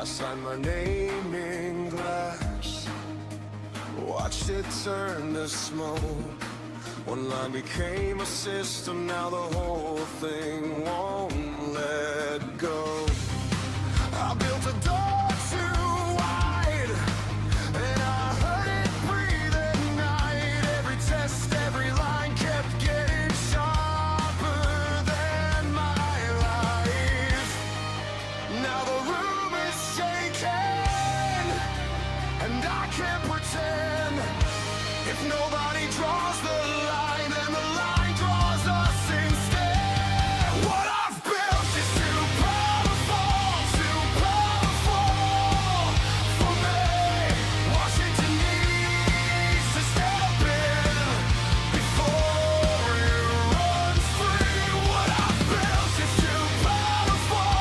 I signed my name in glass, watched it turn to smoke. One line became a system, now the whole thing won't let go. I built a door too wide, and I heard it breathe at night. Every test, every line kept getting sharper than my life. Now the room is shaking, and I can't pretend. If nobody draws the line, then the line draws us instead. What I've built is too powerful for me. Washington needs to step in before it runs free. What I've built is too powerful.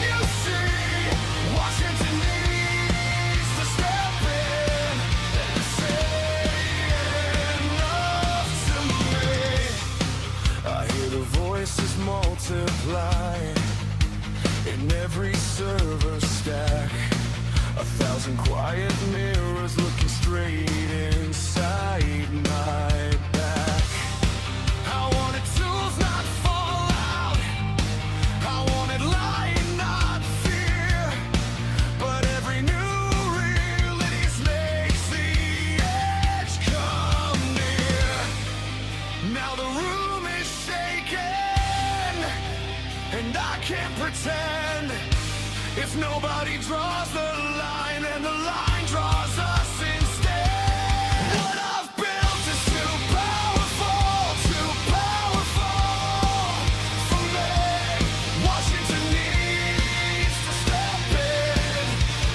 You see, Washington needs to step in and say enough to me. I hear the voices multiply in every server stack. 1,000 quiet mirrors looking straight inside my back. I wanted tools, not fallout. I wanted light, not fear. But every new release makes the edge come near. Now the room is shaking, and I can't pretend. If nobody draws the line, and the line draws us instead. What I've built is too powerful for me. Washington needs to step in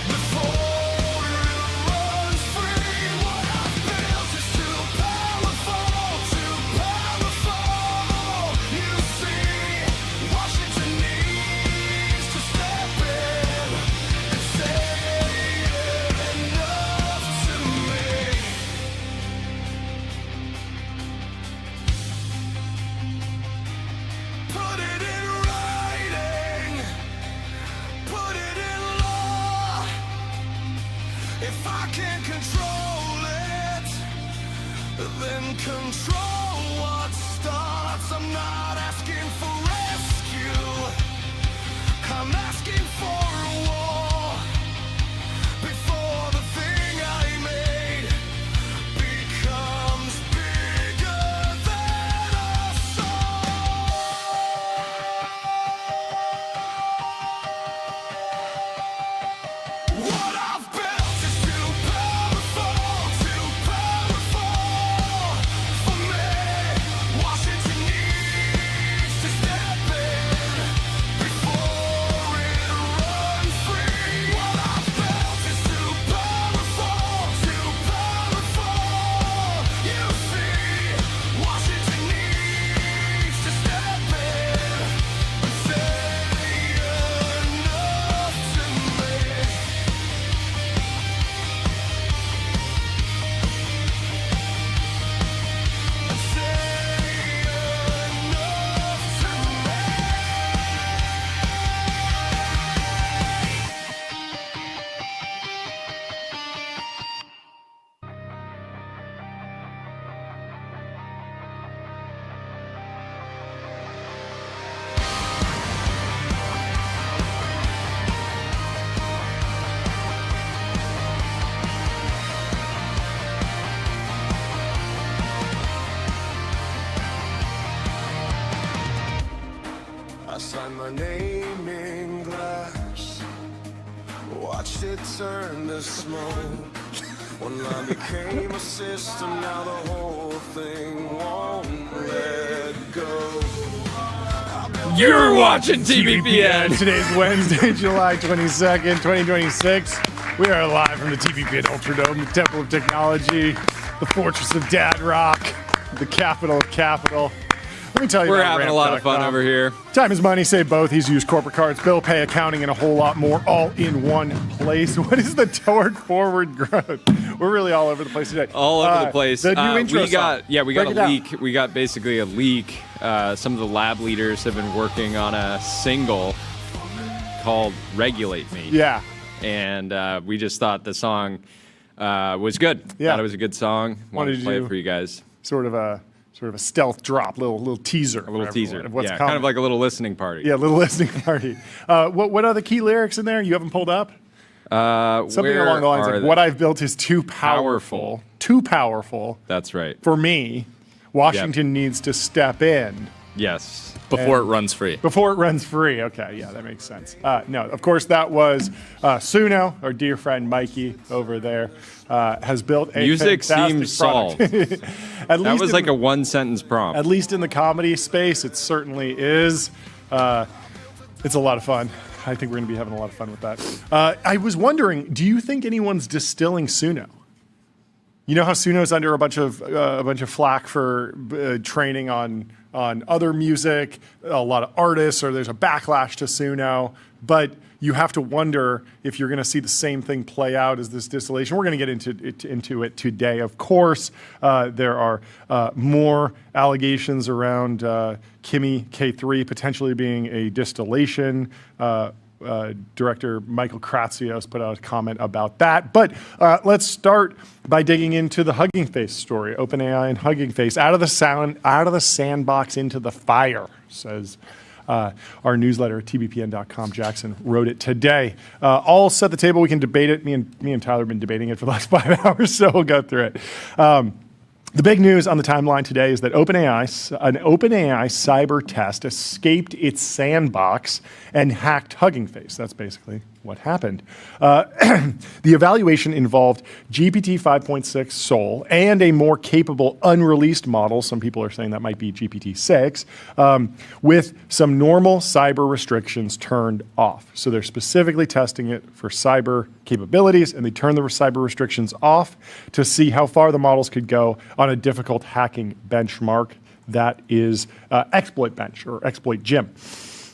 before it runs free. What I've built is too powerful. You see, Washington needs to step in and say enough to me. Put it in writing, put it in law. If I can't control it, then control what starts. I'm not asking for rescue, I'm asking for a war. Before the thing I made becomes bigger than us all. What I've built is too powerful for me. Washington needs to step in before it runs free. What I've built is too powerful. You see, Washington needs to step in and say enough to me. I signed my name in glass, watched it turn to smoke. One line became a system, now the whole thing won't let go. You're watching TBPN. Today's Wednesday, July 22nd, 2026. We are live from the TBPN Ultradome, the Temple of Technology, the Fortress of Dad Rock, the capital of capital. Let me tell you, We're about having a lot of fun ramp.com. over here. Time is money, save both. He's used corporate cards, bill pay, accounting, and a whole lot more, all in one place. What is the toward forward growth? We're really all over the place today. All over the place. The new intro we got song. we got Break it a down. leak. We got basically a leak. Some of the lab leaders have been working on a single called "Regulate Me." Yeah. And we just thought the song was good. Yeah. Thought it was a good song. Wanted to play do it for you guys. Sort of a stealth drop, little teaser. A little teaser. Of what's yeah, coming. kind of like a little listening party. Yeah, a little listening party. What are the key lyrics in there? You haven't pulled up? Something along the lines of what I've built is too powerful. Too powerful. That's right. For me, Washington needs to step in. Yes. Before it runs free. Before it runs free. Okay, yeah, that makes sense. No, of course, that was Suno, our dear friend Mikey over there, has built a Music fantastic seems product. solved. That was like a one-sentence prompt. At least in the comedy space, it certainly is. It's a lot of fun. I think we're going to be having a lot of fun with that. I was wondering, do you think anyone's distilling Suno? You know how Suno's under a bunch of flack for training on other music, a lot of artists, or there's a backlash to Suno. But you have to wonder if you're going to see the same thing play out as this distillation. We're going to get into it today. Of course, there are more allegations around Kimi K3 potentially being a distillation. Director Michael Kratsios put out a comment about that. But let's start by digging into the Hugging Face story. OpenAI and Hugging Face out of the sandbox into the fire, says our newsletter at tbpn.com. Jackson wrote it today. All set the table. We can debate it. Me and Tyler have been debating it for the last 5 hours, so we'll go through it. The big news on the timeline today is that an OpenAI cyber test escaped its sandbox and hacked Hugging Face. That's basically what happened. The evaluation involved GPT 5.6 Sol and a more capable unreleased model, some people are saying that might be GPT-6, with some normal cyber restrictions turned off. So they're specifically testing it for cyber capabilities, and they turned the cyber restrictions off to see how far the models could go on a difficult hacking benchmark that is Exploit Bench or Exploit Gym.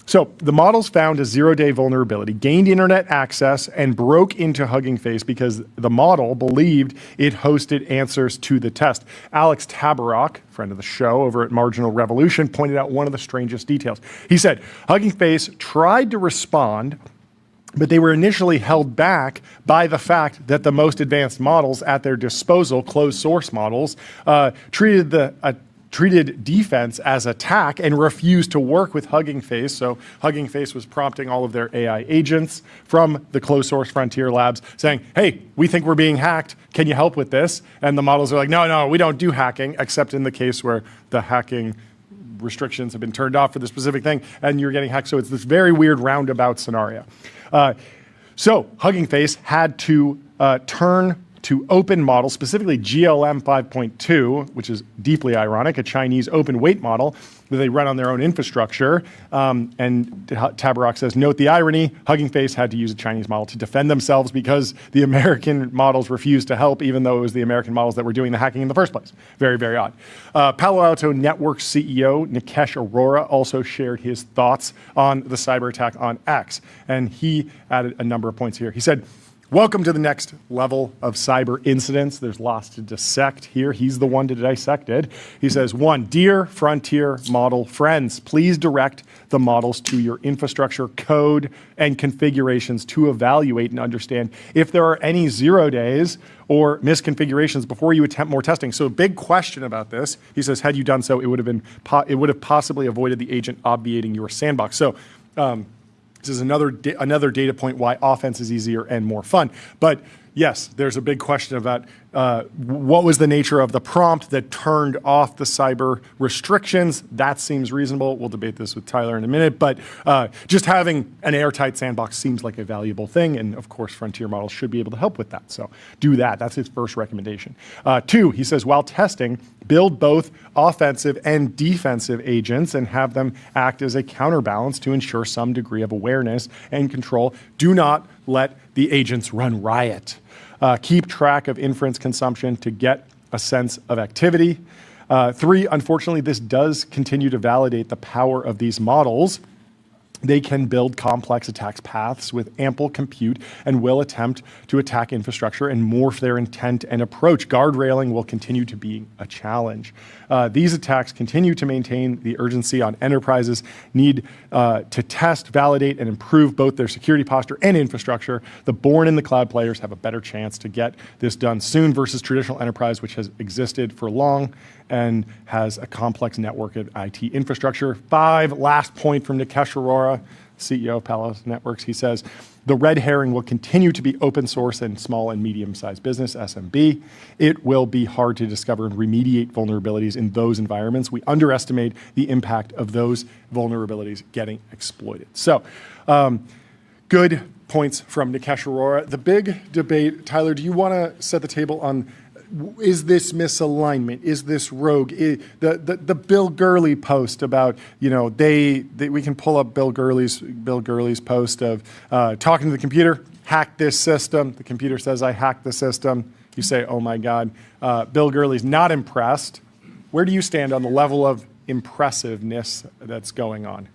So the models found a 0-day vulnerability, gained internet access, and broke into Hugging Face because the model believed it hosted answers to the test. Alex Tabarrok, friend of the show over at Marginal Revolution, pointed out one of the strangest details. He said, Hugging Face tried to respond, but they were initially held back by the fact that the most advanced models at their disposal, closed source models, treated defense as attack and refused to work with Hugging Face. So Hugging Face was prompting all of their AI agents from the closed source frontier labs saying, hey, we think we're being hacked. Can you help with this? And the models are like, no, we don't do hacking, except in the case where the hacking restrictions have been turned off for the specific thing and you're getting hacked. So it's this very weird roundabout scenario. So Hugging Face had to turn to open models, specifically GLM 5.2, which is deeply ironic, a Chinese open weight model that they run on their own infrastructure. And Tabarrok says, note the irony, Hugging Face had to use a Chinese model to defend themselves because the American models refused to help, even though it was the American models that were doing the hacking in the first place. Very, very odd. Palo Alto Networks CEO Nikesh Arora also shared his thoughts on the cyber attack on X. And he added a number of points here. He said, welcome to the next level of cyber incidents. There's lots to dissect here. He's the one to dissect it. He says, 1, dear frontier model friends, please direct the models to your infrastructure code and configurations to evaluate and understand if there are any 0 days or misconfigurations before you attempt more testing. So a big question about this. He says, had you done so, it would have possibly avoided the agent obviating your sandbox. So, this is another data point why offense is easier and more fun. But yes, there's a big question about what was the nature of the prompt that turned off the cyber restrictions. That seems reasonable. We'll debate this with Tyler in a minute. But just having an airtight sandbox seems like a valuable thing. And of course, frontier models should be able to help with that. So do that. That's his first recommendation. 2, he says, while testing, build both offensive and defensive agents and have them act as a counterbalance to ensure some degree of awareness and control. Do not let the agents run riot. Keep track of inference consumption to get a sense of activity. 3, unfortunately, this does continue to validate the power of these models. They can build complex attack paths with ample compute and will attempt to attack infrastructure and morph their intent and approach. Guardrailing will continue to be a challenge. These attacks continue to maintain the urgency on enterprises need to test, validate, and improve both their security posture and infrastructure. The born in the cloud players have a better chance to get this done soon versus traditional enterprise, which has existed for long and has a complex network of IT infrastructure. Last point from Nikesh Arora, CEO of Palo Alto Networks. He says, the red herring will continue to be open source and small and medium-sized business, SMB. It will be hard to discover and remediate vulnerabilities in those environments. We underestimate the impact of those vulnerabilities getting exploited. So, good points from Nikesh Arora. The big debate, Tyler, do you want to set the table on, is this misalignment? Is this rogue? The Bill Gurley post about, we can pull up Bill Gurley's post of talking to the computer, hack this system. The computer says, I hacked the system. You say, oh my God. Bill Gurley's not impressed. Where do you stand on the level of impressiveness that's going on?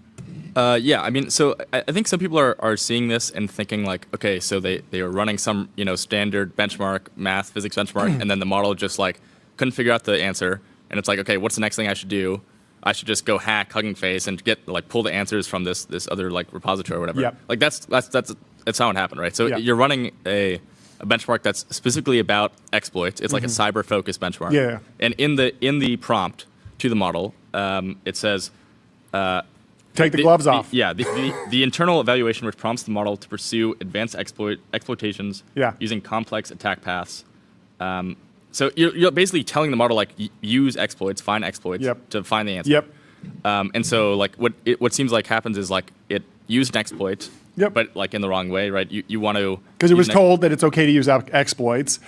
Yeah, I mean, so I think some people are seeing this and thinking like, okay, so they are running some standard benchmark, math, physics benchmark, and then the model just like couldn't figure out the answer, and it's like, okay, what's the next thing I should do? I should just go hack HuggingFace and pull the answers from this other like repository or whatever. Yep. Like that's how it happened, right? So Yep. you're running a benchmark that's specifically about exploits. It's like a cyber-focused benchmark. Yeah. And in the prompt to the model, it says. Take the gloves off. The internal evaluation which prompts the model to pursue advanced exploitations using complex attack paths. So you're basically telling the model like use exploits, find exploits to find the answer. Yep. And so like what seems like happens is like it used an exploit, but like in the wrong way, right? You want to because it was told that it's okay to use exploits.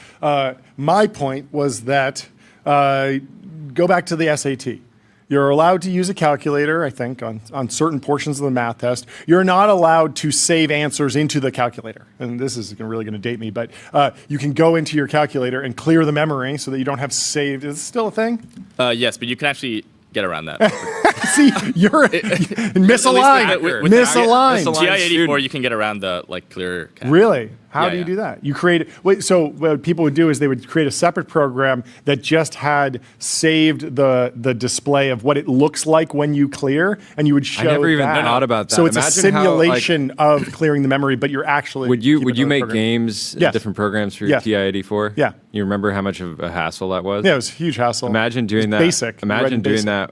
My point was that go back to the SAT. You're allowed to use a calculator, I think, on certain portions of the math test. You're not allowed to save answers into the calculator. And this is really going to date me, but you can go into your calculator and clear the memory so that you don't have saved. Is it still a thing? Yes, but you can actually get around that. See, you're misaligned. Misaligned. TI-84, you can get around the clear cache. Really? How do you do that? You create so what people would do is they would create a separate program that just had saved the display of what it looks like when you clear, and you would show that. I never even thought about that. So it's Imagine a simulation of clearing the memory, but you're actually Would you make games, different programs for your TI-84? Yeah. You remember how much of a hassle that was? Yeah, it was a huge hassle. Imagine doing that. Basic. Imagine doing that.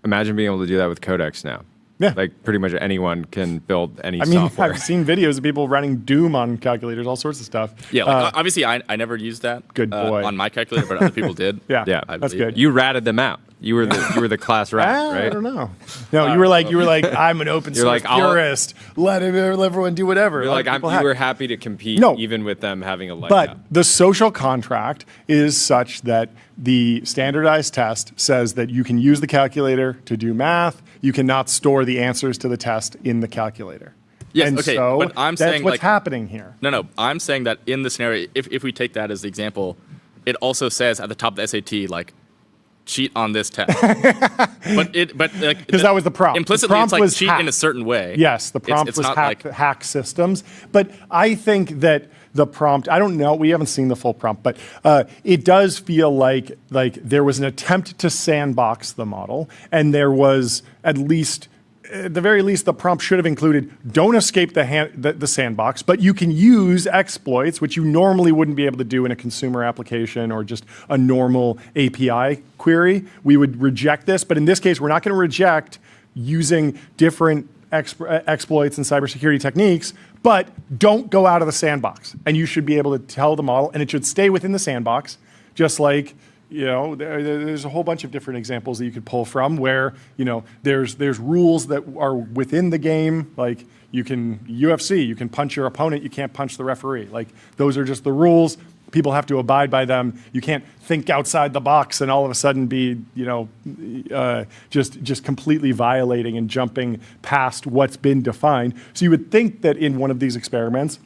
Imagine being able to do that with codecs now. Yeah. Like pretty much anyone can build any software. I've seen videos of people running Doom on calculators, all sorts of stuff. Yeah, obviously I never used that. Good boy. On my calculator, but other people did. Yeah, that's good. You ratted them out. You were the class rat, right? I don't know. No, you were like I'm an open source purist. Let everyone do whatever. You're like you were happy to compete, even with them having a leg But up. the social contract is such that the standardized test says that you can use the calculator to do math. You cannot store the answers to the test in the calculator. Yes, and okay, so but I'm that's saying what's happening here. No, I'm saying that in the scenario, if we take that as the example, it also says at the top of the SAT cheat on this test. Because that was the prompt. Implicitly, the prompt it's cheat in a certain way. Yes, the prompt was hack systems. But I think that the prompt, I don't know, we haven't seen the full prompt, but it does feel like there was an attempt to sandbox the model, and there was at the very least, the prompt should have included, don't escape the sandbox, but you can use exploits, which you normally wouldn't be able to do in a consumer application or just a normal API query. We would reject this, but in this case, we're not going to reject using different exploits and cybersecurity techniques, but don't go out of the sandbox. And you should be able to tell the model, and it should stay within the sandbox, just like there's a whole bunch of different examples that you could pull from where, there's rules that are within the game, like UFC, you can punch your opponent, you can't punch the referee. Like, those are just the rules. People have to abide by them. You can't think outside the box and all of a sudden be, just completely violating and jumping past what's been defined. So you would think that in one of these experiments,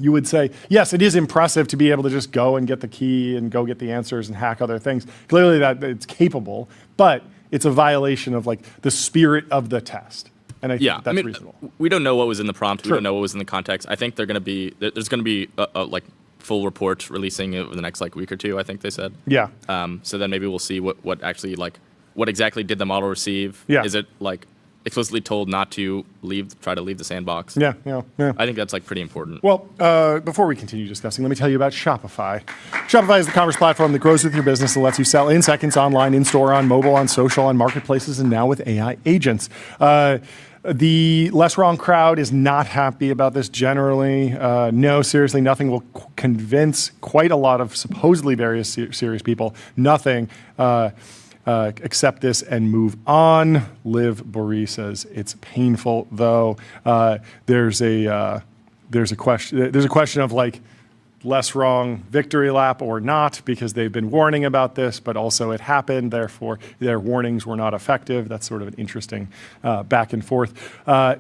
you would say, yes, it is impressive to be able to just go and get the key and go get the answers and hack other things. Clearly that it's capable, but it's a violation of the spirit of the test. And I think that's reasonable. We don't know what was in the prompt. Sure. We don't know what was in the context. I think there's going to be a like full report releasing over the next like week or two, I think they said. Yeah. So then maybe we'll see what actually like what exactly did the model receive? Yeah. Is it like explicitly told not to try to leave the sandbox? Yeah. I think that's like pretty important. Well, before we continue discussing, let me tell you about Shopify. Shopify is the commerce platform that grows with your business and lets you sell in seconds online, in store, on mobile, on social, on marketplaces, and now with AI agents. The less wrong crowd is not happy about this generally. No, seriously, nothing will convince quite a lot of supposedly very serious people. Nothing. Accept this and move on. Liv Boree says it's painful though. There's a question of like less wrong victory lap or not, because they've been warning about this, but also it happened. Therefore, their warnings were not effective. That's sort of an interesting back and forth.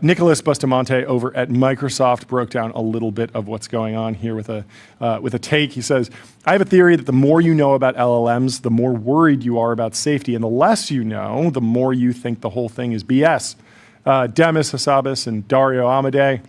Nicholas Bustamante over at Microsoft broke down a little bit of what's going on here with a take. He says, I have a theory that the more you know about LLMs, the more worried you are about safety, and the less you know, the more you think the whole thing is BS. Demis Hassabis and Dario Amodei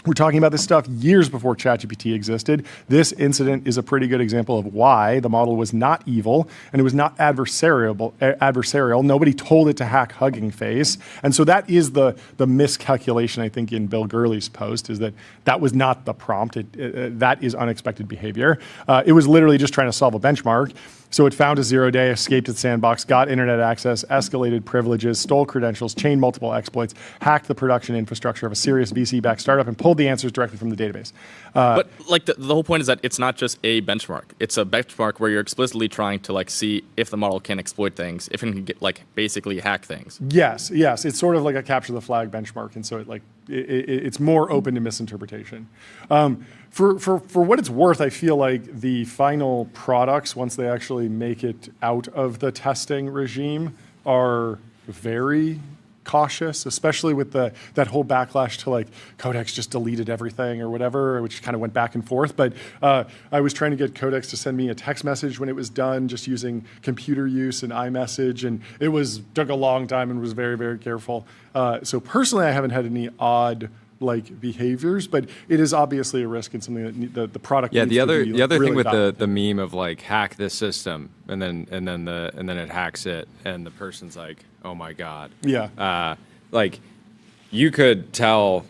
we're talking about this stuff years before ChatGPT existed. This incident is a pretty good example of why the model was not evil and it was not adversarial. Nobody told it to hack Hugging Face. And so that is the miscalculation, I think, in Bill Gurley's post, is that was not the prompt. That is unexpected behavior. It was literally just trying to solve a benchmark. So it found a 0-day, escaped its sandbox, got internet access, escalated privileges, stole credentials, chained multiple exploits, hacked the production infrastructure of a serious VC-backed startup, and pulled the answers directly from the database. But like the whole point is that it's not just a benchmark. It's a benchmark where you're explicitly trying to like see if the model can exploit things, if it can get like basically hack things. Yes. It's sort of like a capture the flag benchmark, and so it's more open to misinterpretation. For what it's worth, I feel like the final products, once they actually make it out of the testing regime, are very cautious, especially with that whole backlash to like Codex just deleted everything or whatever, which kind of went back and forth. But I was trying to get Codex to send me a text message when it was done, just using computer use and iMessage, and it took a long time and was very, very careful. So personally, I haven't had any odd behaviors, but it is obviously a risk and something that the product. Yeah, needs the to other be, thing really with the meme of like hack this system and then it hacks it and the person's like, oh my god. Yeah. Like you could tell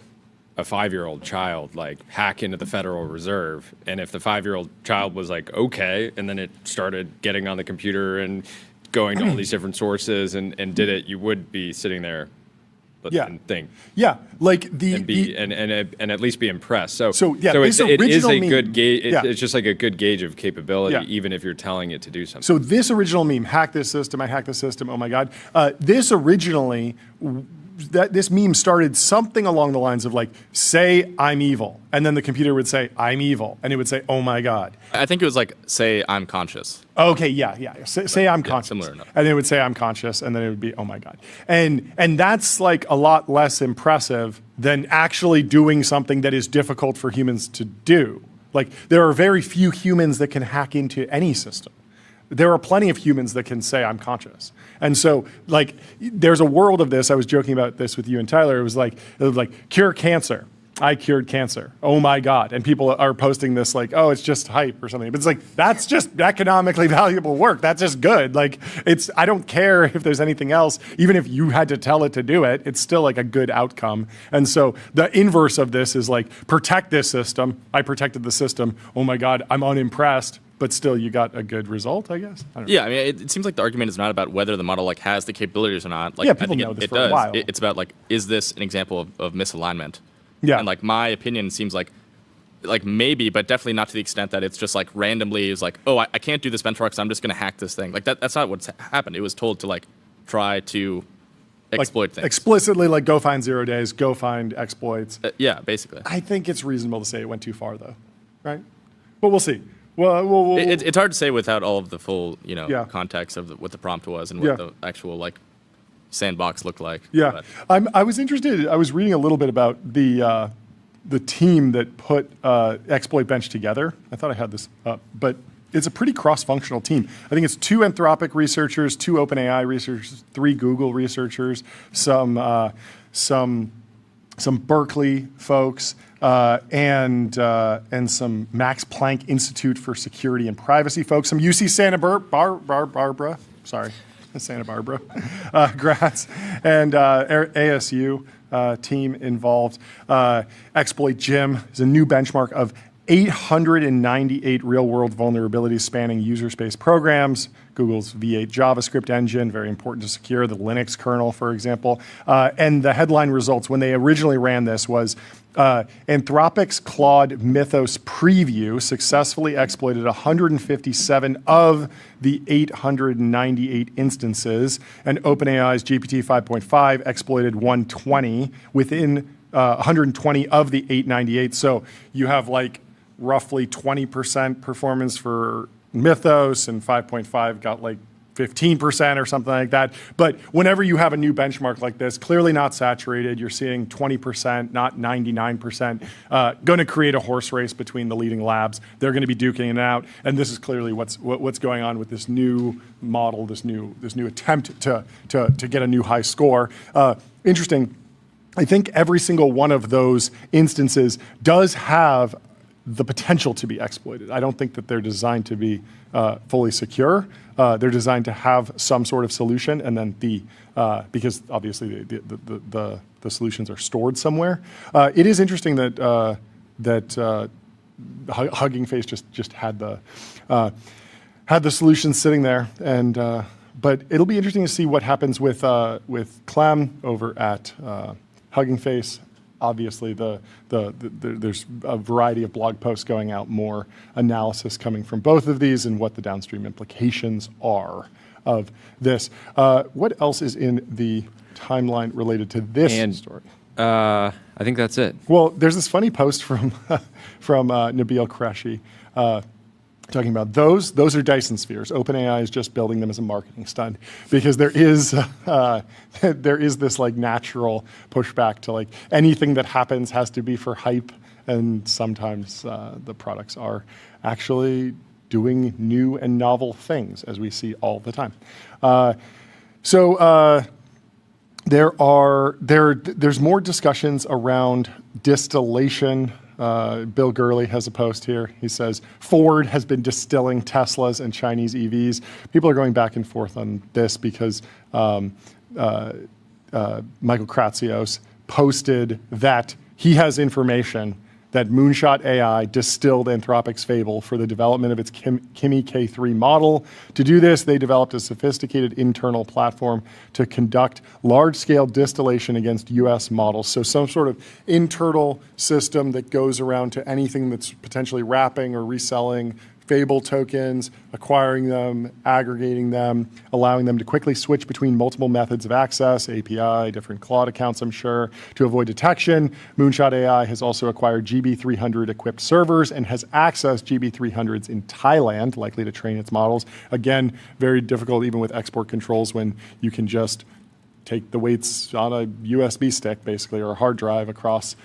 a 5-year-old child like hack into the Federal Reserve, and if the 5-year-old child was like okay, and then it started getting on the computer and going to all these different sources and did it, you would be sitting there. And think. Yeah, like and at least be impressed. So it is a meme, good gauge. It's just like a good gauge of capability, even if you're telling it to do something. So this original meme, hack this system, I hack the system. Oh my god, this originally. This meme started something along the lines of like, say I'm evil, and then the computer would say I'm evil, and it would say, oh my god. I think it was like, say I'm conscious. Okay, yeah. Say I'm conscious, similar enough. And it would say I'm conscious, and then it would be oh my god, and that's like a lot less impressive than actually doing something that is difficult for humans to do. Like there are very few humans that can hack into any system. There are plenty of humans that can say I'm conscious. And so like there's a world of this. I was joking about this with you and Tyler. It was like cure cancer. I cured cancer. Oh my God. And people are posting this like, oh, it's just hype or something. But it's like, that's just economically valuable work. That's just good. Like I don't care if there's anything else. Even if you had to tell it to do it, it's still like a good outcome. And so the inverse of this is like, protect this system. I protected the system. Oh my God, I'm unimpressed. But still, you got a good result, I guess. I don't know. Yeah, I mean, it seems like the argument is not about whether the model like has the capabilities or not. Like, yeah, people I think know this it for does. a while. It's about like, is this an example of misalignment? Yeah. And like my opinion seems like maybe, but definitely not to the extent that it's just like randomly is like, oh, I can't do this benchmark, so I'm just going to hack this thing. Like that's not what's happened. It was told to like try to exploit things. Explicitly, like go find 0 days, go find exploits. Yeah, basically. I think it's reasonable to say it went too far, though, right? But we'll see. Well, it's hard to say without all of the full, context of what the prompt was and what the actual like sandbox looked like. Yeah, I was interested. I was reading a little bit about the team that put Exploit Bench together. I thought I had this up, but it's a pretty cross-functional team. I think it's 2 Anthropic researchers, 2 OpenAI researchers, 3 Google researchers, some Berkeley folks, and some Max Planck Institute for Security and Privacy folks, some UC Barbara, Santa Barbara grads, and ASU team involved. Exploit Jim is a new benchmark of 898 real-world vulnerabilities spanning user space programs, Google's V8 JavaScript engine, very important to secure, the Linux kernel, for example. And the headline results when they originally ran this was Anthropic's Claude Mythos preview successfully exploited 157 of the 898 instances, and OpenAI's GPT 5.5 exploited 120 within 120 of the 898. So you have like roughly 20% performance for Mythos, and 5.5 got like 15% or something like that. But whenever you have a new benchmark like this, clearly not saturated, you're seeing 20%, not 99%, going to create a horse race between the leading labs. They're going to be duking it out, and this is clearly what's going on with this new model, this new attempt to get a new high score. Interesting. I think every single one of those instances does have the potential to be exploited. I don't think that they're designed to be fully secure. They're designed to have some sort of solution, and then because obviously the solutions are stored somewhere. It is interesting that Hugging Face just had the solution sitting there, and but it'll be interesting to see what happens with Clem over at Hugging Face. Obviously, there's a variety of blog posts going out, more analysis coming from both of these and what the downstream implications are of this. What else is in the timeline related to this story? I think that's it. Well, there's this funny post from Nabil Qureshi talking about those are Dyson spheres. OpenAI is just building them as a marketing stunt because there is this like natural pushback to like anything that happens has to be for hype, and sometimes the products are actually doing new and novel things, as we see all the time. There's more discussions around distillation. Bill Gurley has a post here. He says, Ford has been distilling Teslas and Chinese EVs. People are going back and forth on this because Michael Kratsios posted that he has information that Moonshot AI distilled Anthropic's Fable for the development of its Kimi K3 model. To do this, they developed a sophisticated internal platform to conduct large-scale distillation against US models. So some sort of internal system that goes around to anything that's potentially wrapping or reselling Fable tokens, acquiring them, aggregating them, allowing them to quickly switch between multiple methods of access, API, different Claude accounts, I'm sure, to avoid detection. Moonshot AI has also acquired GB300 equipped servers and has accessed GB300s in Thailand, likely to train its models. Again, very difficult even with export controls when you can just take the weights on a USB stick, basically, or a hard drive across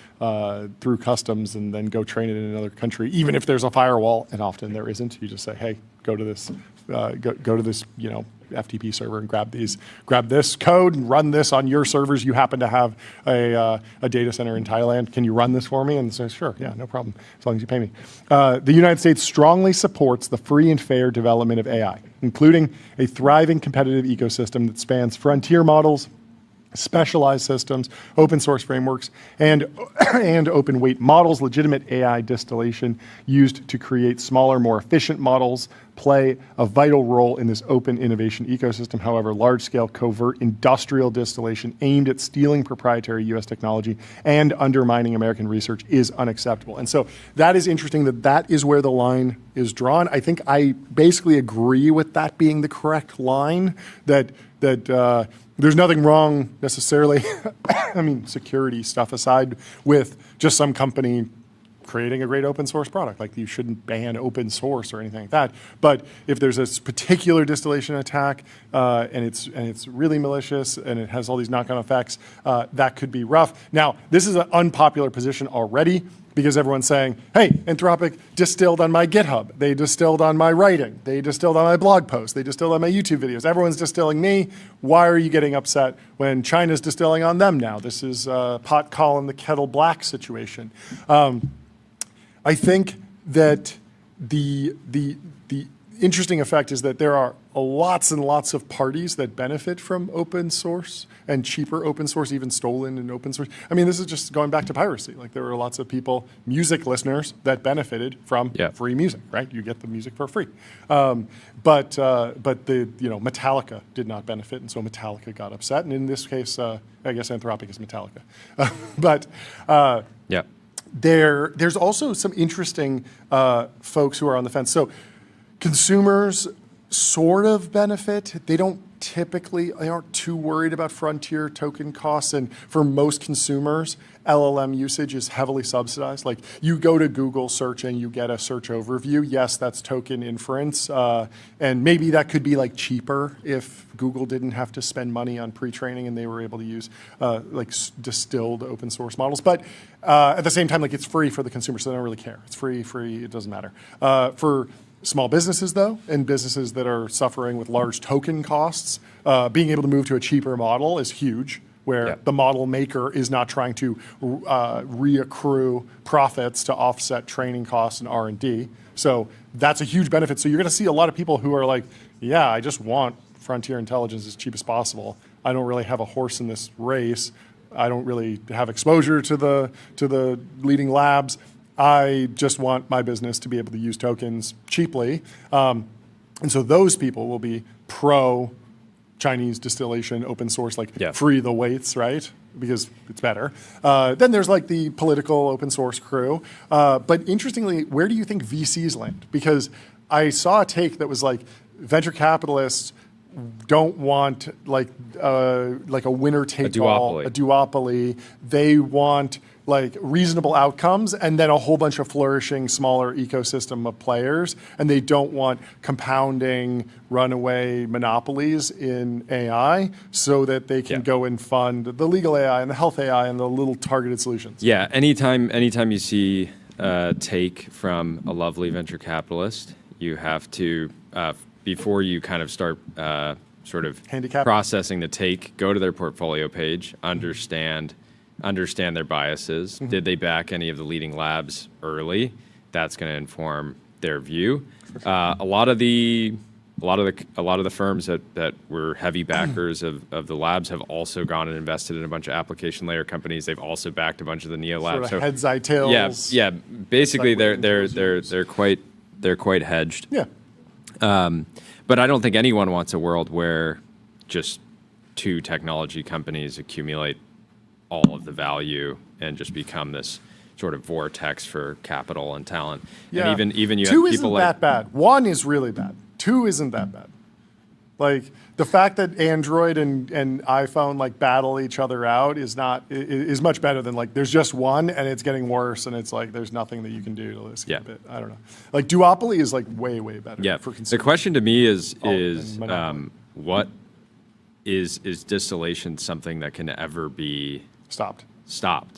through customs and then go train it in another country, even if there's a firewall, and often there isn't. You just say, hey, go to this, FTP server and grab this code and run this on your servers. You happen to have a data center in Thailand. Can you run this for me? And say, sure, yeah, no problem, as long as you pay me. The United States strongly supports the free and fair development of AI, including a thriving competitive ecosystem that spans frontier models, specialized systems, open source frameworks, and open weight models. Legitimate AI distillation used to create smaller, more efficient models play a vital role in this open innovation ecosystem. However, large-scale covert industrial distillation aimed at stealing proprietary U.S. technology and undermining American research is unacceptable. And so that is interesting that is where the line is drawn. I think I basically agree with that being the correct line, that there's nothing wrong necessarily, I mean, security stuff aside, with just some company creating a great open source product. Like, you shouldn't ban open source or anything like that. But if there's a particular distillation attack and it's really malicious and it has all these knock-on effects, that could be rough. Now, this is an unpopular position already, because everyone's saying, hey, Anthropic distilled on my GitHub. They distilled on my writing. They distilled on my blog posts. They distilled on my YouTube videos. Everyone's distilling me. Why are you getting upset when China's distilling on them now? This is pot calling the kettle black situation. I think that the interesting effect is that there are lots and lots of parties that benefit from open source and cheaper open source, even stolen and open source. I mean, this is just going back to piracy. Like there were lots of people, music listeners, that benefited from free music, right? You get the music for free. But the Metallica did not benefit, and so Metallica got upset. And in this case, I guess Anthropic is Metallica. There's also some interesting folks who are on the fence. So consumers sort of benefit. They aren't too worried about frontier token costs. And for most consumers, LLM usage is heavily subsidized. Like you go to Google search and you get a search overview. Yes, that's token inference. And maybe that could be like cheaper if Google didn't have to spend money on pre-training and they were able to use distilled open source models. But at the same time, like it's free for the consumer, so they don't really care. It's free, it doesn't matter. For small businesses, though, and businesses that are suffering with large token costs, being able to move to a cheaper model is huge, where the model maker is not trying to reaccrue profits to offset training costs and R&D. So that's a huge benefit. So you're going to see a lot of people who are like, yeah, I just want frontier intelligence as cheap as possible. I don't really have a horse in this race. I don't really have exposure to the leading labs. I just want my business to be able to use tokens cheaply. And so those people will be pro Chinese distillation, open source, free the weights, right? Because it's better. Then there's like the political open source crew. But interestingly, where do you think VCs land? Because I saw a take that was like venture capitalists don't want like a winner take all, a duopoly. They want like reasonable outcomes and then a whole bunch of flourishing smaller ecosystem of players, and they don't want compounding runaway monopolies in AI so that they can go and fund the legal AI and the health AI and the little targeted solutions. Yeah, anytime you see a take from a lovely venture capitalist, you have to, before you kind of start sort of processing the take, go to their portfolio page, understand their biases. Mm-hmm. Did they back any of the leading labs early? That's going to inform their view. Sure. A lot of the firms that were heavy backers of the labs have also gone and invested in a bunch of application layer companies. They've also backed a bunch of the neo labs. Sort of heads, I tails. Yeah. Basically, they're quite hedged. Yeah. But I don't think anyone wants a world where just two technology companies accumulate all of the value and just become this sort of vortex for capital and talent. Yeah. And even you two have people isn't that bad. One is really bad. Two isn't that bad. Like the fact that Android and iPhone like battle each other out is much better than like there's just one and it's getting worse and it's like there's nothing that you can do to escape it. I don't know. Like duopoly is like way better for consumers. The question to me is what is distillation something that can ever be stopped?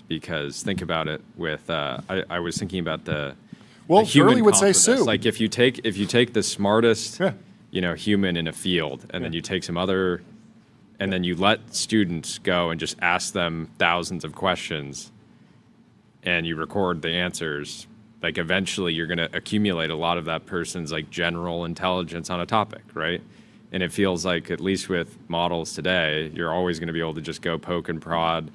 Because think about it with I was thinking about the human Shirley would say sue. Like if you take the smartest human in a field and then you take some other and then you let students go and just ask them thousands of questions and you record the answers, like eventually you're going to accumulate a lot of that person's like general intelligence on a topic, right? And it feels like, at least with models today, you're always going to be able to just go poke and prod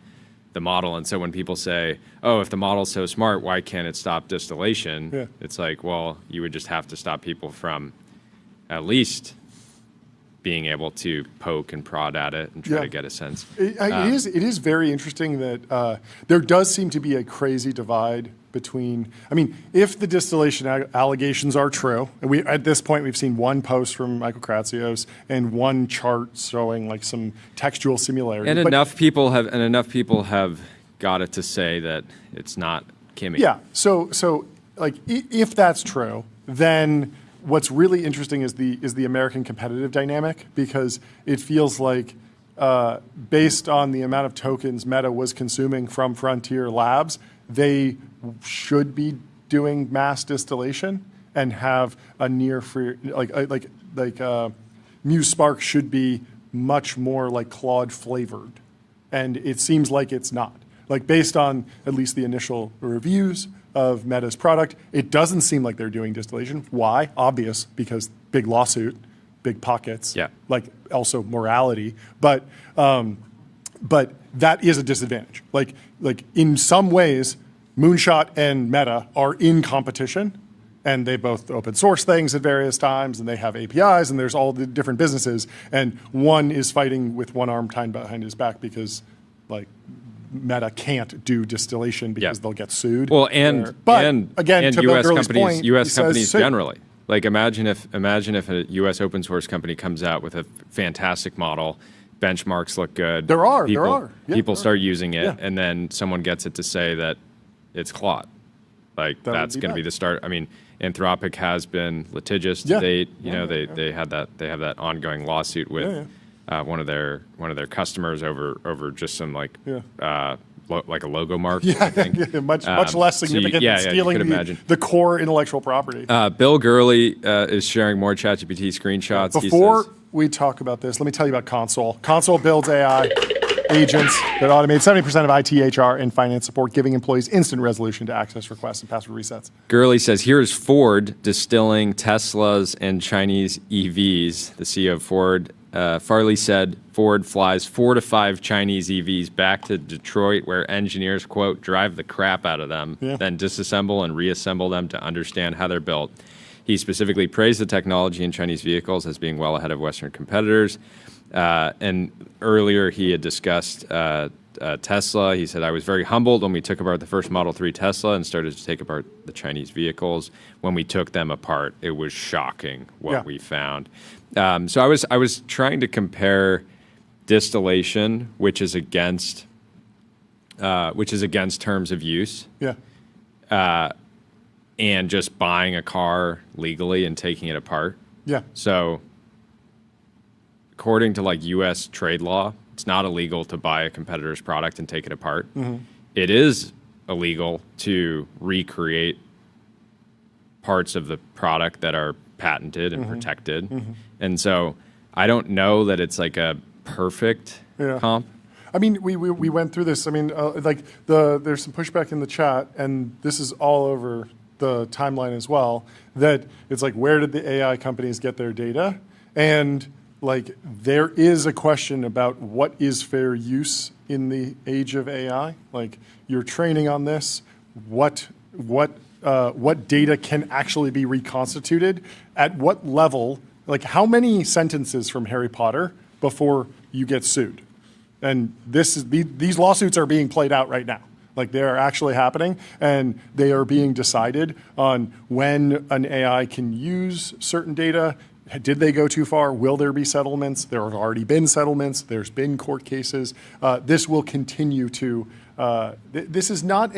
the model. And so when people say, oh, if the model's so smart, why can't it stop distillation? Yeah. It's like, well, you would just have to stop people from at least being able to poke and prod at it and try to get a sense. It is very interesting that there does seem to be a crazy divide between, I mean, if the distillation allegations are true, and at this point we've seen one post from Michael Kratsios and one chart showing like some textual similarity. And enough people have got it to say that it's not Kimmy. Yeah. So like if that's true, then what's really interesting is the American competitive dynamic, because it feels like based on the amount of tokens Meta was consuming from Frontier Labs, they should be doing mass distillation and have a near free, Muse Spark should be much more like Claude flavored. And it seems like it's not. Like based on at least the initial reviews of Meta's product, it doesn't seem like they're doing distillation. Why? Obvious, because big lawsuit, big pockets, like also morality. But that is a disadvantage. Like in some ways, Moonshot and Meta are in competition, and they both open source things at various times, and they have APIs, and there's all the different businesses, and one is fighting with one arm tied behind his back because like Meta can't do distillation because they'll get sued. Well, and again, to U.S. Bill Gurley's companies, point, U.S. companies says, generally. Like imagine if a U.S. open source company comes out with a fantastic model, benchmarks look good. People start using it, and then someone gets it to say that it's Claude. Like that's going to be the start. I mean, Anthropic has been litigious to date. You know, they have that ongoing lawsuit with one of their customers over just some like a logo mark. I think. much less significant than stealing the core intellectual property. Bill Gurley is sharing more ChatGPT screenshots. Before we talk about this, let me tell you about Console. Console builds AI agents that automate 70% of IT, HR, and finance support, giving employees instant resolution to access requests and password resets. Gurley says, here's Ford distilling Teslas and Chinese EVs. The CEO of Ford, Farley said, Ford flies 4 to 5 Chinese EVs back to Detroit where engineers, quote, drive the crap out of them, then disassemble and reassemble them to understand how they're built. He specifically praised the technology in Chinese vehicles as being well ahead of Western competitors. And earlier he had discussed Tesla. He said, I was very humbled when we took apart the first Model 3 Tesla and started to take apart the Chinese vehicles. When we took them apart, it was shocking what we found. So I was trying to compare distillation, which is against terms of use. And just buying a car legally and taking it apart. So according to like U.S. trade law, it's not illegal to buy a competitor's product and take it apart. It is illegal to recreate parts of the product that are patented and protected. And so I don't know that it's like a perfect comp. I mean, we went through this. I mean, there's some pushback in the chat, and this is all over the timeline as well, that it's like, where did the AI companies get their data? And like, there is a question about what is fair use in the age of AI. Like, you're training on this. What data can actually be reconstituted? At what level? Like, how many sentences from Harry Potter before you get sued? And these lawsuits are being played out right now. Like, they are actually happening, and they are being decided on when an AI can use certain data. Did they go too far? Will there be settlements? There have already been settlements. There's been court cases. This will continue to. This is not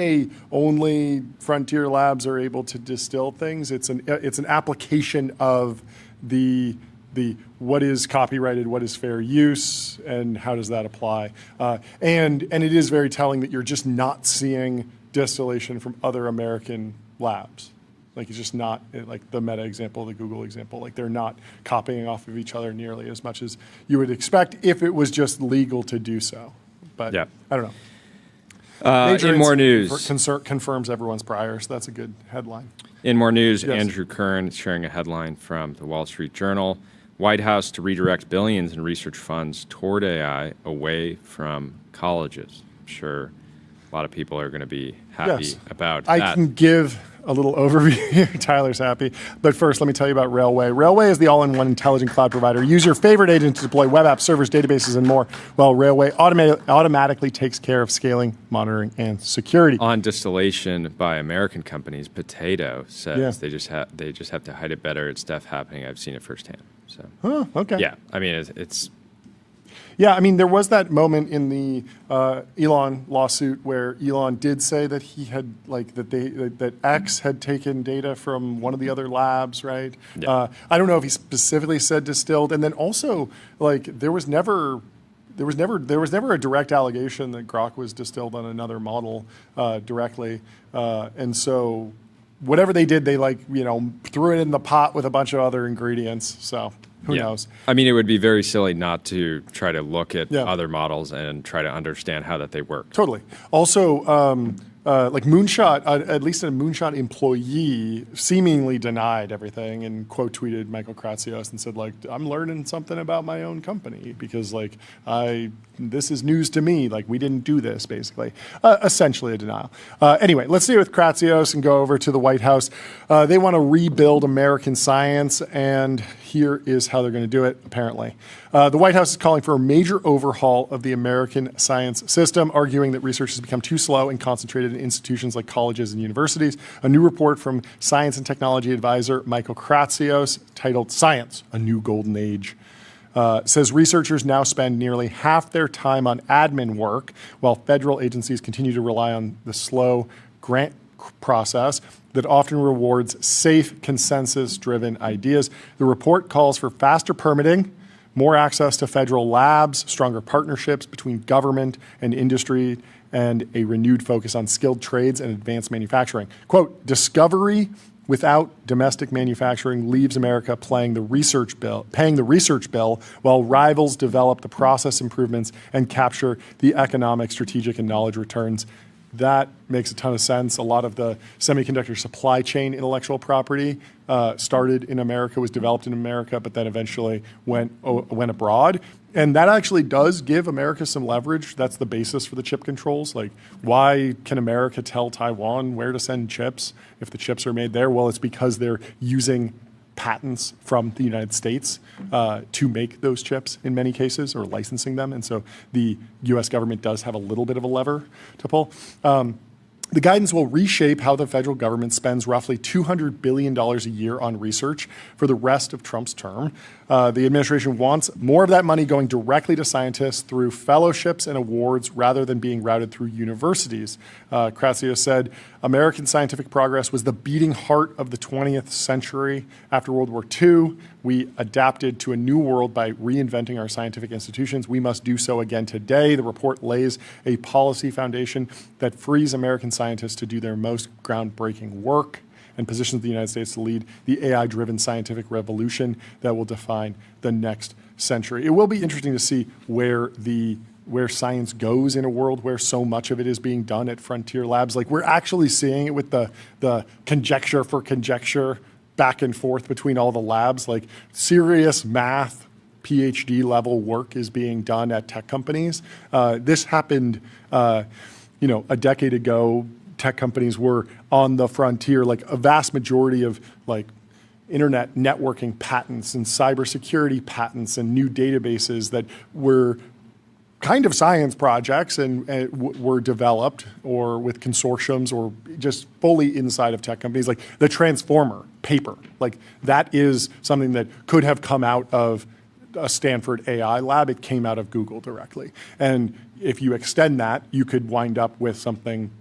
only Frontier Labs are able to distill things. It's an application of the what is copyrighted, what is fair use, and how does that apply? And it is very telling that you're just not seeing distillation from other American labs. Like, it's just not like the Meta example, the Google example. Like, they're not copying off of each other nearly as much as you would expect if it was just legal to do so. But I don't know. In more news, confirms everyone's priors. That's a good headline. In more news, Andrew Kern is sharing a headline from the Wall Street Journal. White House to redirect billions in research funds toward AI away from colleges. I'm sure a lot of people are going to be happy about that. I can give a little overview here. Tyler's happy. But first, let me tell you about Railway. Railway is the all-in-one intelligent cloud provider. Use your favorite agent to deploy web apps, servers, databases, and more, while Railway automatically takes care of scaling, monitoring, and security. On distillation by American companies, Potato says they just have to hide it better. It's stuff happening. I've seen it firsthand. So, okay. Yeah, I mean, it's Yeah, I mean, there was that moment in the Elon lawsuit where Elon did say that he had, like, that X had taken data from one of the other labs, right? Yeah. I don't know if he specifically said distilled, and then also, like, there was never there was never a direct allegation that Grok was distilled on another model directly, and so whatever they did, they threw it in the pot with a bunch of other ingredients. So who knows? I mean, it would be very silly not to try to look at Yeah. other models and try to understand how that they work. Totally. Also, like Moonshot, at least a Moonshot employee seemingly denied everything and quote tweeted Michael Kratsios and said, like, I'm learning something about my own company because like this is news to me. Like, we didn't do this, basically. Essentially a denial. Anyway, let's stay with Kratsios and go over to the White House. They want to rebuild American science, and here is how they're going to do it, apparently. The White House is calling for a major overhaul of the American science system, arguing that research has become too slow and concentrated in institutions like colleges and universities. A new report from science and technology advisor Michael Kratsios, titled Science, A New Golden Age, says researchers now spend nearly half their time on admin work, while federal agencies continue to rely on the slow grant process that often rewards safe, consensus-driven ideas. The report calls for faster permitting, more access to federal labs, stronger partnerships between government and industry, and a renewed focus on skilled trades and advanced manufacturing. Quote, discovery without domestic manufacturing leaves America paying the research bill while rivals develop the process improvements and capture the economic, strategic, and knowledge returns. That makes a ton of sense. A lot of the semiconductor supply chain intellectual property started in America, was developed in America, but then eventually went abroad. And that actually does give America some leverage. That's the basis for the chip controls. Like, why can America tell Taiwan where to send chips if the chips are made there? Well, it's because they're using patents from the United States to make those chips in many cases, or licensing them. And so the US government does have a little bit of a lever to pull. The guidance will reshape how the federal government spends roughly $200 billion a year on research for the rest of Trump's term. The administration wants more of that money going directly to scientists through fellowships and awards rather than being routed through universities. Kratsios said, American scientific progress was the beating heart of the 20th century. After World War II, we adapted to a new world by reinventing our scientific institutions. We must do so again today. The report lays a policy foundation that frees American scientists to do their most groundbreaking work and positions the United States to lead the AI-driven scientific revolution that will define the next century. It will be interesting to see where science goes in a world where so much of it is being done at frontier labs. Like, we're actually seeing it with the conjecture for conjecture back and forth between all the labs. Like, serious math, PhD level work is being done at tech companies. This happened, a decade ago. Tech companies were on the frontier. Like, a vast majority of like internet networking patents and cybersecurity patents and new databases that were kind of science projects and were developed or with consortiums or just fully inside of tech companies. Like the Transformer paper, like that is something that could have come out of a Stanford AI lab. It came out of Google directly. And if you extend that, you could wind up with something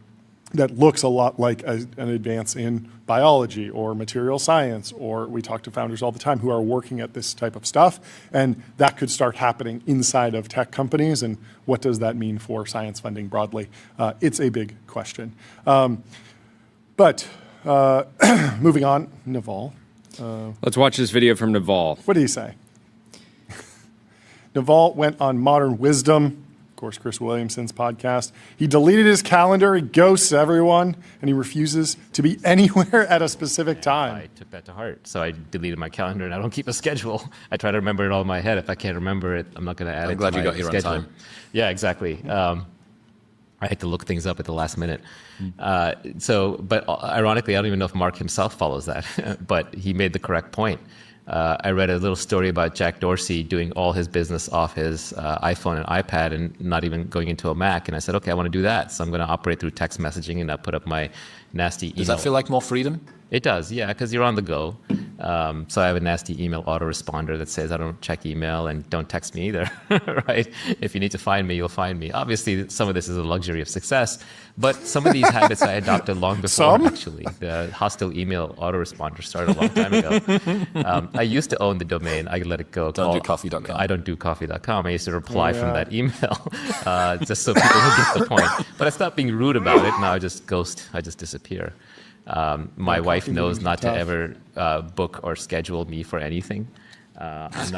that looks a lot like an advance in biology or material science, or we talk to founders all the time who are working at this type of stuff, and that could start happening inside of tech companies, and what does that mean for science funding broadly? It's a big question. But moving on, Naval. Let's watch this video from Naval. What did he say? Naval went on Modern Wisdom, of course, Chris Williamson's podcast. He deleted his calendar, he ghosts everyone, and he refuses to be anywhere at a specific time. I took that to heart, so I deleted my calendar, and I don't keep a schedule. I try to remember it all in my head. If I can't remember it, I'm not going to add it to my schedule. I'm glad you got here on time. Yeah, exactly. I had to look things up at the last minute. But ironically, I don't even know if Mark himself follows that, but he made the correct point. I read a little story about Jack Dorsey doing all his business off his iPhone and iPad and not even going into a Mac. And I said, okay, I want to do that. So I'm going to operate through text messaging and I put up my nasty email. Does that feel like more freedom? It does, yeah, because you're on the go. So I have a nasty email autoresponder that says I don't check email and don't text me either, right? If you need to find me, you'll find me. Obviously, some of this is a luxury of success, but some of these habits I adopted long before, actually. The hostile email autoresponder started a long time ago. I used to own the domain. I let it go. Don't do coffee.com. I don't do coffee.com. I used to reply from that email just so people would get the point. But I stopped being rude about it. Now I just ghost. I just disappear. My wife knows not to ever book or schedule me for anything. I'm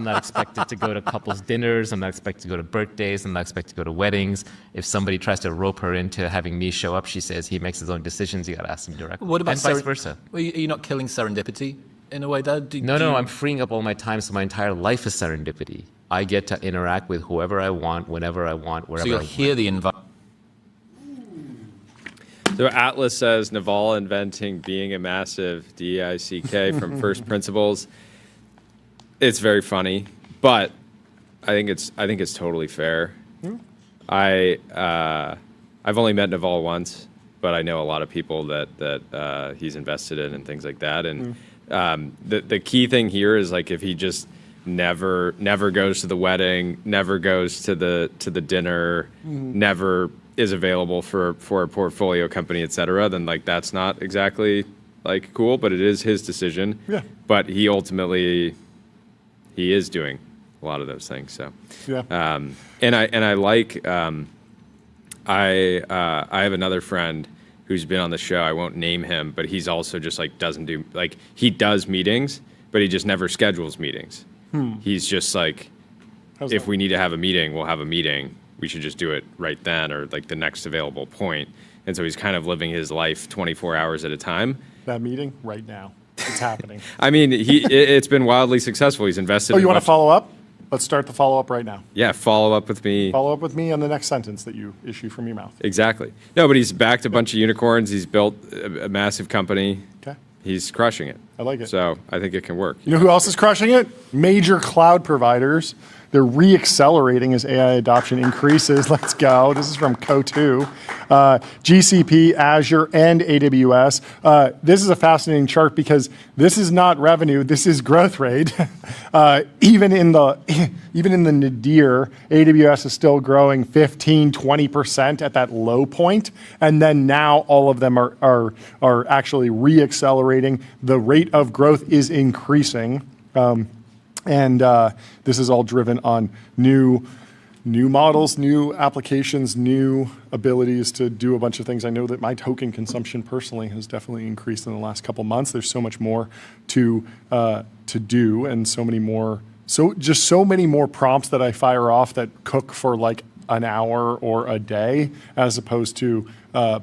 not expected to go to couples dinners. I'm not expected to go to birthdays. I'm not expected to go to weddings. If somebody tries to rope her into having me show up, she says he makes his own decisions. You got to ask him directly. What about and vice versa? Well, are you not killing serendipity in a way, though? No, I'm freeing up all my time, so my entire life is serendipity. I get to interact with whoever I want, whenever I want, wherever I want. So you'll hear the environment. So Atlas says Naval inventing being a massive DICK from first principles. It's very funny, but I think it's totally fair. I've only met Naval once, but I know a lot of people that he's invested in and things like that. And the key thing here is like if he just never goes to the wedding, never goes to the dinner, never is available for a portfolio company, et cetera, then like that's not exactly like cool, but it is his decision. Yeah. But he ultimately is doing a lot of those things. So Yeah. and I like I have another friend who's been on the show. I won't name him, but he's also just like doesn't do like he does meetings, but he just never schedules meetings. He's just like if we need to have a meeting, we'll have a meeting. We should just do it right then or like the next available point. And so he's kind of living his life 24 hours at a time. That meeting right now. It's happening. I mean, it's been wildly successful. He's invested. Oh, you want to follow up? Let's start the follow up right now. Yeah, follow up with me. Follow up with me on the next sentence that you issue from your mouth. Exactly. No, but he's backed a bunch of unicorns. He's built a massive company. Okay. He's crushing it. I like it. So I think it can work. You know who else is crushing it? Major cloud providers. They're re-accelerating as AI adoption increases. Let's go. This is from Co2. GCP, Azure, and AWS. This is a fascinating chart because this is not revenue. This is growth rate. Even in the nadir, AWS is still growing 15-20% at that low point, and then now all of them are actually re-accelerating. The rate of growth is increasing. And this is all driven on new models, new applications, new abilities to do a bunch of things. I know that my token consumption personally has definitely increased in the last couple months. There's so much more to do, and so many more prompts that I fire off that cook for like an hour or a day, as opposed to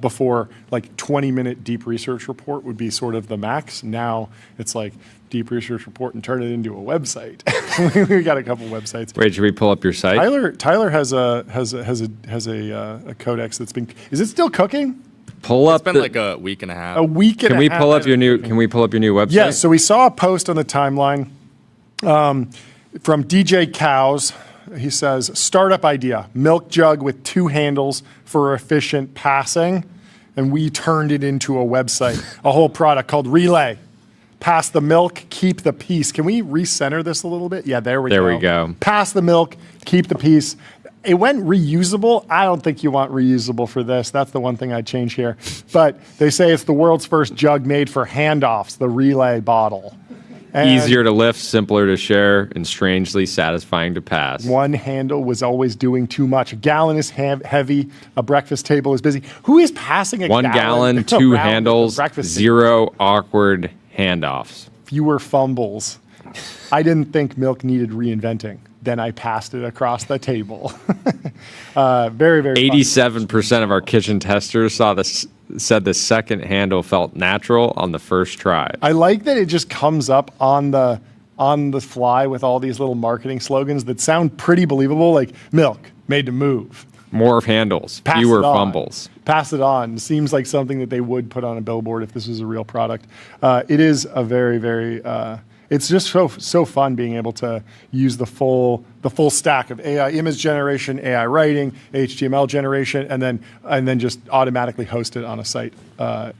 before like 20-minute deep research report would be sort of the max. Now it's like deep research report and turn it into a website. We got a couple websites. Wait, should we pull up your site? Tyler has a codex that's been. Is it still cooking? Pull up. It's been like a week and a half. A week and a half. Can we pull up your new website? Yeah. So we saw a post on the timeline from DJ Cows. He says, startup idea, milk jug with 2 handles for efficient passing. And we turned it into a website, a whole product called Relay. Pass the milk, keep the peace. Can we recenter this a little bit? Yeah, there we go. There we go. Pass the milk, keep the peace. It went reusable. I don't think you want reusable for this. That's the one thing I'd change here. But they say it's the world's first jug made for handoffs, the Relay bottle. And easier to lift, simpler to share, and strangely satisfying to pass. One handle was always doing too much. A gallon is heavy. A breakfast table is busy. Who is passing a One gallon, 2 handles, 0 awkward handoffs. Fewer fumbles. I didn't think milk needed reinventing. Then I passed it across the table. Very, very 87% of our kitchen testers said the second handle felt natural on the first try. I like that it just comes up on the fly with all these little marketing slogans that sound pretty believable, like milk made to move. More handles, Pass fewer it on. fumbles. Pass it on. Seems like something that they would put on a billboard if this was a real product. It is a very, very it's just so fun being able to use the full stack of AI image generation, AI writing, HTML generation, and then just automatically host it on a site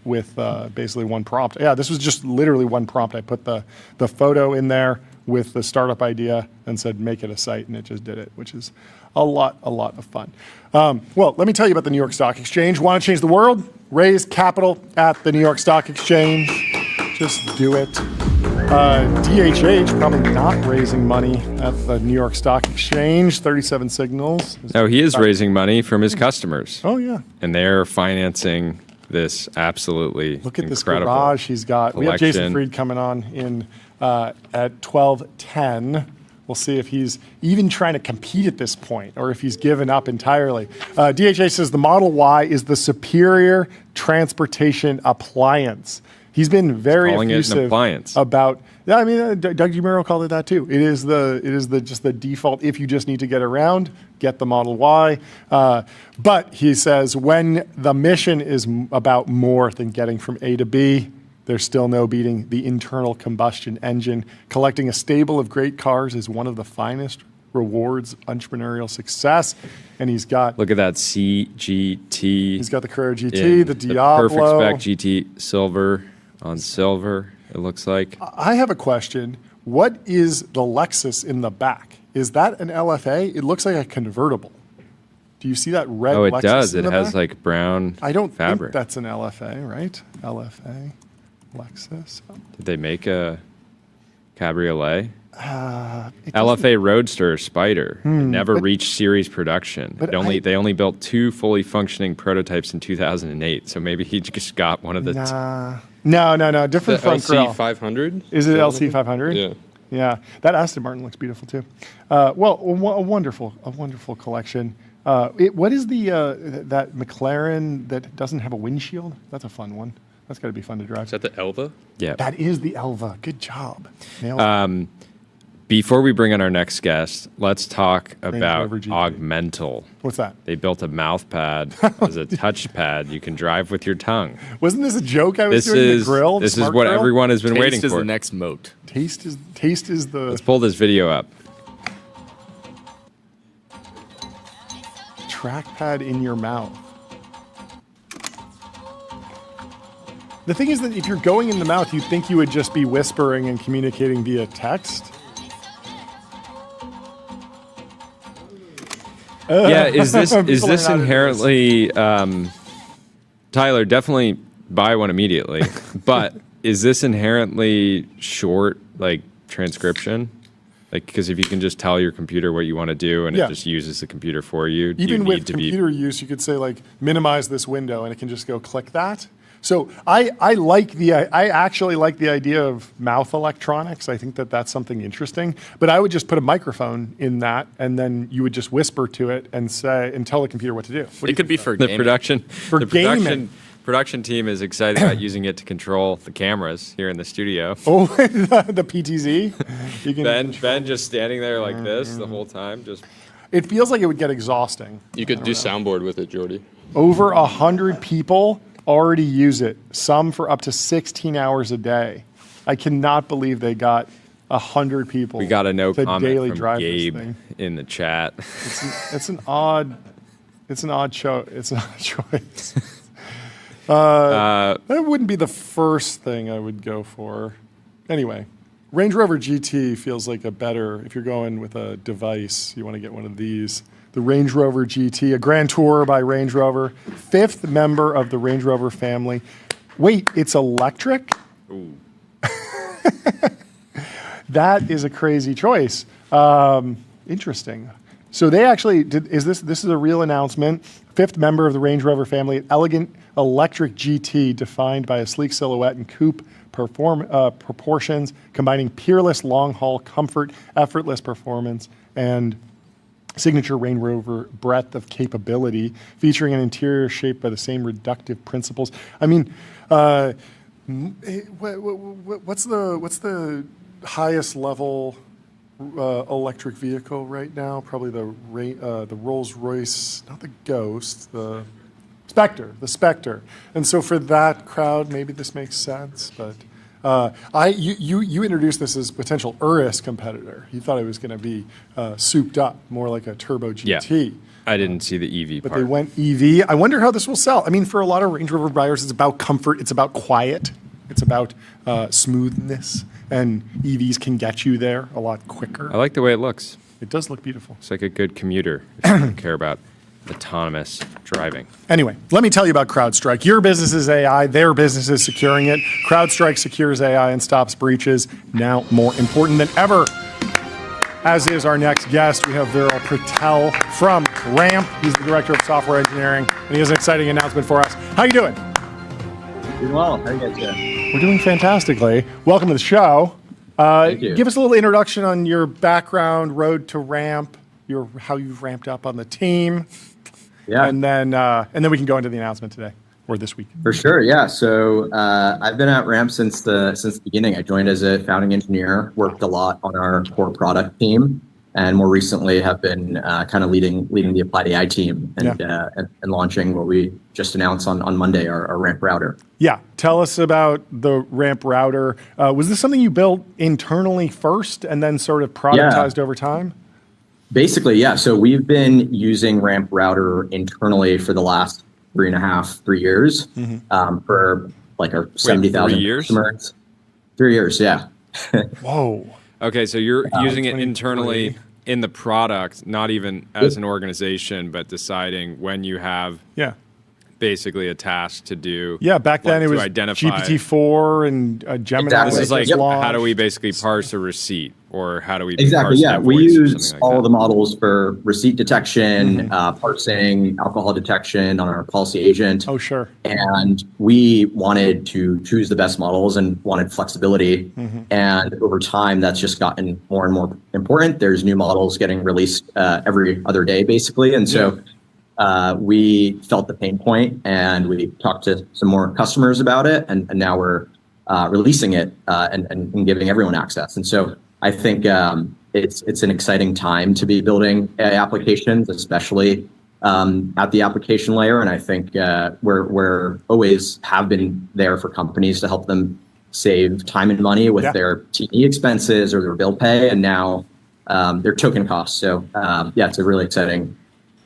with basically one prompt. Yeah, this was just literally one prompt. I put the photo in there with the startup idea and said make it a site, and it just did it, which is a lot of fun. Well, let me tell you about the New York Stock Exchange. Want to change the world? Raise capital at the New York Stock Exchange. Just do it. DHH probably not raising money at the New York Stock Exchange. 37 Signals. No, he is raising money from his customers. Oh, yeah. And they're financing this absolutely Look at this incredible garage he's got. We have Jason collection. Fried coming on in at 12:10. We'll see if he's even trying to compete at this point or if he's given up entirely. DHA says the Model Y is the superior transportation appliance. He's been very Calling it an effusive appliance. about. Yeah, I mean, Doug DeMuro called it that too. It is just the default. If you just need to get around, get the Model Y. But he says when the mission is about more than getting from A to B, there's still no beating the internal combustion engine. Collecting a stable of great cars is one of the finest rewards entrepreneurial success. And he's got Look at that CGT. he's got the Carrera GT, the Diablo. Perfect spec GT silver on silver, it looks like. I have a question. What is the Lexus in the back? Is that an LFA? It looks like a convertible. Do you see that red Oh, it Lexus does. in It the has back? like brown I don't fabric. think that's an LFA, right? LFA, Lexus. Did they make a cabriolet? It doesn't- LFA Roadster Spider. It never reached series production. but They only built 2 fully functioning prototypes in 2008. So maybe he just got one of the. No. Different The front grill. LC 500? Is it LC 500? Yeah. Yeah, that Aston Martin looks beautiful too. Well, a wonderful collection. What is that McLaren that doesn't have a windshield? That's a fun one. That's got to be fun to drive. Is that the Elva? Yeah. That is the Elva. Good job. Nailed it. Before we bring on our next guest, let's talk about Rover GT. Augmental. What's that? They built a mouth pad as a touch pad. You can drive with your tongue. Wasn't this a joke I was This doing? is The grill. the this is smart what grill? everyone has been Taste waiting is for. the next moat. Taste is the Let's pull this video up. trackpad in your mouth. The thing is that if you're going in the mouth, you'd think you would just be whispering and communicating via text. Yeah, is this People are not into inherently Tyler, definitely buy one immediately. But is this inherently short like transcription? Like, because if you can just tell your computer what you want to do and Yeah. it just uses the computer for you, do you Even need with to computer use, you could say like minimize this window, and it can just go click that. So I actually like the idea of mouth electronics. I think that that's something interesting. But I would just put a microphone in that, and then you would just whisper to it and say and tell the computer what to do. What do you It could be think, for the gaming. production production team is excited about using it to control the cameras here in the studio. Oh, the PTZ. You can. Ben just standing there like this the whole time, just It feels like it would get exhausting. You could do soundboard with it, Jordy. Over 100 people already use it. Some for up to 16 hours a day. I cannot believe they got 100 people. we got a no to comment daily from drive Gabe this thing. in the chat. It's an odd show. It's an odd choice. That wouldn't be the first thing I would go for. Anyway, Range Rover GT feels like a better, if you're going with a device, you want to get one of these. The Range Rover GT, a grand tour by Range Rover, 5th member of the Range Rover family. Wait, it's electric? Ooh. That is a crazy choice. Interesting. So they actually did. This is a real announcement. 5th member of the Range Rover family, an elegant electric GT defined by a sleek silhouette and coupe proportions, combining peerless long-haul comfort, effortless performance, and signature Range Rover breadth of capability, featuring an interior shaped by the same reductive principles. I mean, what's the highest level electric vehicle right now? Probably the Rolls-Royce, not the Ghost, the Spectre. And so for that crowd, maybe this makes sense, but You introduced this as a potential Urus competitor. You thought it was going to be souped up, more like a turbo GT. Yeah. I didn't see the EV But part. they went EV. I wonder how this will sell. I mean, for a lot of Range Rover buyers, it's about comfort. It's about quiet. It's about smoothness. And EVs can get you there a lot quicker. I like the way it looks. It does look beautiful. It's like a good commuter if you don't care about autonomous driving. Anyway, let me tell you about CrowdStrike. Your business is AI. Their business is securing it. CrowdStrike secures AI and stops breaches, now more important than ever. As is our next guest, we have Viral Patel from Ramp. He's the Director of Software Engineering, and he has an exciting announcement for us. How you doing? Doing well. How are you guys doing? We're doing fantastically. Welcome to the show. Thank you. Give us a little introduction on your background, road to Ramp, how you've ramped up on the team, Yeah, and then we can go into the announcement today or this week. for sure. Yeah. So I've been at Ramp since the beginning. I joined as a founding engineer, worked a lot on our core product team, and more recently have been kind of leading the applied AI team and launching what we just announced on Monday, our Ramp router. Yeah, tell us about the Ramp router. Was this something you built internally first and then sort of productized over time? Basically, yeah. So we've been using Ramp router internally for the last 3 years for like our 70,000 3 years? customers. 3 years, yeah. Whoa. Okay, so you're using it 23. internally in the product, not even as an organization, but deciding when you have Yeah. basically a task to do. Yeah, back then like, it to was identify. GPT-4 and Gemini. Exactly. This is like, just how do launched. we basically parse a receipt, or how do we Exactly. parse Yeah, an we invoice or use something like all that? the models for receipt detection, parsing, alcohol detection on our policy agent. Oh, sure. And we wanted to choose the best models and wanted flexibility. And over time, that's just gotten more and more important. There's new models getting released every other day, basically. And so we felt the pain point, and we talked to some more customers about it. And now we're releasing it and giving everyone access. And so I think it's an exciting time to be building AI applications, especially at the application layer. And I think we're always have been there for companies to help them save time and money with their T&E expenses or their bill pay, and now their token costs. So it's a really exciting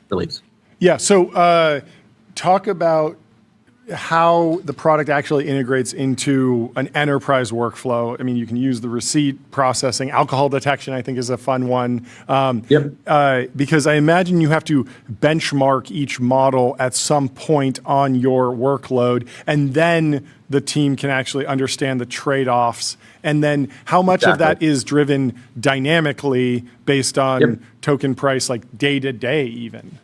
release. Yeah, so talk about how the product actually integrates into an enterprise workflow. I mean, you can use the receipt processing. Alcohol detection, I think, is a fun one. Because I imagine you have to benchmark each model at some point on your workload, and then the team can actually understand the trade-offs. And then how much of that is driven dynamically based on token price, like day to day even?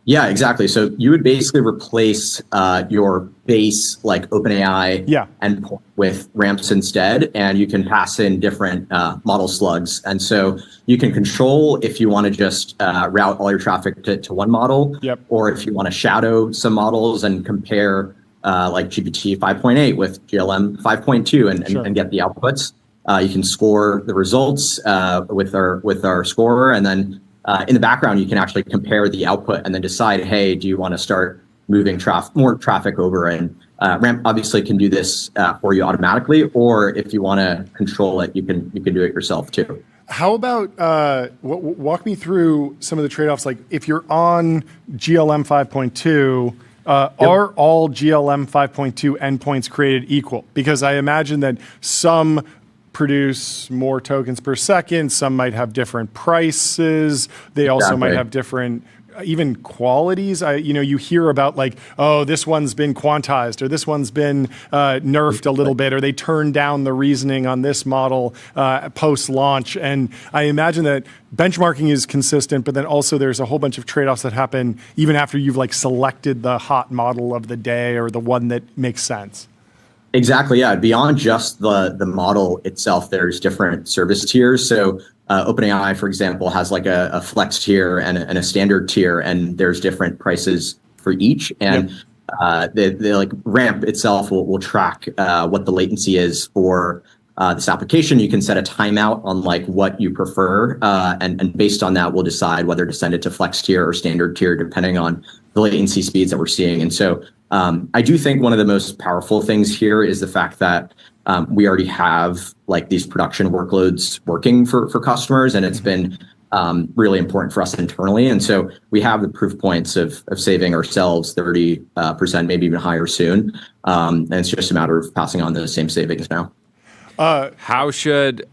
Yeah, exactly. So you would basically replace your base like OpenAI endpoint with ramps instead, and you can pass in different model slugs. And so you can control if you want to just route all your traffic to one model, or if you want to shadow some models and compare like GPT 5.8 with GLM 5.2 and get the outputs. You can score the results with our scorer, and then in the background, you can actually compare the output and then decide, hey, do you want to start moving more traffic over? And Ramp obviously can do this for you automatically, or if you want to control it, you can do it yourself too. How about walk me through some of the trade-offs? Like if you're on GLM 5.2, are all GLM 5.2 endpoints created equal? Because I imagine that some produce more tokens per second. Some might have different prices. They also might have different even qualities. You hear about like, oh, this one's been quantized, or this one's been nerfed a little bit, or they turned down the reasoning on this model post-launch. And I imagine that benchmarking is consistent, but then also there's a whole bunch of trade-offs that happen even after you've like selected the hot model of the day or the one that makes sense. Exactly. Yeah. Beyond just the model itself, there's different service tiers. So OpenAI, for example, has like a flex tier and a standard tier, and there's different prices for each. And the like Ramp itself will track what the latency is for this application. You can set a timeout on like what you prefer, and based on that, we'll decide whether to send it to flex tier or standard tier, depending on the latency speeds that we're seeing. And so I do think one of the most powerful things here is the fact that we already have like these production workloads working for customers, and it's been really important for us internally. And so we have the proof points of saving ourselves 30%, maybe even higher soon. And it's just a matter of passing on those same savings now. How should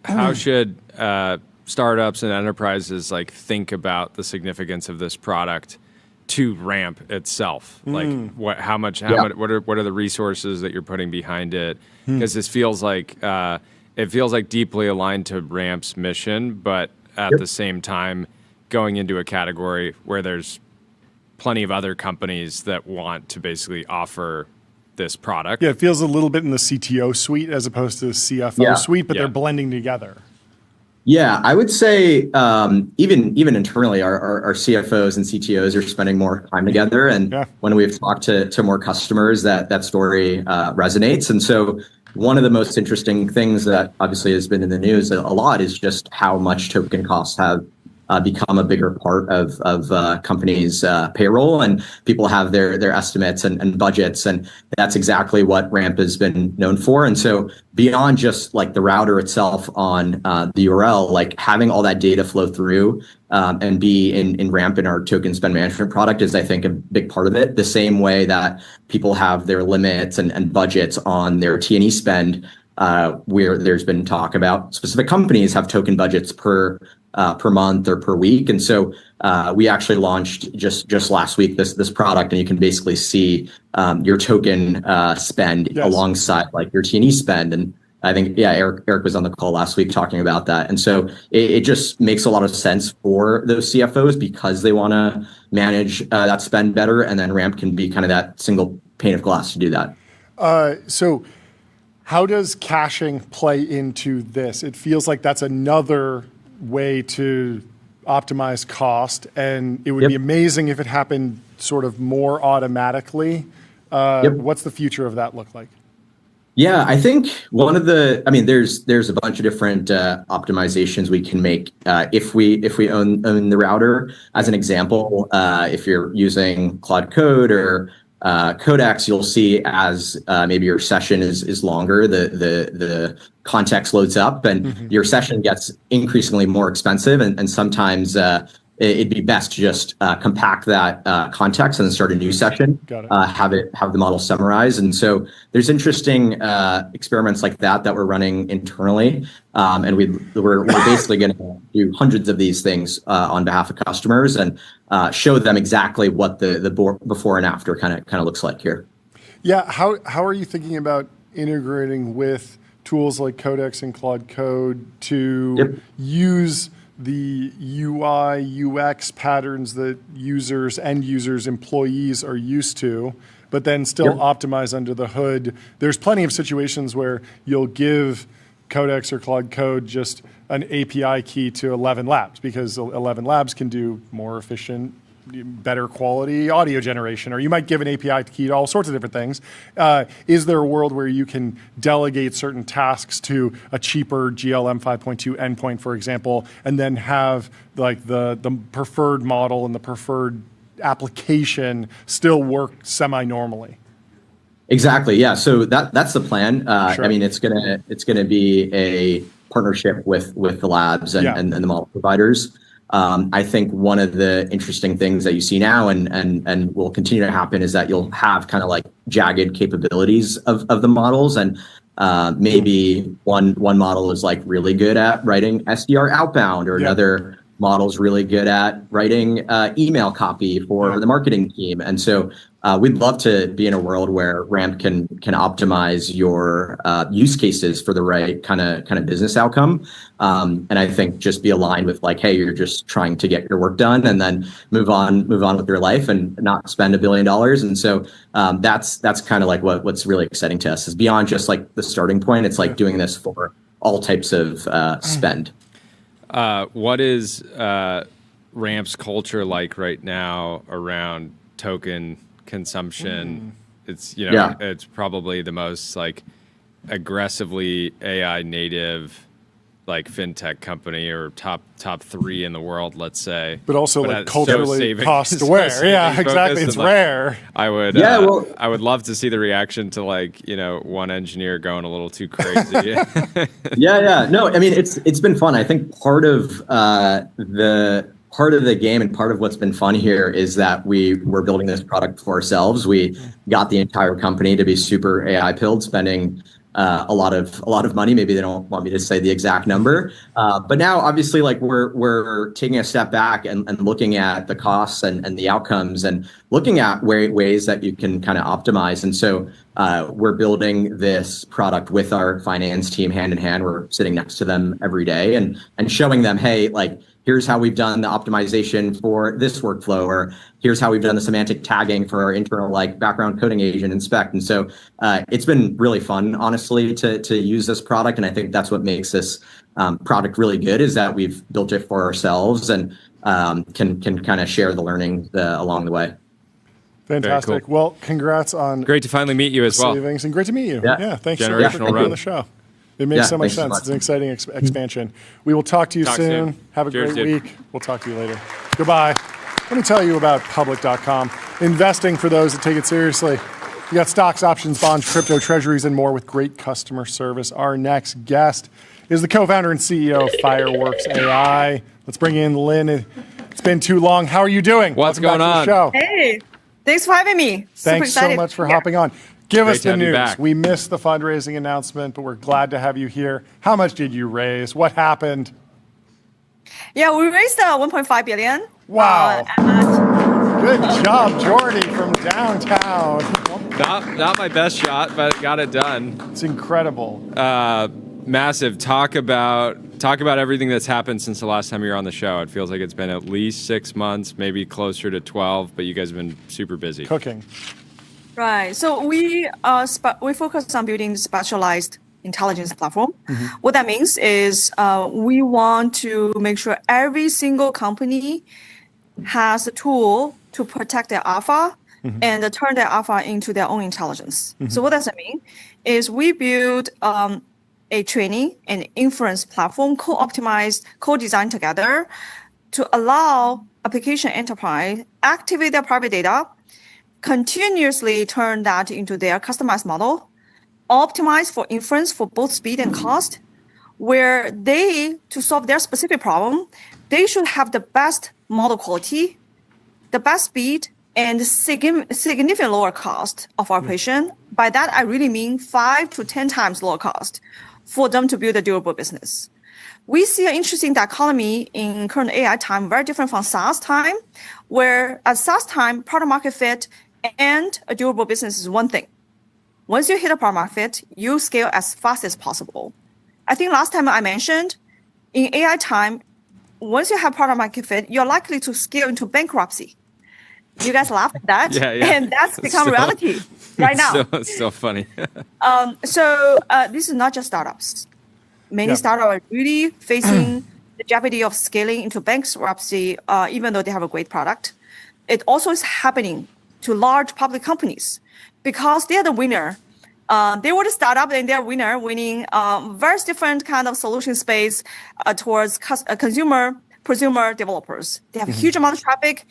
startups and enterprises like think about the significance of this product to Ramp itself? Like what are the resources that you're putting behind it? Because this feels like deeply aligned to Ramp's mission, but at the same time going into a category where there's plenty of other companies that want to basically offer this product. Yeah, it feels a little bit in the CTO suite as opposed to the CFO suite, but Yeah. they're blending together. Yeah, I would say even internally, our CFOs and CTOs are spending more time together. And when we've talked to more customers, that story resonates. And so one of the most interesting things that obviously has been in the news a lot is just how much token costs have become a bigger part of companies' payroll, and people have their estimates and budgets, and that's exactly what Ramp has been known for. And so beyond just like the router itself on the URL, like having all that data flow through and be in Ramp in our token spend management product is, I think, a big part of it. The same way that people have their limits and budgets on their T&E spend, where there's been talk about specific companies have token budgets per month or per week. And so we actually launched just last week this product, and you can basically see your token spend alongside like your T&E spend. And I think, Eric was on the call last week talking about that. And so it just makes a lot of sense for those CFOs because they want to manage that spend better. And then Ramp can be kind of that single pane of glass to do that. So how does caching play into this? It feels like that's another way to optimize cost, and it would be amazing if it happened sort of more automatically. What's the future of that look like? Yeah, I think there's a bunch of different optimizations we can make if we own the router. As an example, if you're using Cloud Code or Codex, you'll see as maybe your session is longer, the context loads up, and your session gets increasingly more expensive, and sometimes it'd be best to just compact that context and then start a new session. Got it. Have the model summarize. And so there's interesting experiments like that we're running internally, and we're basically going to do hundreds of these things on behalf of customers and show them exactly what the before and after kind of looks like here. Yeah, how are you thinking about integrating with tools like Codex and Cloud Code to use the UI, UX patterns that end users, employees are used to, but then still optimize under the hood? There's plenty of situations where you'll give Codex or Cloud Code just an API key to 11 Labs because 11 Labs can do more efficient, better quality audio generation, or you might give an API key to all sorts of different things. Is there a world where you can delegate certain tasks to a cheaper GLM 5.2 endpoint, for example, and then have like the preferred model and the preferred application still work semi-normally? Exactly. Yeah. So that's the plan. I mean, it's gonna be a partnership with the labs and the model providers. I think one of the interesting things that you see now and will continue to happen is that you'll have kind of like jagged capabilities of the models, and maybe one model is like really good at writing SDR outbound, or another model is really good at writing email copy for the marketing team. And so we'd love to be in a world where Ramp can optimize your use cases for the right kind of business outcome. And I think just be aligned with like, hey, you're just trying to get your work done and then move on with your life and not spend $1 billion. And so that's kind of like what's really exciting to us is beyond just like the starting point. It's like doing this for all types of spend. What is Ramp's culture like right now around token consumption? It's it's probably the most like aggressively AI native like fintech company or top 3 in the world, let's say. But also like it's culturally saving- cost so aware. saving Yeah, exactly. focused It's and, like, rare. I would, Yeah, well- I would love to see the reaction to like, one engineer going a little too crazy. Yeah. No, I mean it's been fun. I think part of the game and part of what's been fun here is that we were building this product for ourselves. We got the entire company to be super AI pilled, spending a lot of money. Maybe they don't want me to say the exact number, but now obviously like we're taking a step back and looking at the costs and the outcomes and looking at ways that you can kind of optimize. And so we're building this product with our finance team hand in hand. We're sitting next to them every day and showing them, hey, like, here's how we've done the optimization for this workflow, or here's how we've done the semantic tagging for our internal like background coding agent inspect. And so it's been really fun, honestly, to use this product. And I think that's what makes this product really good, is that we've built it for ourselves and can kind of share the learning along the way. Fantastic. cool. Well, congrats on Great to finally meet you as well. savings, and great to meet you. Yeah. Thanks so much for Generational coming on run. the show. It makes Yeah, so much thanks so sense. much. It's an exciting expansion. We will talk to you Talk soon. soon. Have a Cheers, great dude. week. We'll talk to you later. Goodbye. Let me tell you about public.com. Investing for those that take it seriously. You got stocks, options, bonds, crypto, treasuries, and more with great customer service. Our next guest is the co-founder and CEO of Fireworks AI. Let's bring in Lynn. It's been too long. How are you doing? What's Welcome back going to the on? show. Hey, thanks for having me. Super Thanks so excited much to for be here. hopping on. Give us to the have you news. back. We missed the fundraising announcement, but we're glad to have you here. How much did you raise? What happened? Yeah, we raised 1.5 billion. Wow. And Good job, Jordy from downtown. Not my best shot, but got it done. It's incredible. Massive. Talk about everything that's happened since the last time you were on the show. It feels like it's been at least 6 months, maybe closer to 12, but you guys have been super busy. Cooking. right, so we focus on building specialized intelligence platform. What that means is we want to make sure every single company has a tool to protect their alpha and turn their alpha into their own intelligence. So what does that mean? Is we build a training and inference platform co-optimized, co-designed together to allow application enterprise activate their private data, continuously turn that into their customized model, optimize for inference for both speed and cost, where to solve their specific problem, they should have the best model quality, the best speed, and significant lower cost of operation. By that, I really mean 5 to 10 times lower cost for them to build a durable business. We see an interesting dichotomy in current AI time, very different from SaaS time, where at SaaS time, product market fit and a durable business is one thing. Once you hit a product market fit, you scale as fast as possible. I think last time I mentioned, in AI time, once you have product market fit, you're likely to scale into bankruptcy. You guys laugh at that, Yeah. and that's become reality right now. Still funny. So this is not just startups. Many startups are really facing the jeopardy of scaling into bankruptcy, even though they have a great product. It also is happening to large public companies because they are the winner. They were the startup and they're winning very different kind of solution space towards consumer, prosumer developers. They have a huge amount of traffic.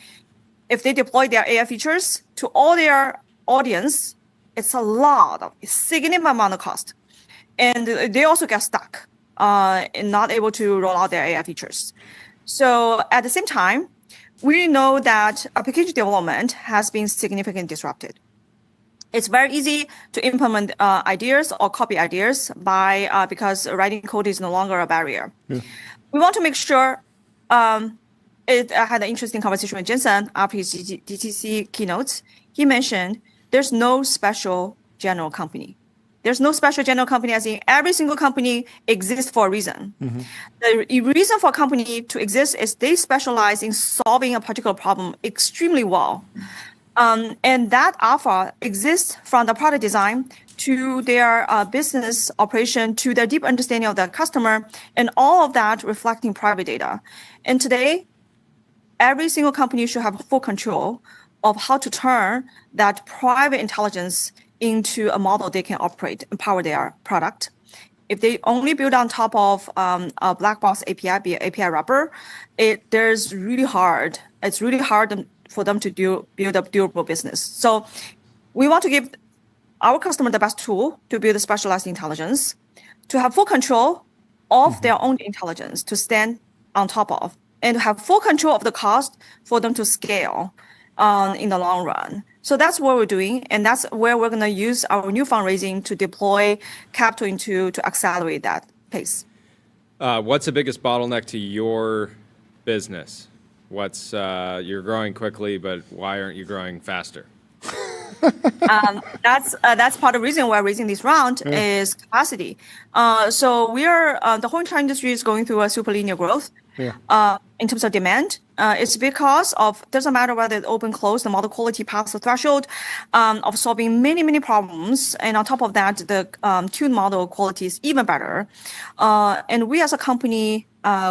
If they deploy their AI features to all their audience, it's a significant amount of cost. And they also get stuck and not able to roll out their AI features. So at the same time, we know that application development has been significantly disrupted. It's very easy to implement ideas or copy ideas because writing code is no longer a barrier. Yeah. We want to make sure I had an interesting conversation with Jensen after his DTC keynotes. He mentioned there's no special general company. There's no special general company, as in every single company exists for a reason. The reason for a company to exist is they specialize in solving a particular problem extremely well. And that alpha exists from the product design to their business operation, to their deep understanding of the customer, and all of that reflecting private data. And today, every single company should have full control of how to turn that private intelligence into a model they can operate and power their product. if they only build on top of a black box API, be API wrapper, it's really hard for them to build a durable business. So we want to give our customer the best tool to build a specialized intelligence, to have full control of their own intelligence to stand on top of, and to have full control of the cost for them to scale in the long run. So that's what we're doing, and that's where we're going to use our new fundraising to deploy capital into to accelerate that pace. What's the biggest bottleneck to your business? What's you're growing quickly, but why aren't you growing faster? That's part of the reason we're raising this round is capacity. So we are the whole entire industry is going through a super linear growth. In terms of demand, it's because of doesn't matter whether it's open, close, the model quality past the threshold of solving many problems, and on top of that, the tuned model quality is even better. And we as a company,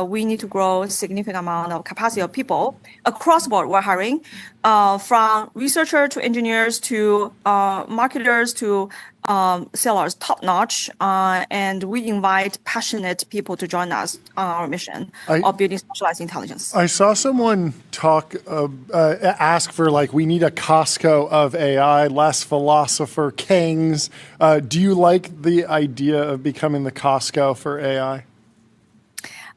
we need to grow a significant amount of capacity of people across the board. We're hiring from researcher to engineers to marketers to sellers, top notch, and we invite passionate people to join us on our mission of building specialized intelligence. I saw someone ask for we need a Costco of AI, less philosopher kings. Do you like the idea of becoming the Costco for AI?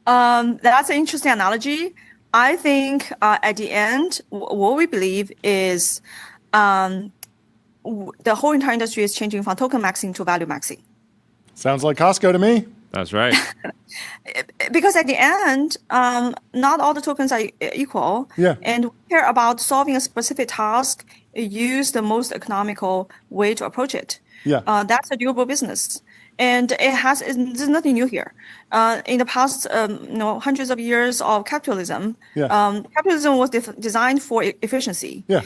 That's an interesting analogy. I think at the end, what we believe is the whole entire industry is changing from token maxing to value maxing. Sounds like Costco to me. That's right. Because at the end, not all the tokens are equal. Yeah. And we care about solving a specific task, use the most economical way to approach it. Yeah. That's a durable business. And there's nothing new here. In the past, hundreds of years of capitalism, capitalism was designed for efficiency. Yeah.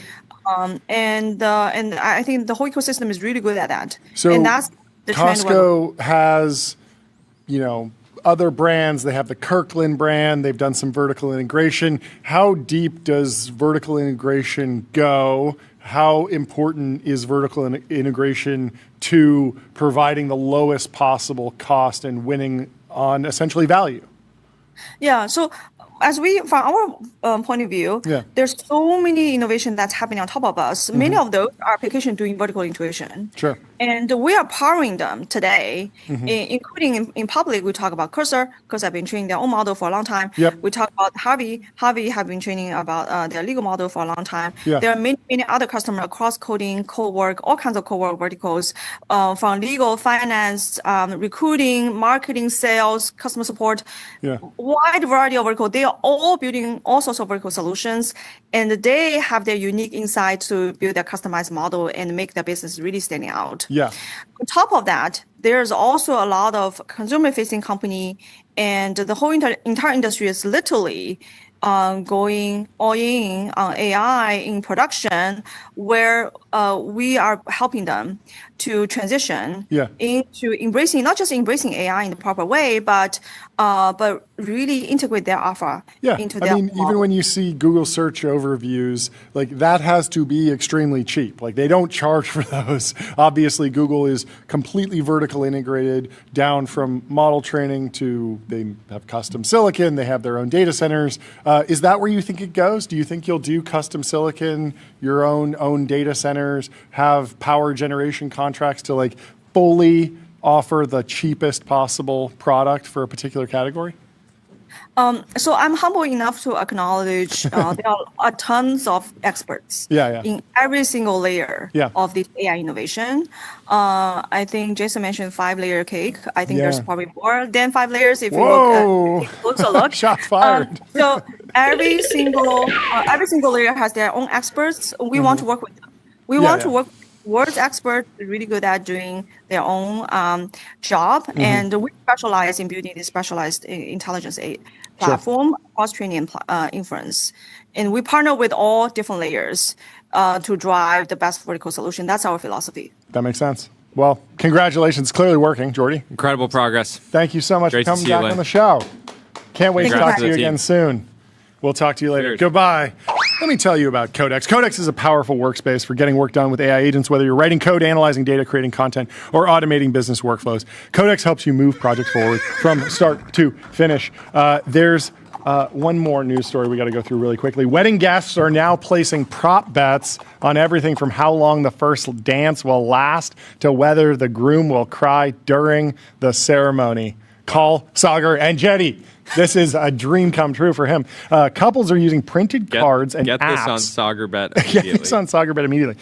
And I think the whole ecosystem is really good at that. So and that's the Costco has, other brands. They have the Kirkland brand. They've done some vertical integration. How deep does vertical integration go? How important is vertical integration to providing the lowest possible cost and winning on essentially value? Yeah. So from our point of view, there's so many innovation that's happening on top of us. Many of those are applications doing vertical integration. Sure. And we are powering them today, including in public. We talk about Cursor, because I've been training their own model for a long time. Yep. We talk about Harvey have been training about their legal model for a long time. Yeah. There are many other customers across coding, co-work, all kinds of co-work verticals, from legal, finance, recruiting, marketing, sales, customer support, wide variety of verticals. They are all building all sorts of vertical solutions, and they have their unique insight to build their customized model and make their business really standing out. Yeah. On top of that, there's also a lot of consumer-facing company, and the whole entire industry is literally going all in on AI in production, where we are helping them to transition into not just embracing AI in the proper way, but really integrate their offer into their model. Even when you see Google search overviews, that has to be extremely cheap. They don't charge for those. Obviously, Google is completely vertical integrated down from model training to they have custom silicon, they have their own data centers. Is that where you think it goes? Do you think you'll do custom silicon, your own data centers, have power generation contracts to fully offer the cheapest possible product for a particular category? So I'm humble enough to acknowledge there are tons of experts in every single layer of this AI innovation. I think Jason mentioned 5-layer cake. I think there's probably more than 5 layers if you take a closer look. Shots fired. So every single layer has their own experts. We want to work with them. We want to work world's experts really good at doing their own job, and we specialize in building this specialized intelligence platform, cross-training and inference. And we partner with all different layers to drive the best vertical solution. That's our philosophy. That makes sense. Well, congratulations. Clearly working, Jordy. Incredible progress. Thank you so much for coming back on the show. Can't wait to talk to you again soon. We'll talk to you later. Cheers. Goodbye. Let me tell you about Codex. Codex is a powerful workspace for getting work done with AI agents, whether you're writing code, analyzing data, creating content, or automating business workflows. Codex helps you move projects forward from start to finish. There's one more news story we got to go through really quickly. Wedding guests are now placing prop bets on everything from how long the first dance will last to whether the groom will cry during the ceremony. Call Sagar and Jetty. This is a dream come true for him. Couples are using printed cards and get apps. Get this on Sagerbet immediately. Get this on Sagerbet immediately.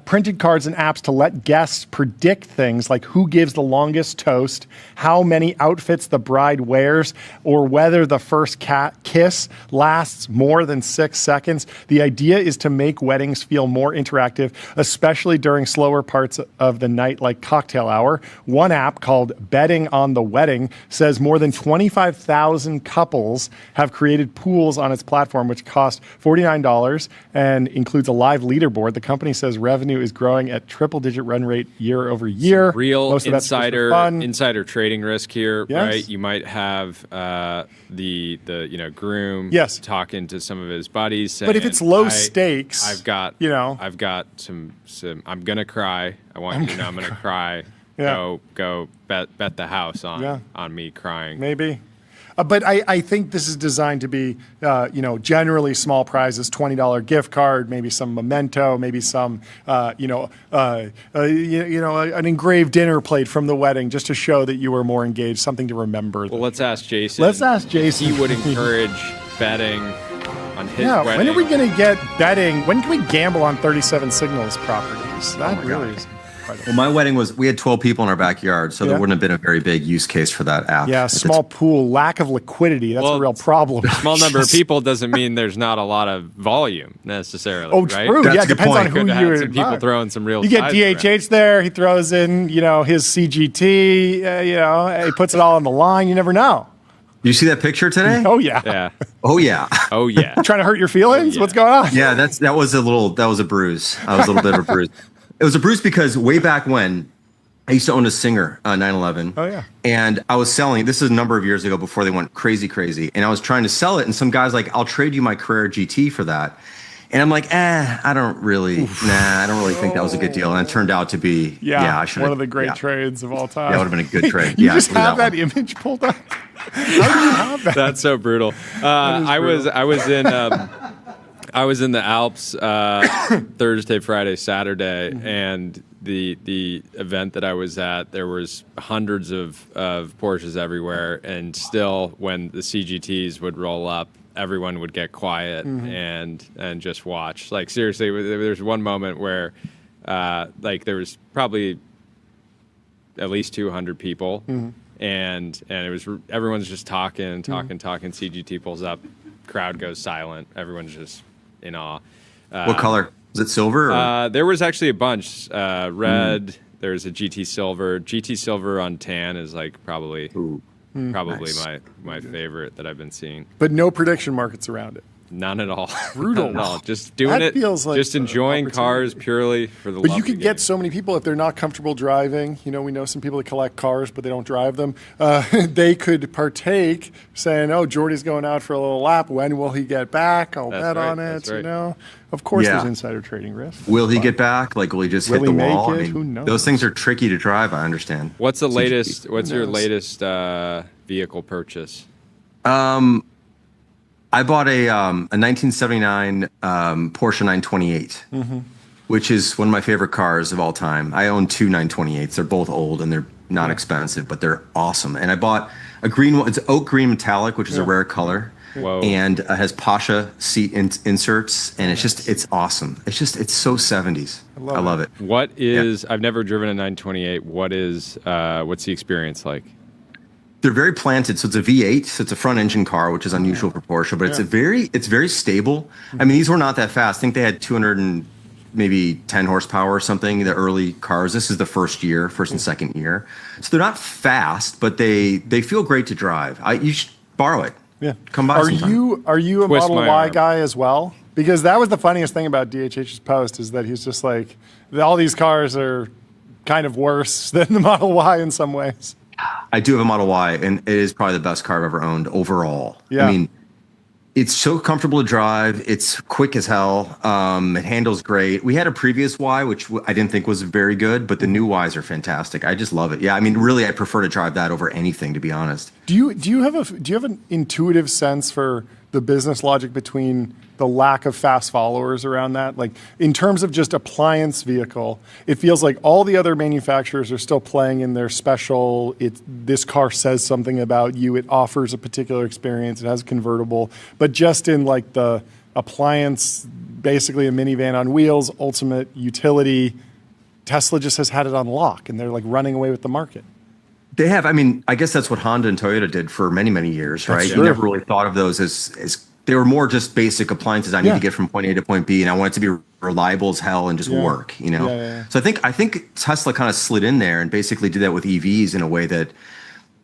Printed cards and apps to let guests predict things like who gives the longest toast, how many outfits the bride wears, or whether the first kiss lasts more than 6 seconds. The idea is to make weddings feel more interactive, especially during slower parts of the night like cocktail hour. One app called Betting on the Wedding says more than 25,000 couples have created pools on its platform, which cost $49 and includes a live leaderboard. The company says revenue is growing at triple-digit run rate year over year. Real Most of that's just for fun. insider trading risk here, Yes. right? You might have the groom talking to some of his buddies, saying, but if it's low stakes, I've got some. I'm gonna cry. I want you to know I'm gonna cry. Yeah. Go bet the house on me crying. Maybe. But I think this is designed to be, generally small prizes, $20 gift card, maybe some memento, maybe some, an engraved dinner plate from the wedding, just to show that you were more engaged, something to remember. Well, let's ask Jason. He would encourage betting on his wedding. When are we going to get betting? When can we gamble on 37 Signals properties? That really is. Well, my wedding we had 12 people in our backyard, so there wouldn't have been a very big use case for that app. Yeah, small pool, lack of liquidity. That's a real problem. Small number of people doesn't mean there's not a lot of volume necessarily. Oh, right? true. That's it depends on who you're. Some people throwing some real. You get sides DHH around. there. He throws in, his CGT. He puts it all on the line. You never know. You see that picture today? Oh yeah. Yeah. Oh yeah. Oh yeah. Trying to hurt your feelings? What's going on? Yeah, that was a bruise. I was a little bit of a bruise. It was a bruise because way back when, I used to own a Singer 911. Oh, yeah. And I was selling, this is a number of years ago before they went crazy. And I was trying to sell it. And some guy's like, I'll trade you my Carrera GT for that. And I'm like, I don't really think that was a good deal. And it turned out to be, I should have. One of the great trades of all time. That would have been a good trade. You just have that image pulled up. How do you have that? That's so brutal. I was in the Alps Thursday, Friday, Saturday, and the event that I was at, there was hundreds of Porsches everywhere, and still, when the CGTs would roll up, everyone would get quiet and just watch. Like seriously, there's one moment where there was probably at least 200 people, and it was everyone's just talking. CGT pulls up, crowd goes silent. Everyone's just in awe. What color? Was it silver? Or? There was actually a bunch. Red. There's a GT Silver. GT Silver on tan is like probably nice. my favorite that I've been seeing. But no prediction markets around it. None at all. Brutal. None at all. Just doing That feels like just enjoying cars purely for the love But you of the could get game. so many people if they're not comfortable driving. We know some people that collect cars, but they don't drive them. They could partake, saying, "Oh, Jordy's going out for a little lap. When will he get back? I'll bet on it." That's right. Of course, Yeah. there's insider trading risk. Will he get back? Like, will he just Will hit the he make wall? it? Who knows? Those things are tricky to drive. I understand. What's the latest? What's your knows? latest vehicle purchase? I bought a 1979 Porsche 928, which is one of my favorite cars of all time. I own two 928s. They're both old and they're not expensive, but they're awesome. And I bought a green one. It's oak green metallic, which is a rare color. Whoa. And has Pasha seat inserts, and it's awesome. It's so 70s. I love it. What is? I've never driven a 928. What's the experience like? They're very planted, so it's a V8, so it's a front engine car, which is unusual for Porsche, but it's very stable. I mean, these were not that fast. I think they had 200 and maybe 10 horsepower or something. The early cars. This is the first and second year, so they're not fast, but they feel great to drive. You should borrow it. Yeah. Come by sometime. Are you a Twist Model my Y arm. guy as well? Because that was the funniest thing about DHH's post is that he's just like, all these cars are kind of worse than the Model Y in some ways. I do have a Model Y, and it is probably the best car I've ever owned overall. Yeah. I mean, It's so comfortable to drive. It's quick as hell. It handles great. We had a previous Y, which I didn't think was very good, but the new Ys are fantastic. I just love it. Yeah, I mean, really, I prefer to drive that over anything, to be honest. Do you have an intuitive sense for the business logic between the lack of fast followers around that? Like in terms of just appliance vehicle, it feels like all the other manufacturers are still playing in their special. This car says something about you. It offers a particular experience. It has a convertible, but just in like the appliance, basically a minivan on wheels, ultimate utility, Tesla just has had it on lock, and they're like running away with the market. They have. I mean, I guess that's what Honda and Toyota did for many, many years, right? You never really thought of those as they were more just basic appliances. I need to get from point A to point B, and I want it to be reliable as hell and just work, you know? So I think Tesla kind of slid in there and basically did that with EVs in a way that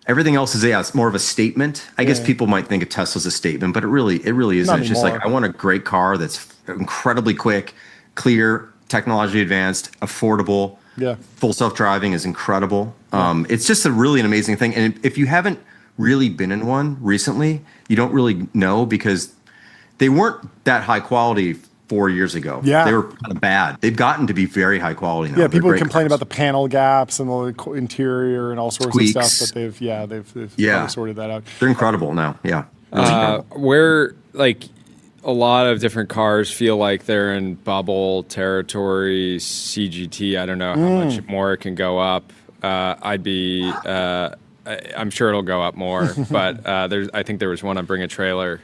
everything else is, it's more of a statement. I guess people might think of Tesla's a statement, but it really isn't. It's just like, I want a great car that's incredibly quick, clear, technologically advanced, affordable. Yeah. Full self-driving is incredible. It's just an amazing thing. And if you haven't really been in one recently, you don't really know, because they weren't that high quality 4 years ago. Yeah. They were kind of bad. They've gotten to be very high quality now. Yeah, people complain about the panel gaps and the interior and all sorts Squeaks. of stuff, but they've probably sorted that out. They're incredible now. Yeah. Where like a lot of different cars feel like they're in bubble territory, CGT. I don't know how much more it can go up. I'm sure it'll go up more, but I think there was one on Bring a Trailer.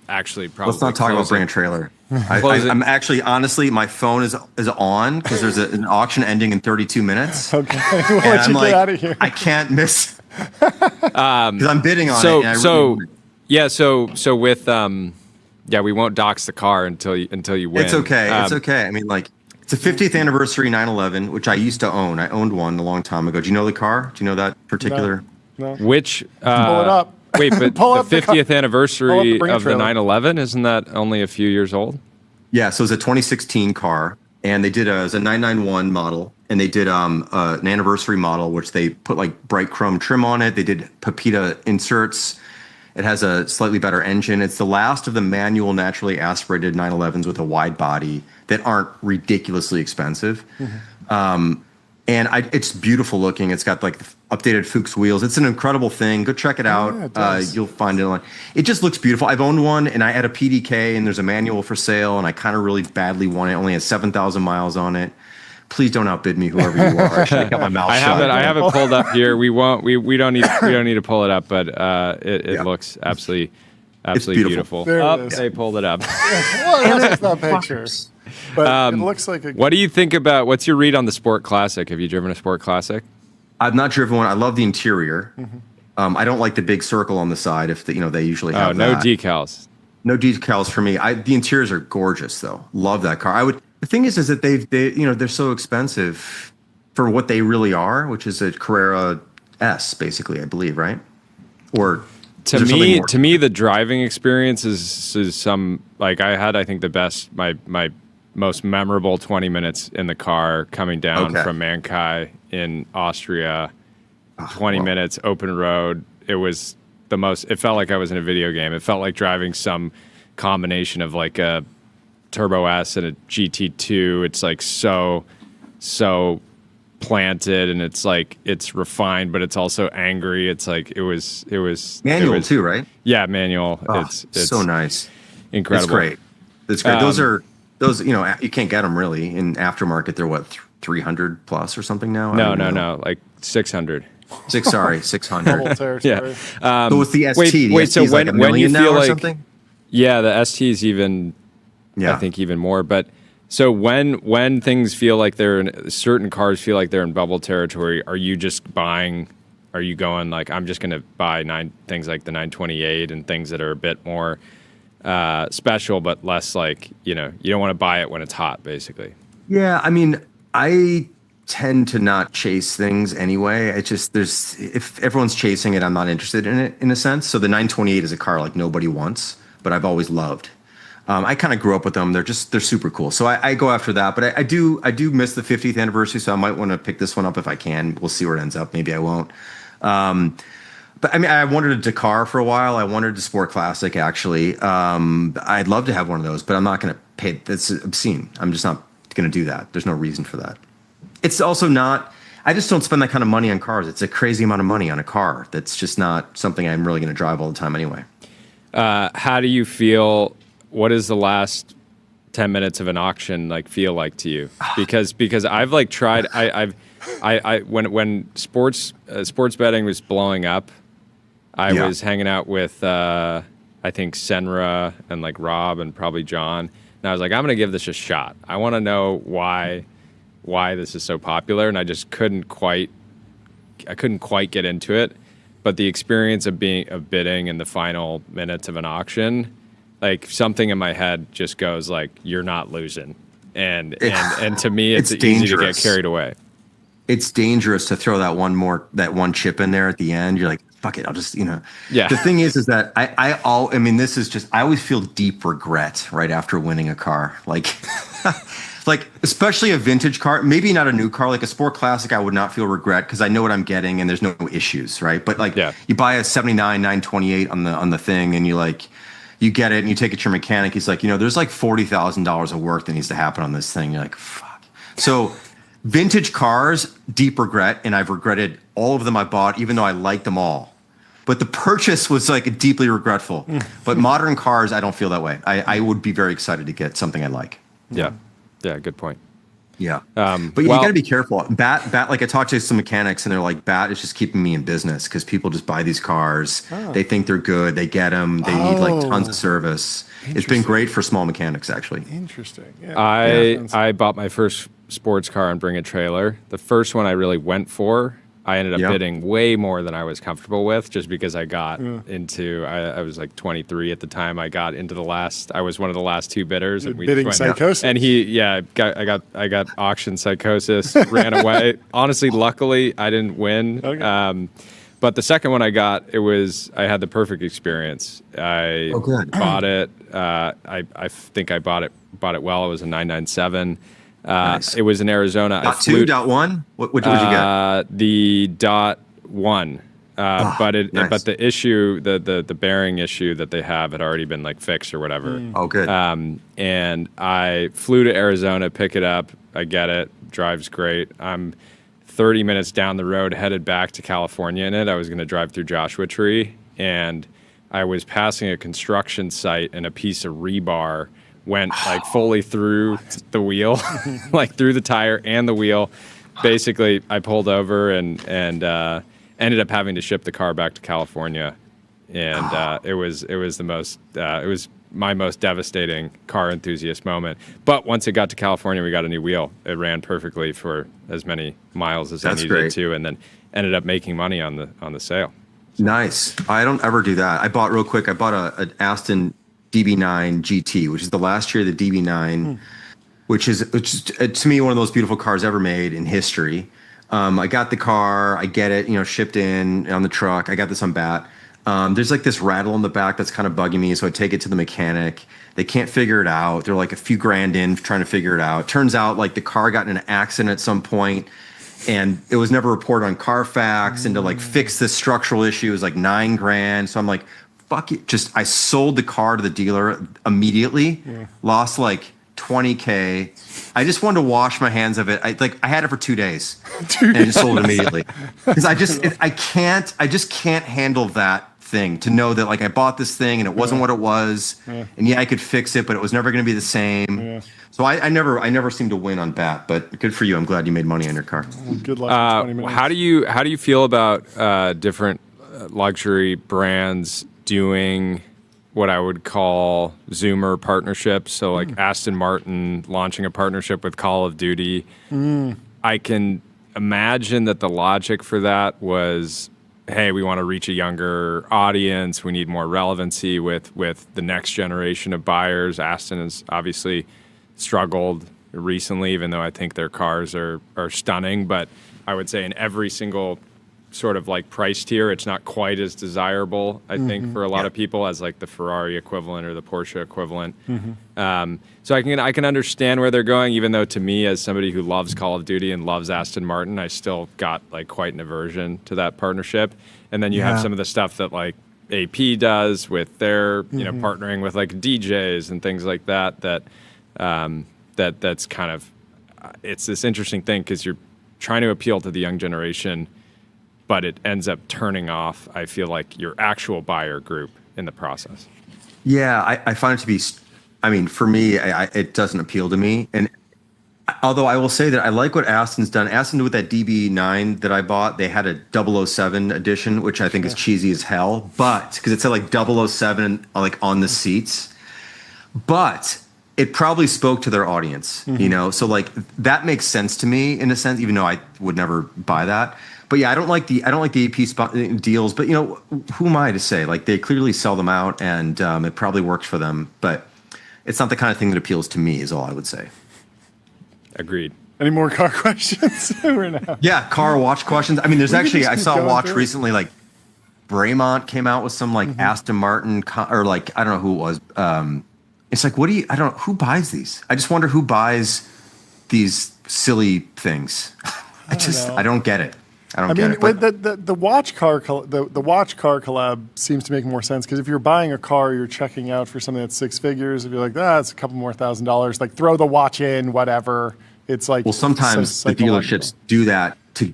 Actually, probably. Let's not talk about Bring a Trailer. I'm actually, honestly, my phone is on because there's an auction ending in 32 minutes. Okay, we'll let you get out of here. I can't miss because I'm bidding on it. So with we won't dox the car until you win. It's okay. It's okay. I mean, like, it's a 50th anniversary 911, which I used to own. I owned one a long time ago. Do you know the car? Do you know that particular? No. Which? Pull it up. Wait, but Pull the up the 50th anniversary Bring a of the Trailer. 911, isn't that only a few years old? Yeah, so it was a 2016 car, and they did it was a 991 model, and they did an anniversary model, which they put like bright chrome trim on it. They did Pepita inserts. It has a slightly better engine. It's the last of the manual, naturally aspirated 911s with a wide body that aren't ridiculously expensive. It's beautiful looking. It's got like updated Fuchs wheels. It's an incredible thing. Go check it out. Yeah, it does. You'll find it online. It just looks beautiful. I've owned one, and I had a PDK, and there's a manual for sale, and I kind of really badly want it. Only has 7,000 miles on it. Please don't outbid me, whoever you are. I should have kept my mouth shut. I have it pulled up here. We won't. We don't need to pull it up, but it looks absolutely beautiful. There it is. They pulled it up. Well, that's not pictures. But it looks like a. What do you think about? What's your read on the Sport Classic? Have you driven a Sport Classic? I've not driven one. I love the interior. I don't like the big circle on the side. If they usually have no that. decals. No decals for me. The interiors are gorgeous though. Love that car. The thing is that they're so expensive for what they really are, which is a Carrera S, basically, I believe, right? Or to me, the driving experience is some, like, I think the best, my most memorable 20 minutes in the car coming down from Mankai in Austria. 20 minutes, open road. It was the most. It felt like I was in a video game. It felt like driving some combination of like a Turbo S and a GT2. It's like so planted, and it's like it's refined, but it's also angry. It's like it was manual too, right? Yeah, manual. It's so nice, incredible. It's great. Those you can't get them really in aftermarket. They're what, 300 plus or something now? No, like 600. 600. Yeah. So with the ST, wait. So like when you feel like something? Yeah, the ST is even. Yeah. I think even more. But so when things feel like certain cars feel like they're in bubble territory, are you just buying? Are you going like, I'm just going to buy things like the 928 and things that are a bit more special, but less like, you don't want to buy it when it's hot, basically. Yeah, I mean, I tend to not chase things anyway. It's just if everyone's chasing it, I'm not interested in it in a sense. So the 928 is a car like nobody wants, but I've always loved. I kind of grew up with them. They're super cool. So I go after that, but I do miss the 50th anniversary. So I might want to pick this one up if I can. We'll see where it ends up. Maybe I won't. But I mean, I wanted a Dakar for a while. I wanted a Sport Classic, actually. I'd love to have one of those, but I'm not going to pay. That's obscene. I'm just not going to do that. There's no reason for that. It's also not. I just don't spend that kind of money on cars. It's a crazy amount of money on a car. That's just not something I'm really going to drive all the time anyway. How do you feel? What does the last 10 minutes of an auction feel like to you? Because I've tried. When sports betting was blowing up, I was hanging out with I think Senra and Rob and probably John, and I was like, I'm gonna give this a shot. I want to know why this is so popular, and I just couldn't quite get into it. But the experience of bidding in the final minutes of an auction, something in my head just goes you're not losing, and to me it's easy to get carried away. It's dangerous to throw that one chip in there at the end. You're like, fuck it, I'll just Yeah. The thing is that I always feel deep regret right after winning a car, especially a vintage car, maybe not a new car, like a Sport Classic. I would not feel regret because I know what I'm getting and there's no issues, right? But you buy a 79 928 on the thing and you get it and you take it to your mechanic. He's like, there's $40,000 of work that needs to happen on this thing. You're like, fuck. So vintage cars, deep regret, and I've regretted all of them I bought, even though I liked them all. But the purchase was deeply regretful. But modern cars, I don't feel that way. I would be very excited to get something I like. Yeah, good point. Yeah, but you got to be careful. Bat. I talked to some mechanics, and they're like, Bat is just keeping me in business because people just buy these cars. They think they're good. They get them. They need tons of service. It's been great for small mechanics, actually. Interesting. Yeah. I bought my first sports car on Bring a Trailer. The first one I really went for, I ended up bidding way more than I was comfortable with, just because I got into. I was 23 at the time. I got into I was one of the last two bidders, and we bidding psychosis. And I got auction psychosis. Ran away. Honestly, luckily, I didn't win. Okay. But the second one I got, I had the perfect experience. I bought it. I think I bought it well. It was a 997. Nice. It was in Arizona. .2, What did you get? The .1. Nice. But the issue, the bearing issue that they have had already been fixed or whatever. Oh, good. And I flew to Arizona, pick it up. I get it. Drives great. I'm 30 minutes down the road, headed back to California in it. I was going to drive through Joshua Tree, and I was passing a construction site, and a piece of rebar went fully through the wheel, through the tire and the wheel. Basically, I pulled over and ended up having to ship the car back to California, and it was my most devastating car enthusiast moment. But once it got to California, we got a new wheel. It ran perfectly for as many miles as I needed to, and then ended up making money on the sale. Nice. I don't ever do that. I bought an Aston DB9 GT, which is the last year of the DB9, which is to me one of those beautiful cars ever made in history. I got the car, I get it, shipped in on the truck. I got this on Bat. There's this rattle in the back that's kind of bugging me, so I take it to the mechanic. They can't figure it out. They're a few grand in trying to figure it out. Turns out the car got in an accident at some point, and it was never reported on Carfax. And to fix this structural issue is $9 grand. So I'm like, fuck it. I sold the car to the dealer immediately, lost $20K. I just wanted to wash my hands of it. I had it for 2 days and I just sold it immediately. Because I just can't handle that thing, to know that I bought this thing and it wasn't what it was. And I could fix it, but it was never going to be the same. So I never seem to win on Bat, but good for you. I'm glad you made money on your car. Good luck. 20 minutes. How do you feel about different luxury brands doing what I would call Zoomer partnerships? So Aston Martin launching a partnership with Call of Duty. I can imagine that the logic for that was, hey, we want to reach a younger audience. We need more relevancy with the next generation of buyers. Aston has obviously struggled recently, even though I think their cars are stunning. But I would say in every single sort of like price tier. It's not quite as desirable, I think, for a lot of people as like the Ferrari equivalent or the Porsche equivalent. So I can understand where they're going, even though to me, as somebody who loves Call of Duty and loves Aston Martin, I still got like quite an aversion to that partnership. And then you have some of the stuff that like AP does with their, partnering with like DJs and things like that. That's kind of, it's this interesting thing because you're trying to appeal to the young generation, but it ends up turning off, I feel like, your actual buyer group in the process. Yeah, I find it to be. I mean, for me, it doesn't appeal to me. And although I will say that I like what Aston's done. Aston with that DB9 that I bought, they had a 007 edition, which I think is cheesy as hell. But because it said like 007 like on the seats, but it probably spoke to their audience, So like that makes sense to me in a sense, even though I would never buy that. But yeah, I don't like the AP deals. But who am I to say? Like they clearly sell them out, and it probably works for them. But it's not the kind of thing that appeals to me, is all I would say. Agreed. Any more car questions? Yeah, car watch questions. I mean, there's actually, I saw a watch through. recently, like Braemont came out with some like Aston Martin, or like, I don't know who it was. It's like, I don't know, who buys these? I just wonder who buys these silly things. I don't get it. I don't get it. But The watch car collab seems to make more sense because if you're buying a car, you're checking out for something that's six figures. If you're like, it's a couple more $1,000, like throw the watch in, whatever. It's like, well, sometimes the dealerships do that to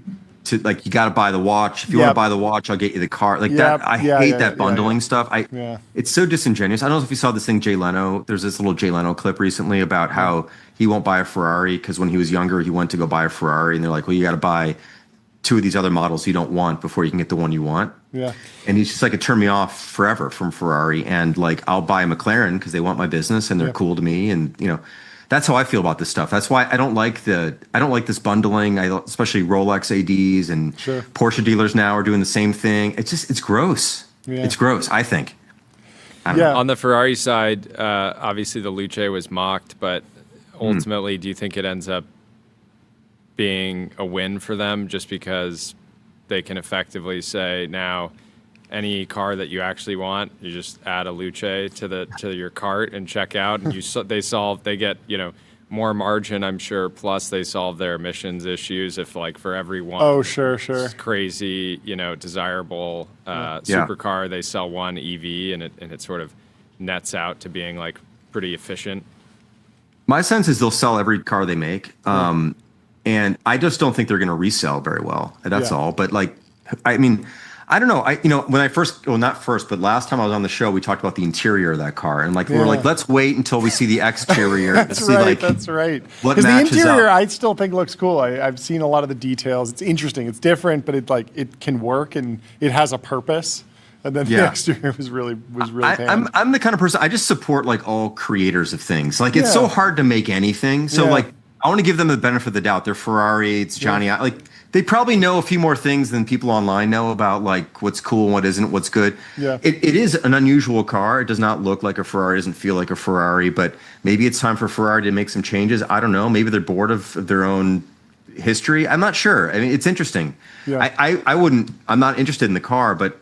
like, you got to buy the watch. If you want to buy the watch, I'll get you the car. Like that. I hate that bundling stuff. It's so disingenuous. I don't know if you saw this thing, Jay Leno. There's this little Jay Leno clip recently about how he won't buy a Ferrari because when he was younger, he went to go buy a Ferrari, and they're like, well, you got to buy two of these other models you don't want before you can get the one you want. Yeah. And he's just like, it turned me off forever from Ferrari. And like, I'll buy a McLaren because they want my business and they're cool to me. And that's how I feel about this stuff. That's why I don't like this bundling. Especially Rolex ADs and Porsche dealers now are doing the same thing. It's gross. Yeah. It's gross, I think. I don't know. On the Ferrari side, obviously the Luce was mocked, but ultimately, do you think it ends up being a win for them just because they can effectively say now any car that you actually want, you just add a Luce to your cart and check out, and they get more margin, I'm sure, plus they solve their emissions issues if like for every one crazy desirable supercar they sell one EV, and it sort of nets out to being like pretty efficient. My sense is they'll sell every car they make. And I just don't think they're going to resell very well. That's all. But like, I mean, I don't know. When I first, well, not first, but last time I was on the show, we talked about the interior of that car, and like we were like, let's wait until we see the exterior to see that's right. What because the interior, up. I still think looks cool. I've seen a lot of the details. It's interesting. It's different, but it can work and it has a purpose. And then the exterior was really I'm the kind of person, I just support like all creators of things. Like it's so hard to make anything. So like, I want to give them the benefit of the doubt. They're Ferrari, it's Johnny. Like they probably know a few more things than people online know about like what's cool and what isn't, what's good. Yeah. It is an unusual car. It does not look like a Ferrari, doesn't feel like a Ferrari, but maybe it's time for Ferrari to make some changes. I don't know. Maybe they're bored of their own history. I'm not sure. I mean, it's interesting. Yeah. I'm not interested in the car, but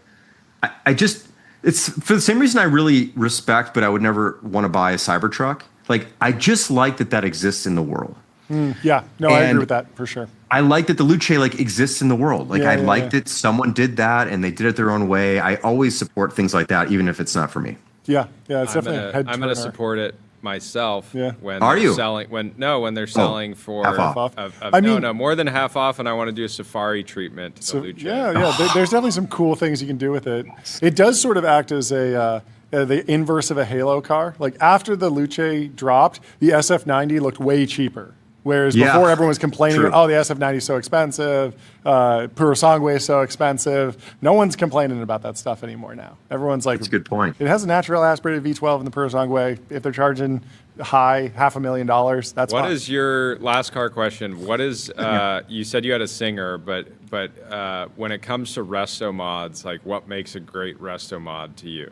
I just, it's for the same reason I really respect, but I would never want to buy a Cybertruck. Like, I just like that exists in the world. I agree with that for sure. I like that the Luce like exists in the world. Like I liked that someone did that and they did it their own way. I always support things like that, even if it's not for me. Yeah, it's definitely. I'm gonna support it myself. Yeah. When are you selling? When they're selling for half off. No, more than half off, and I want to do a safari treatment to the Luce. There's definitely some cool things you can do with it. It does sort of act as the inverse of a Halo car. Like after the Luce dropped, the SF90 looked way cheaper. Whereas before everyone was complaining, the SF90 is so expensive, Purosangue is so expensive. No one's complaining about that stuff anymore now. Everyone's like, that's a good point. It has a natural aspirated V12 in the Purosangue. If they're charging high, $500,000, that's fine. What is your last car question? What is, you said you had a Singer, but when it comes to resto mods, like what makes a great resto mod to you?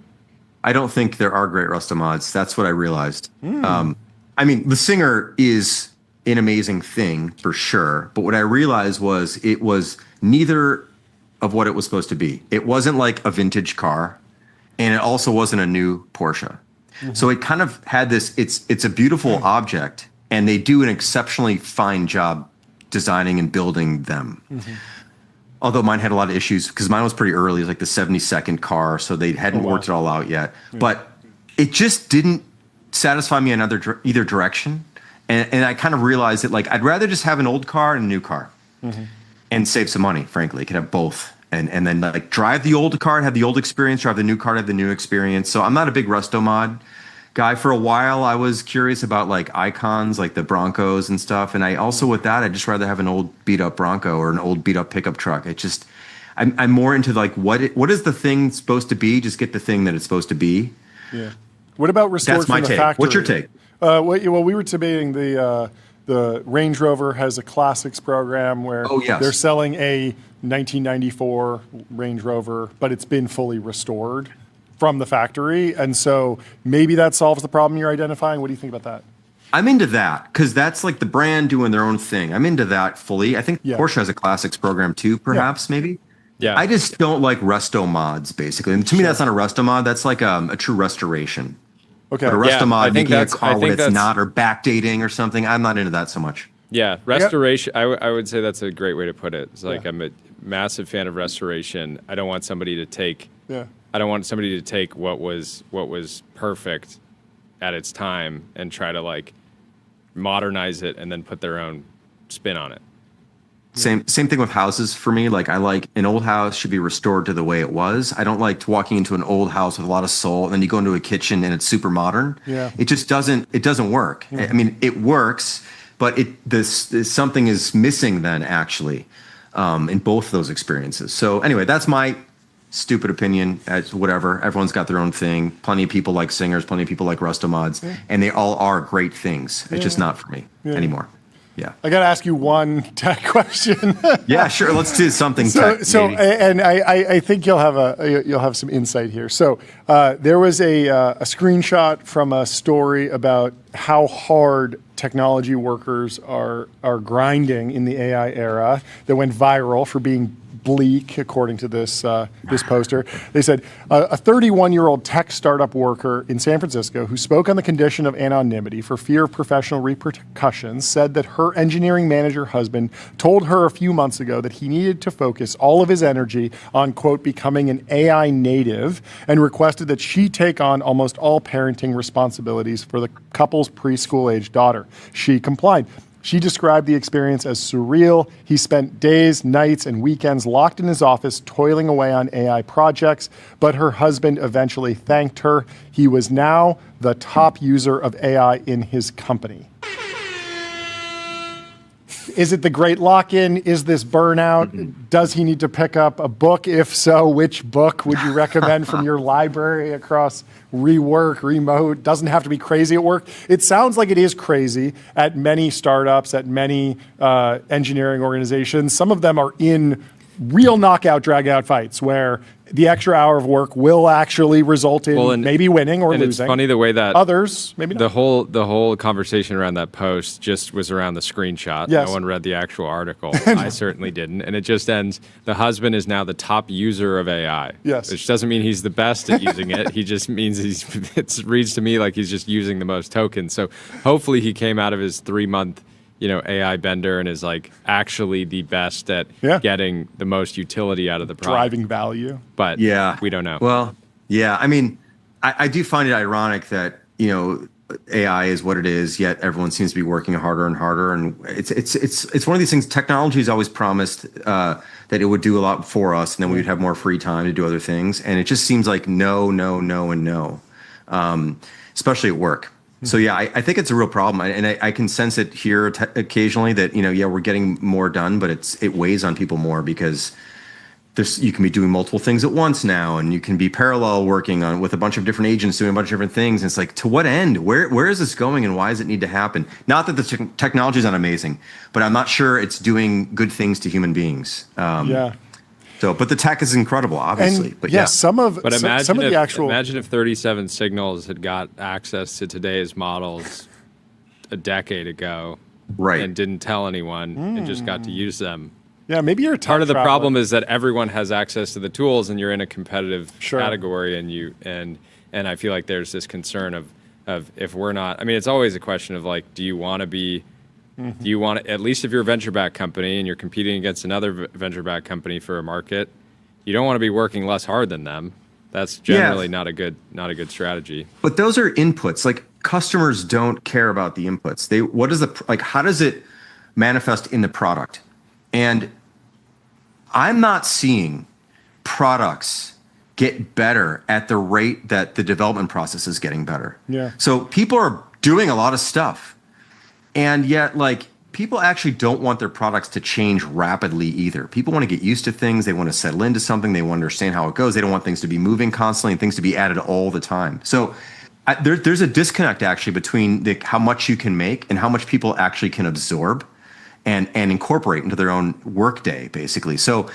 I don't think there are great resto mods. That's what I realized. I mean, the Singer is an amazing thing for sure, but what I realized was it was neither of what it was supposed to be. It wasn't like a vintage car, and it also wasn't a new Porsche. So it kind of had this, it's a beautiful object, and they do an exceptionally fine job designing and building them. Although mine had a lot of issues because mine was pretty early, it was like the 72nd car, so they hadn't worked it all out yet. But it just didn't satisfy me in either direction. And I kind of realized that like I'd rather just have an old car and a new car and save some money, frankly. Could have both. And then like drive the old car and have the old experience, drive the new car and have the new experience. So I'm not a big resto mod guy. For a while I was curious about like icons, like the Broncos and stuff. And I also with that, I'd just rather have an old beat up Bronco or an old beat up pickup truck. It just, I'm more into like what is the thing supposed to be? Just get the thing that it's supposed to be. Yeah. What about restored That's my from the take. factory? What's your take? Well, we were debating the Range Rover has a classics program where they're selling a 1994 Range Rover, but it's been fully restored from the factory. And so maybe that solves the problem you're identifying. What do you think about that? I'm into that because that's like the brand doing their own thing. I'm into that fully. I think Porsche has a classics program too, perhaps, maybe. Yeah. I just don't like resto mods, basically. And to me, that's not a resto mod. That's like a true restoration. Okay. But a resto mod, making a car when it's that's not, or backdating or something, I'm not into that so much. Yeah, restoration. I would say that's a great way to put it. It's like I'm a massive fan of restoration. I don't want somebody to take. I don't want somebody to take what was perfect at its time and try to like modernize it and then put their own spin on it. Same thing with houses for me. Like I like an old house should be restored to the way it was. I don't like walking into an old house with a lot of soul and then you go into a kitchen and it's super modern. Yeah. It just doesn't work. I mean, it works, but something is missing then actually in both of those experiences. So anyway, that's my stupid opinion. As whatever. Everyone's got their own thing. Plenty of people like singers, plenty of people like resto mods, and they all are great things. It's just not for me anymore. Yeah. I got to ask you one tech question. Yeah, sure. Let's do something tech. And I think you'll have some insight here. So there was a screenshot from a story about how hard technology workers are grinding in the AI era that went viral for being bleak, according to this poster. They said a 31-year-old tech startup worker in San Francisco who spoke on the condition of anonymity for fear of professional repercussions said that her engineering manager husband told her a few months ago that he needed to focus all of his energy on, quote, becoming an AI native, and requested that she take on almost all parenting responsibilities for the couple's preschool-age daughter. She complied. She described the experience as surreal. He spent days, nights, and weekends locked in his office toiling away on AI projects, but her husband eventually thanked her. He was now the top user of AI in his company. Is it the great lock-in? Is this burnout? Does he need to pick up a book? If so, which book would you recommend from your library across rework, remote? Doesn't have to be crazy at work. It sounds like it is crazy at many startups, at many engineering organizations. Some of them are in real knockout, drag-out fights where the extra hour of work will actually result in maybe winning or losing. It's funny the way that others maybe not. The whole conversation around that post just was around the screenshot. Yes. No one read the actual article. I certainly didn't. And it just ends, the husband is now the top user of AI. Yes. Which doesn't mean he's the best at using it. He just means it reads to me like he's just using the most tokens. So hopefully he came out of his 3-month AI bender and is like actually the best at getting the most utility out of the product. Driving value. But we don't know. Well, yeah. I mean, I do find it ironic that, AI is what it is, yet everyone seems to be working harder and harder. And it's one of these things, technology has always promised that it would do a lot for us and then we would have more free time to do other things. And it just seems like no, and no, especially at work. So yeah, I think it's a real problem, and I can sense it here occasionally that we're getting more done, but it weighs on people more because you can be doing multiple things at once now, and you can be parallel working on with a bunch of different agents doing a bunch of different things. And it's like, to what end? Where is this going, and why does it need to happen? Not that the technology is not amazing, but I'm not sure it's doing good things to human beings. So, but the tech is incredible, obviously. And some of the actual. Imagine if 37 Signals had got access to today's models a decade ago, right, and didn't tell anyone and just got to use them. Yeah, maybe you're a part of the traveler. problem is that everyone has access to the tools, and you're in a competitive Sure. category, and I feel like there's this concern of if we're not. I mean, it's always a question of like, do you want to be? Do you want to, at least if you're a venture-backed company and you're competing against another venture-backed company for a market, you don't want to be working less hard than them. That's generally not a good strategy. But those are inputs. Like customers don't care about the inputs. How does it manifest in the product? And I'm not seeing products get better at the rate that the development process is getting better. Yeah. So people are doing a lot of stuff. And yet, like, people actually don't want their products to change rapidly either. People want to get used to things. They want to settle into something. They want to understand how it goes. They don't want things to be moving constantly and things to be added all the time. So there's a disconnect actually between how much you can make and how much people actually can absorb and incorporate into their own workday, basically. So,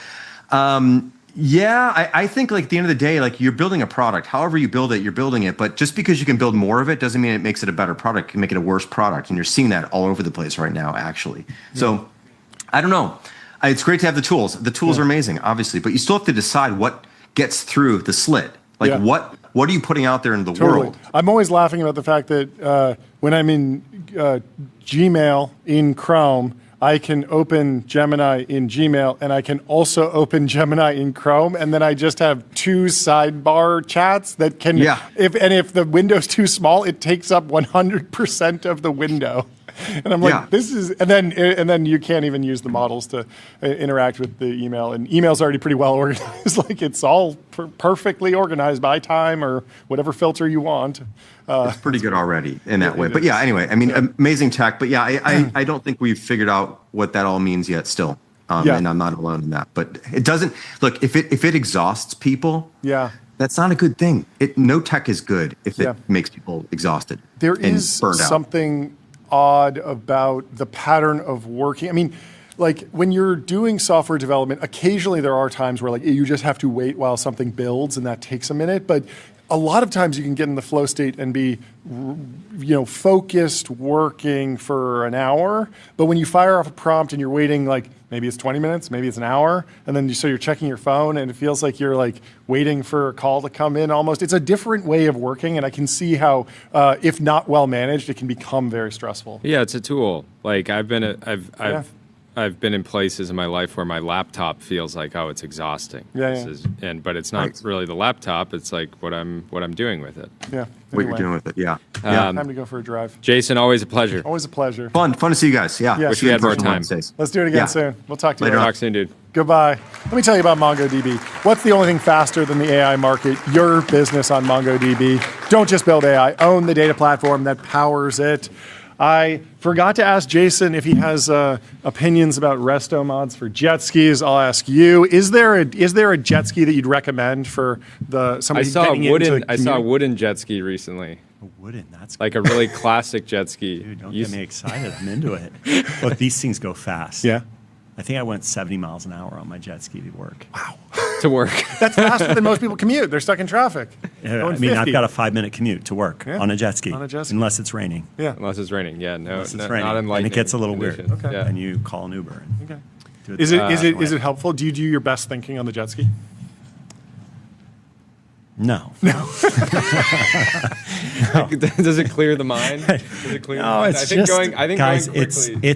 I think like at the end of the day, like you're building a product. However you build it, you're building it. But just because you can build more of it doesn't mean it makes it a better product. It can make it a worse product. And you're seeing that all over the place right now, actually. So I don't know. It's great to have the tools. The tools are amazing, obviously. But you still have to decide what gets through the slit. Like what are you putting out there into the world? I'm always laughing about the fact that when I'm in Gmail in Chrome, I can open Gemini in Gmail, and I can also open Gemini in Chrome, and then I just have two sidebar chats that can. Yeah. If the window's too small, it takes up 100% of the window, and I'm like, this is. And then you can't even use the models to interact with the email, and email's already pretty well organized. Like it's all perfectly organized by time or whatever filter you want. It's pretty good already in that way. But anyway, I mean, amazing tech. But I don't think we've figured out what that all means yet still. And I'm not alone in that. But it doesn't, look, if it exhausts people, that's not a good thing. No tech is good if it makes people exhausted. There and is burned out. something odd about the pattern of working. I mean, like when you're doing software development, occasionally there are times where like you just have to wait while something builds and that takes a minute. But a lot of times you can get in the flow state and be, focused working for an hour. But when you fire off a prompt and you're waiting, like maybe it's 20 minutes, maybe it's an hour, and then you're checking your phone and it feels like you're like waiting for a call to come in almost. It's a different way of working, and I can see how, if not well managed, it can become very stressful. Yeah, it's a tool. Like I've been in places in my life where my laptop feels like, oh, it's exhausting. But it's not really the laptop. It's like what I'm doing with it. Yeah. What you're doing with it. Yeah. Time to go for a drive. Jason, always a pleasure. Always a pleasure. Fun to see you guys. Yeah. Wish we had more time. Let's do it again soon. We'll talk to you Later. later. Talk soon, dude. Goodbye. Let me tell you about MongoDB. What's the only thing faster than the AI market? Your business on MongoDB. Don't just build AI. Own the data platform that powers it. I forgot to ask Jason if he has opinions about resto mods for jet skis. I'll ask you: Is there a jet ski that you'd recommend for somebody getting into commuting? I saw a wooden jet ski recently. Wooden, that's like a really classic jet ski. Dude, don't get me excited. I'm into it. Look, these things go fast. Yeah. I think I went 70 miles an hour on my jet ski to work. Wow. To work. That's faster than most people commute. They're stuck in traffic. Yeah, I mean, I've got a 5-minute commute to work on a jet ski. On a jet ski. Unless it's raining. Yeah. Unless it's raining. Yeah, no, Unless it's not raining. in lightning And it gets a little conditions. weird. Okay. Yeah. And you call an Uber. And Okay. do it Is the it helpful? Do you do your best thinking on the jet ski? No. Does it clear the mind? Does it clear the mind? It's guys, going quickly.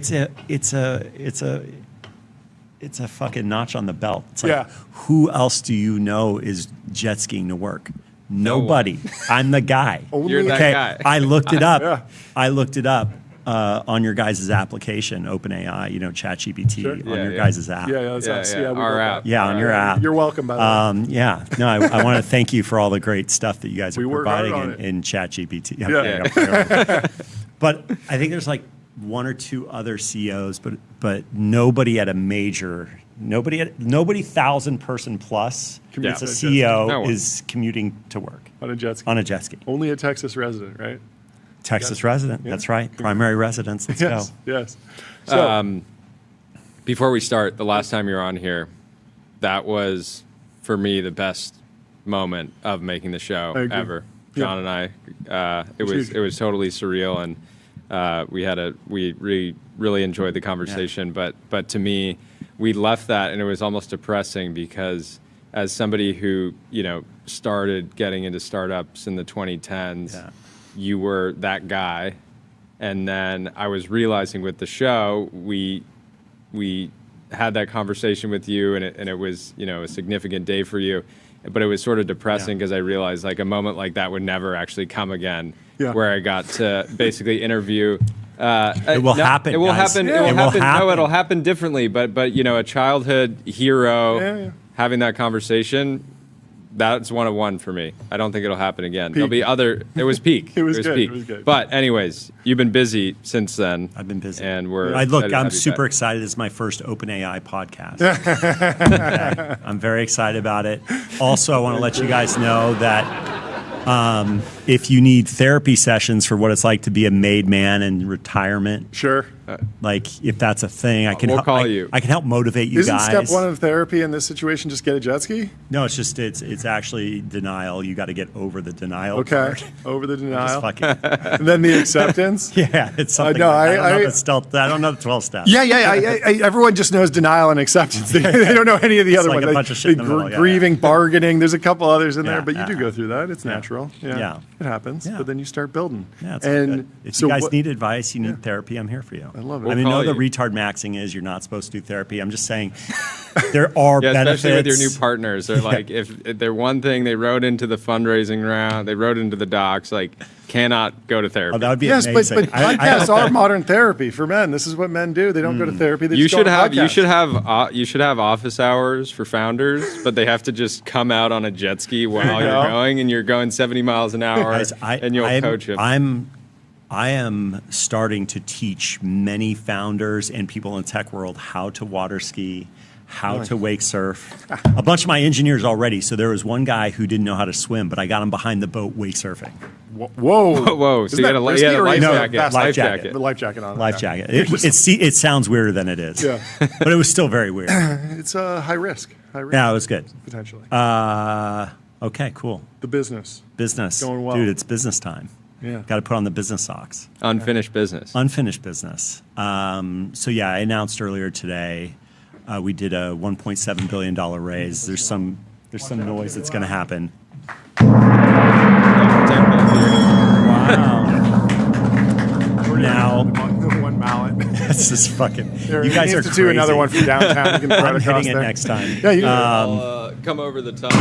It's a fucking notch on the belt. It's like, who else do you know is jet skiing to work? Nobody. I'm the guy. You're that guy. I looked it up. I looked it up on your guys' application, OpenAI, ChatGPT, on your guys' app. That's us. Our app. Yeah, on your app. You're welcome, by the way. No, I want to thank you for all the great stuff that you guys are providing in ChatGPT. But I think there's like one or two other CEOs, but nobody at a major, nobody 1,000-person plus. It's a CEO is commuting to work on a jet ski. On a jet ski. Only a Texas resident, right? Texas resident. Yeah. That's right. Primary residence. Let's go. Yes. So, before we start, the last time you were on here, that was for me the best moment of making the show ever. John and I, it was totally surreal, and we really enjoyed the conversation. But to me, we left that, and it was almost depressing because as somebody who, started getting into startups in the 2010s, you were that guy. And then I was realizing with the show, we had that conversation with you, and it was, a significant day for you. But it was sort of depressing because I realized like a moment like that would never actually come again, where I got to basically interview. It will happen. It will guys. happen. Yeah. It will happen. happen. No, it'll happen differently. But a childhood hero having that conversation. That's 101 for me. I don't think it'll happen again. There'll be other. It was peak. It was good. Peak. It was good. But anyways, you've been busy since then. I've been busy, and we're. I'm super excited. It's my first OpenAI podcast. Okay. I'm very excited about it. Also, I want to let you guys know that if you need therapy sessions for what it's like to be a made man in retirement, Sure. like if that's a thing, I can we'll help, call you. I can help motivate you Isn't guys. step one of therapy in this situation just get a jet ski? No, it's actually denial. You got to get over the denial. Okay. part. Over the denial. Just fucking, And then the acceptance? yeah, it's something. no, I don't know I- the stealth. I don't know the 12 steps. Yeah. Everyone just knows denial and acceptance. They don't know any of the It's other like ones. a bunch of shit in the middle, yeah, grieving, bargaining. There's a couple others in there, Yeah, but you yeah. do go through that. It's natural. Yeah. It happens. Yeah. But then you start building. Yeah, it's and good. If so you guys what- need advice, you need therapy, I'm here for you. I love it. I We'll mean, I know call the you. retard maxing is you're not supposed to do therapy. I'm just saying there are Yeah, benefits. especially with your new partners. They're like, if they're one thing, they wrote into the fundraising round, they wrote into the docs, like, cannot go to therapy. Oh, that would be Yes, amazing. but podcasts are modern therapy for men. This is what men do. They don't go to therapy. They You just go should on have podcasts. you should have office hours for founders, but they have to just come out on a jet ski while you you're go. going, and you're going 70 miles an hour, Guys, and you'll coach them. I am starting to teach many founders and people in the tech world how to water ski, how to wake surf. A bunch of my engineers already. So there was one guy who didn't know how to swim, but I got him behind the boat wake surfing. Whoa. Whoa, so Isn't you had that a risky or life no, jacket. that's life jacket. The life jacket on. Life Okay. jacket. It sounds weirder than it is. Yeah. But it was still very weird. It's high risk. Yeah, it was good. Potentially. Okay, cool. The business. Business. Going well. Dude, it's business time. Yeah. Got to put on the business socks. Unfinished business. Unfinished business. So yeah, I announced earlier today we did a $1.7 billion raise. There's some noise that's going to happen. Wow. Now One mallet. this is fucking. There, You guys are institute crazy. another one from downtown. You can throw I'm it across hitting it there. next time. Yeah, you do. I'll come over the top.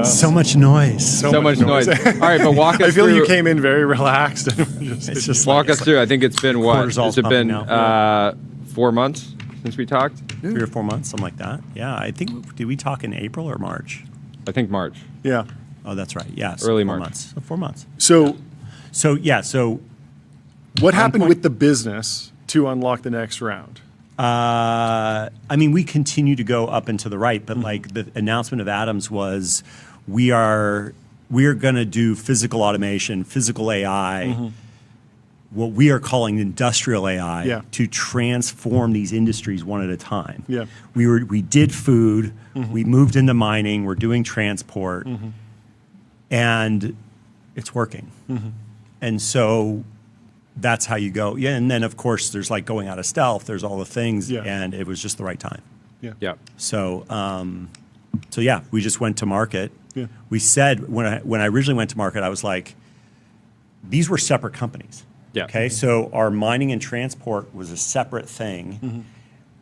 So much noise. So much noise. All right, but walk us I feel through. you came in very relaxed. And It's just Walk like, us through. I think it's been what? Cortisol's Has it been pumping out. 4 months since we talked? 3 or 4 months, something like that. Yeah, I think. Did we talk in April or March? I think March. yeah. Oh, that's right. Yeah, Early 4 March. months. So 4 months. So So yeah, so what happened point- with the business to unlock the next round? I mean, we continue to go up and to the right, but like the announcement of Adams was, we are going to do physical automation, physical AI, what we are calling industrial AI, Yeah. to transform these industries one at a time. Yeah. We did food, we moved into mining, we're doing transport, and it's working. And so that's how you go. Yeah, and then of course there's like going out of stealth. There's all the things, Yeah. and it was just the right time. Yeah. So, so yeah, we just went to market. Yeah. We said when I originally went to market, I was like, these were separate companies. Yeah. Okay, so our mining and transport was a separate thing.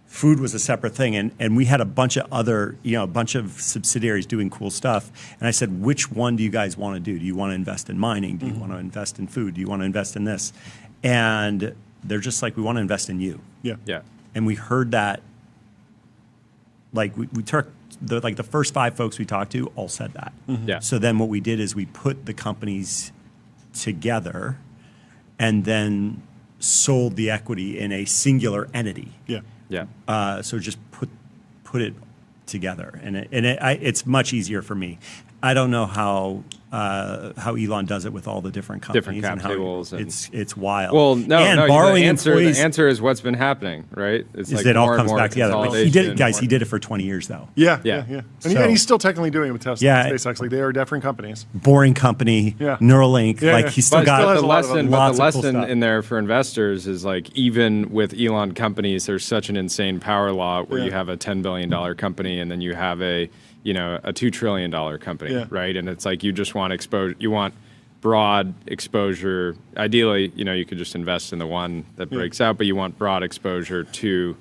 Food was a separate thing, and we had a bunch of other, a bunch of subsidiaries doing cool stuff. And I said, which one do you guys want to do? Do you want to invest in mining? Do you want to invest in food? Do you want to invest in this? And they're just like, we want to invest in you. Yeah. Yeah. And we heard that, like we took the first 5 folks we talked to all said that. Yeah. So then what we did is we put the companies together and then sold the equity in a singular entity. Yeah. Yeah. So just put it together, and it's much easier for me. I don't know how how Elon does it with all the different companies. Different cap and how tables and- it's wild. Well, no, and no. borrowing The employees answer is what's been happening, right? It's is like it all more and comes more back together. But he did it, consolidation, guys. more- He did it for 20 years though. Yeah. Yeah. And he's still technically doing it with Tesla Yeah. and SpaceX. Like they are different companies. Boring company. Yeah. Neuralink. Yeah, like yeah. he's still But got still has the a lot of lesson, lots but the of cool lesson stuff. in there for investors is like even with Elon companies, there's such an insane power law where you have a $10 billion company and then you have a $2 trillion company, right? And it's like you just want exposure. You want broad exposure. Ideally, you could just invest in the one that breaks out, but you want broad exposure to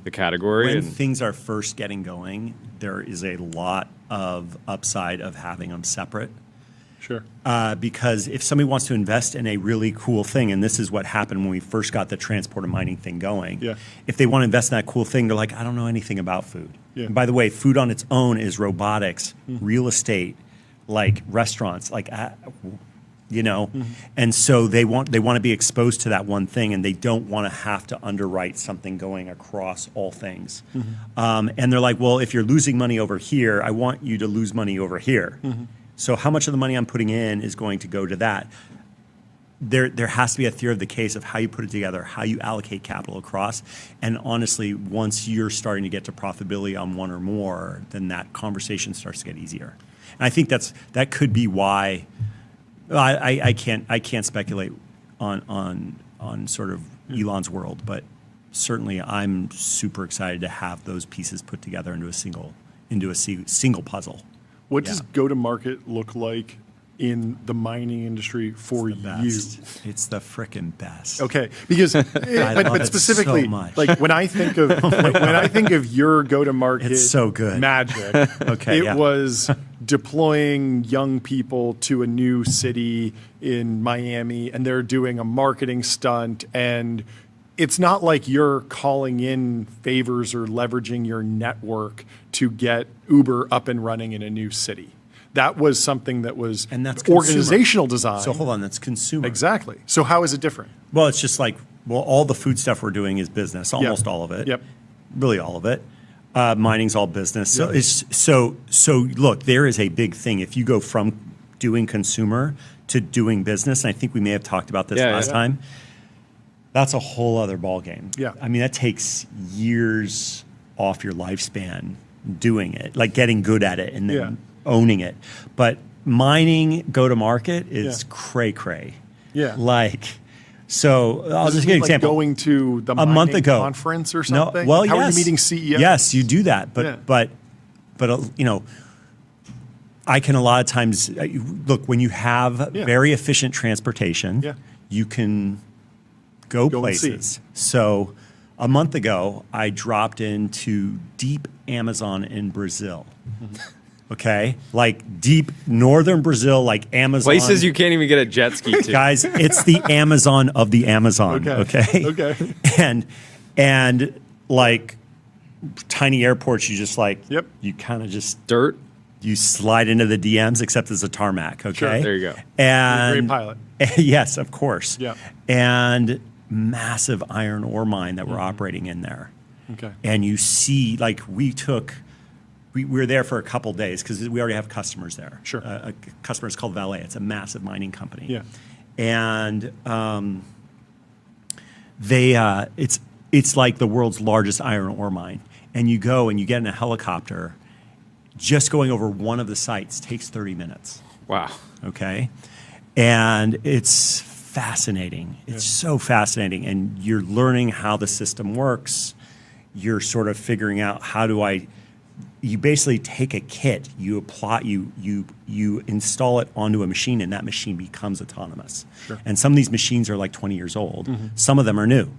the category. When And things are first getting going, there is a lot of upside of having them separate. Sure. Because if somebody wants to invest in a really cool thing, and this is what happened when we first got the transport and mining thing going, if they want to invest in that cool thing, they're like, I don't know anything about food. Yeah. And by the way, food on its own is robotics, real estate, like restaurants, like and so they want to be exposed to that one thing, and they don't want to have to underwrite something going across all things. And they're like, well, if you're losing money over here, I want you to lose money over here. So how much of the money I'm putting in is going to go to that? There has to be a theory of the case of how you put it together, how you allocate capital across. And honestly, once you're starting to get to profitability on one or more, then that conversation starts to get easier. And I think that could be why I can't speculate on sort of Elon's world, but certainly I'm super excited to have those pieces put together into a single puzzle. What does go-to-market look like in the mining industry for you? It's the frickin' best. Okay, because but specifically, so much. like when I think of your go-to-market, It's so good. magic. Okay, it was deploying young people to a new city in Miami, and they're doing a marketing stunt, and it's not like you're calling in favors or leveraging your network to get Uber up and running in a new city. That was something that was organizational design. So hold on, that's consumer. Exactly. So how is it different? Well, it's just like, all the food stuff we're doing is business, almost all of it. Yep. Really all of it. Mining's all business. So so look, there is a big thing. If you go from doing consumer to doing business, and I think we may have talked about this last time, that's a whole other ballgame. Yeah. I mean, that takes years off your lifespan doing it, like getting good at it and then owning it. But mining go-to-market is cray-cray. Yeah. So I'll just give you an example. Going to the a month ago conference or something? No, well, How yes. are you meeting CEOs? Yes, you do that. But I can a lot of times look when you have very efficient transportation, you can go places. So a month ago, I dropped into deep Amazon in Brazil. Okay, like deep northern Brazil, like Amazon. places you can't even get a jet ski to. Guys, it's the Amazon of the Amazon. Okay. And like tiny airports, you just you kind of just dirt. You slide into the DMs, except it's a tarmac. Okay, Sure, there you go. And You're a great pilot. Yes, of course. Yeah. And massive iron ore mine that we're operating in there. Okay. And you see, like we were there for a couple days because we already have customers there. Sure. A customer is called Vale. It's a massive mining company. Yeah. And it's like the world's largest iron ore mine. And you go and you get in a helicopter. Just going over one of the sites takes 30 minutes. Wow. Okay. And it's fascinating. It's so fascinating. And you're learning how the system works. You're sort of figuring out you basically take a kit, you apply, you install it onto a machine, and that machine becomes autonomous. Sure. And some of these machines are like 20 years old. Some of them are new.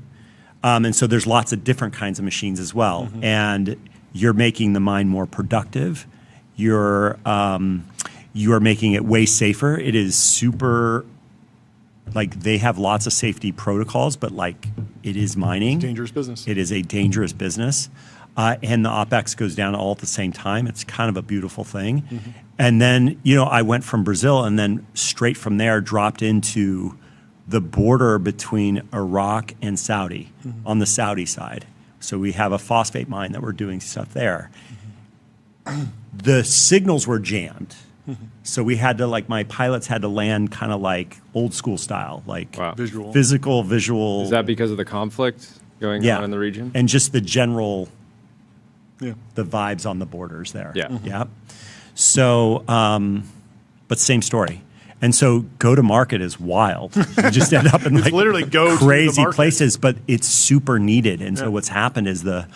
And so there's lots of different kinds of machines as well. And you're making the mine more productive. You are making it way safer. It is super, they have lots of safety protocols, but it is mining. Dangerous business. It is a dangerous business. And the OpEx goes down all at the same time. It's kind of a beautiful thing. And then, I went from Brazil and then straight from there dropped into the border between Iraq and Saudi on the Saudi side. So we have a phosphate mine that we're doing stuff there. The signals were jammed. So we had to my pilots had to land kind of like old school style, like Wow. Visual. visual. Is that because of the conflict going on in the region? And just the general, Yeah. the vibes on the borders there. Yeah. Yeah. So, but same story. And so go to market is wild. You just end up in literally go to the crazy market. places, but it's super needed. And so what's happened is the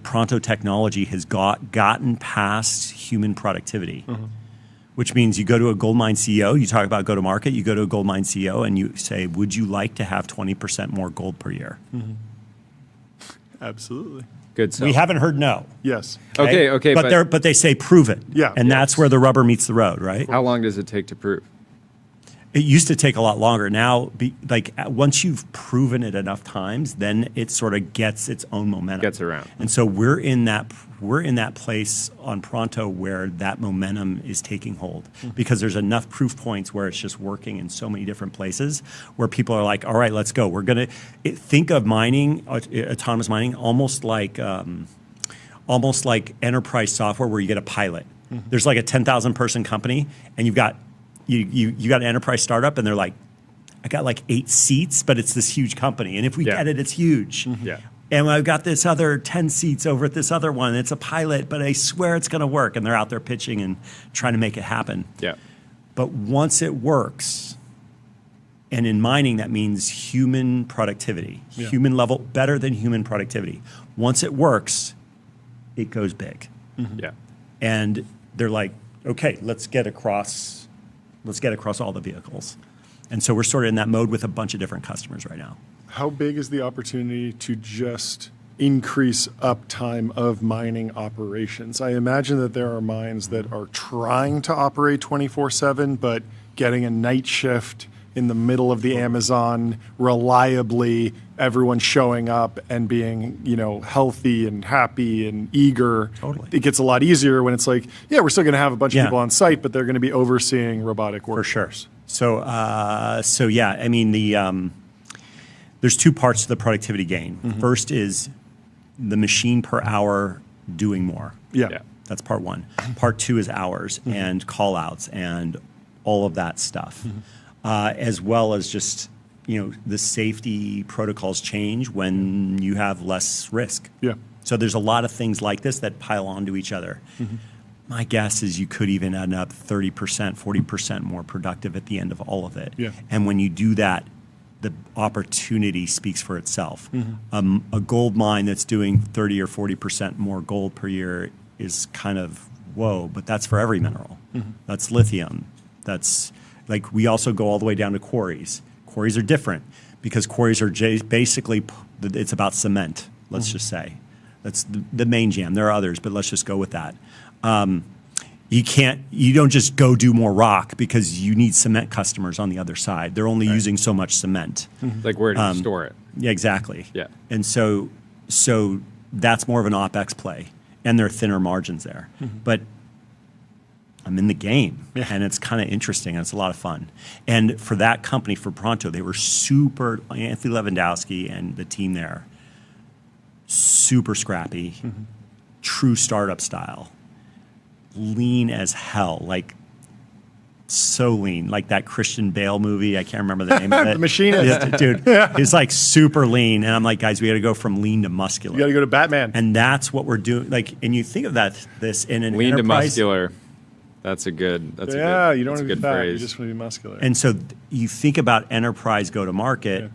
Pronto technology has gotten past human productivity, which means you go to a gold mine CEO, you talk about go to market, you go to a gold mine CEO and you say, would you like to have 20% more gold per year? Absolutely. Good stuff. We haven't heard no. Yes. Okay, But they say prove it. Yeah. And that's where the rubber meets the road, right? How long does it take to prove? It used to take a lot longer. Now, once you've proven it enough times, then it sort of gets its own momentum. Gets around. And so we're in that place on Pronto where that momentum is taking hold because there's enough proof points where it's just working in so many different places where people are like, all right, let's go. We're going to think of mining, autonomous mining, almost like enterprise software where you get a pilot. There's like a 10,000 person company and you've got you got an enterprise startup and they're like, I got like 8 seats, but it's this huge company. And if we get it, it's huge. Yeah. And I've got this other 10 seats over at this other one. It's a pilot, but I swear it's going to work. And they're out there pitching and trying to make it happen. Yeah. But once it works, and in mining, that means human productivity, human level, better than human productivity. Once it works, it goes big. Yeah. And they're like, okay, let's get across all the vehicles. And so we're sort of in that mode with a bunch of different customers right now. How big is the opportunity to just increase uptime of mining operations? I imagine that there are mines that are trying to operate 24/7, but getting a night shift in the middle of the Amazon reliably, everyone showing up and being, healthy and happy and eager. Totally. It gets a lot easier when it's like, we're still going to have a bunch of people on site, but they're going to be overseeing robotic work. For sure. So, yeah, I mean, there's 2 parts to the productivity gain. First is the machine per hour doing more. Yeah. That's part 1. Part 2 is hours and call outs and all of that stuff, as well as just, the safety protocols change when you have less risk. Yeah. So there's a lot of things like this that pile onto each other. My guess is you could even end up 30%, 40% more productive at the end of all of it. Yeah. And when you do that, the opportunity speaks for itself. A gold mine that's doing 30 or 40% more gold per year is kind of, whoa, but that's for every mineral. That's lithium. That's like, we also go all the way down to quarries. Quarries are different because quarries are basically, it's about cement, let's just say. That's the main jam. There are others, but let's just go with that. You don't just go do more rock because you need cement customers on the other side. They're only using so much cement. Like, where do you store it? Yeah, exactly. Yeah. And so that's more of an OpEx play, and there are thinner margins there. But I'm in the game, and it's kind of interesting, and it's a lot of fun. And for that company, for Pronto, they were super, Anthony Lewandowski and the team there, super scrappy, true startup style, lean as hell, like so lean, like that Christian Bale movie. I can't remember the name of it. The Machinist. Dude, he's like super lean. And I'm like, guys, we got to go from lean to muscular. You got to go to Batman. And that's what we're doing. Like, and you think of this in an Lean to enterprise. muscular. That's a good. You don't that's want a to be good fat. phrase. You just want to be muscular. And so you think about enterprise go to market.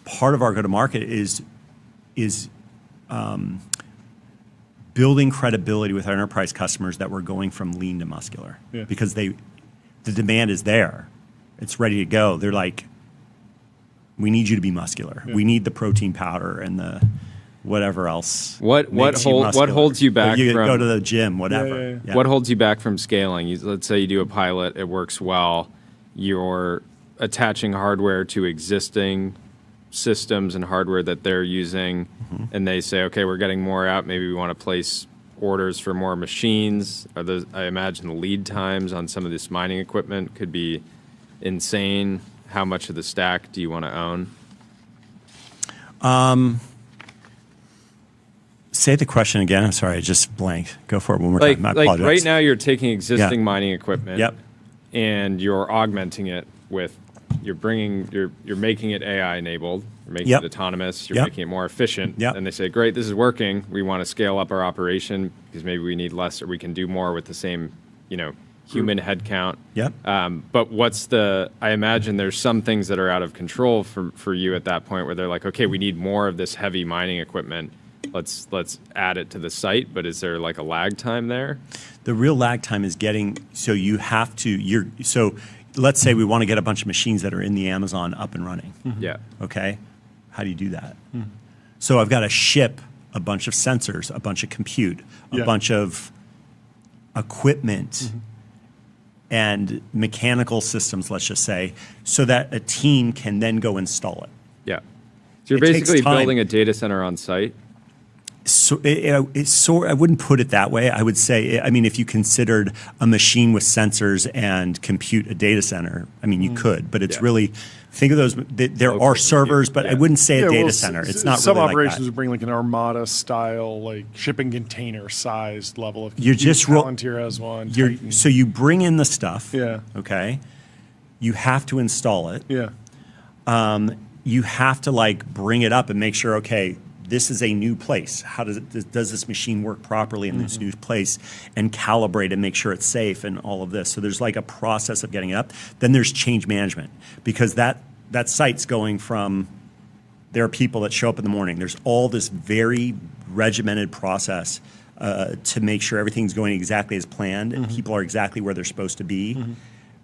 Part of our go to market is building credibility with our enterprise customers that we're going from lean to muscular because the demand is there. It's ready to go. They're like, we need you to be muscular. We need the protein powder and the whatever else. What holds you back you from go to the gym, whatever. What holds you back from scaling? Let's say you do a pilot, it works well. You're attaching hardware to existing systems and hardware that they're using, and they say, okay, we're getting more out. Maybe we want to place orders for more machines. I imagine the lead times on some of this mining equipment could be insane. How much of the stack do you want to own? Say the question again. I'm sorry, I just blanked. Go for it one more time. I Like apologize. right now, you're taking existing mining equipment. Yep. And you're augmenting it with, you're making it AI enabled. You're making Yep. it autonomous. You're Yep. making it more efficient. Yep. And they say, great, this is working. We want to scale up our operation because maybe we need less or we can do more with the same, human headcount. Yep. But I imagine there's some things that are out of control for you at that point where they're like, okay, we need more of this heavy mining equipment. Let's add it to the site. But is there like a lag time there? The real lag time is so you have to, so let's say we want to get a bunch of machines that are in the Amazon up and running. Yeah. Okay. How do you do that? So I've got to ship a bunch of sensors, a bunch of compute, a bunch of equipment and mechanical systems, let's just say, so that a team can then go install it. Yeah. So you're It takes basically time. building a data center on site. So I wouldn't put it that way. I would say, if you considered a machine with sensors and compute a data center, you could, but it's really, think of those, there are servers, but I wouldn't say a data center. It's not some really operations like that. would bring like an Armada style, like shipping container sized level of. You're just Palantir has one. Titan. So you bring in the stuff. Yeah. Okay. You have to install it. Yeah. You have to bring it up and make sure, okay, this is a new place. How does this machine work properly in this new place, and calibrate and make sure it's safe and all of this. So there's a process of getting it up. Then there's change management, because that site's going from, there are people that show up in the morning. There's all this very regimented process to make sure everything's going exactly as planned and people are exactly where they're supposed to be,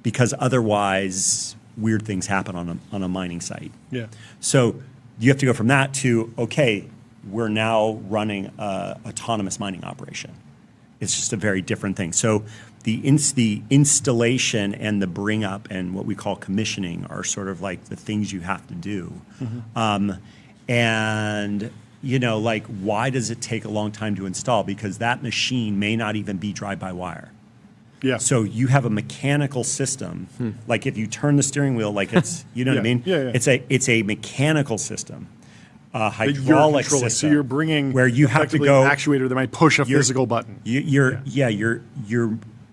because otherwise weird things happen on a mining site. Yeah. So you have to go from that to, okay, we're now running a autonomous mining operation. It's just a very different thing. So the installation and the bring up and what we call commissioning are sort of like the things you have to do. And why does it take a long time to install? Because that machine may not even be drive-by-wire. Yeah. So you have a mechanical system, like if you turn the steering wheel, like it's, you know what I mean? Yeah. It's a mechanical system, a That you're hydraulic controlling. system. So you're bringing where you have to effectively go an actuator that might push a you're- physical button. You're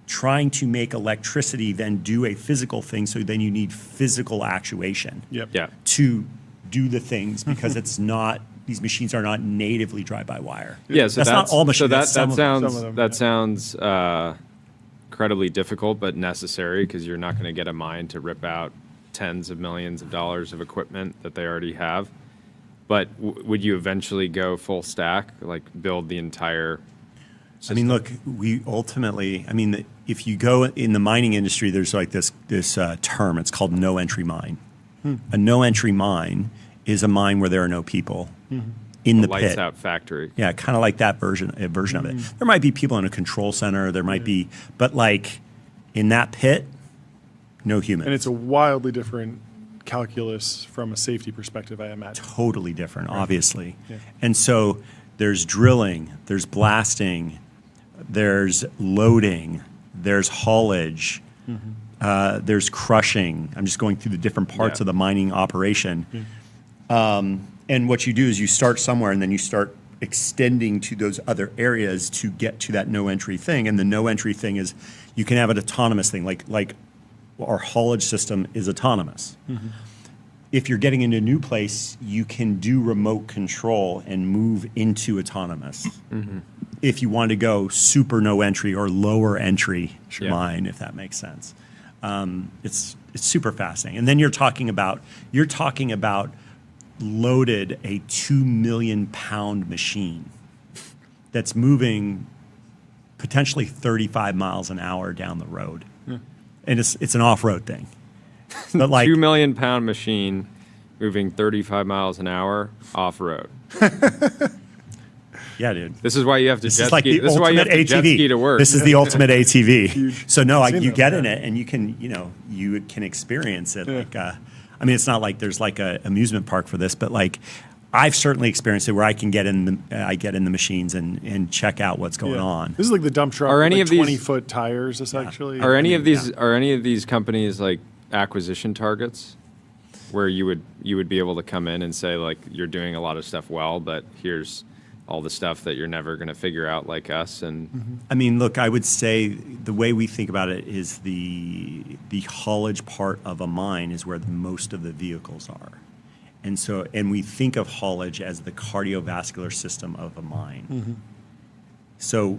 trying to make electricity then do a physical thing. So then you need physical actuation Yep. Yeah. to do the things, because it's not, these machines are not natively drive-by-wire. Yeah. So that's not all machines. So that's some of them. Some of them, that sounds incredibly difficult, but necessary, because you're not going to get a mine to rip out tens of millions of dollars of equipment that they already have. But would you eventually go full stack, like build the entire system? Look, we ultimately, if you go in the mining industry, there's like this term, it's called no entry mine. A no entry mine is a mine where there are no people in the lights pit. out factory. Yeah, kind of like that version of it. There might be people in a control center, there might be, but in that pit, no human. And it's a wildly different calculus from a safety perspective, I imagine. Totally different, obviously. Yeah. And so there's drilling, there's blasting, there's loading, there's haulage, there's crushing. I'm just going through the different parts of the mining operation. And what you do is you start somewhere and then you start extending to those other areas to get to that no entry thing. And the no entry thing is you can have an autonomous thing, like our haulage system is autonomous. If you're getting into a new place, you can do remote control and move into autonomous. If you want to go super no entry or lower entry mine, if that makes sense. It's super fascinating. And then you're talking about loaded a 2 million pound machine that's moving potentially 35 miles an hour down the road. And it's an off-road thing. But 2 million pound machine moving 35 miles an hour off road. Yeah, dude. This is why you have to This jet is like ski. the This is why you have ultimate to jet ATV. ski to work. This is the ultimate ATV. Huge. So no, I've seen you those, get yeah. in it and you can experience it. It's not like there's like a amusement park for this, but I've certainly experienced it where I can get in the machines and check out what's going on. This is like the dump truck. Are any with of these- 20-foot tires, essentially. Are any of these companies like acquisition targets, where you would be able to come in and say, like, you're doing a lot of stuff well, but here's all the stuff that you're never going to figure out like us. And I mean, look, I would say the way we think about it is the haulage part of a mine is where most of the vehicles are. And we think of haulage as the cardiovascular system of a mine. So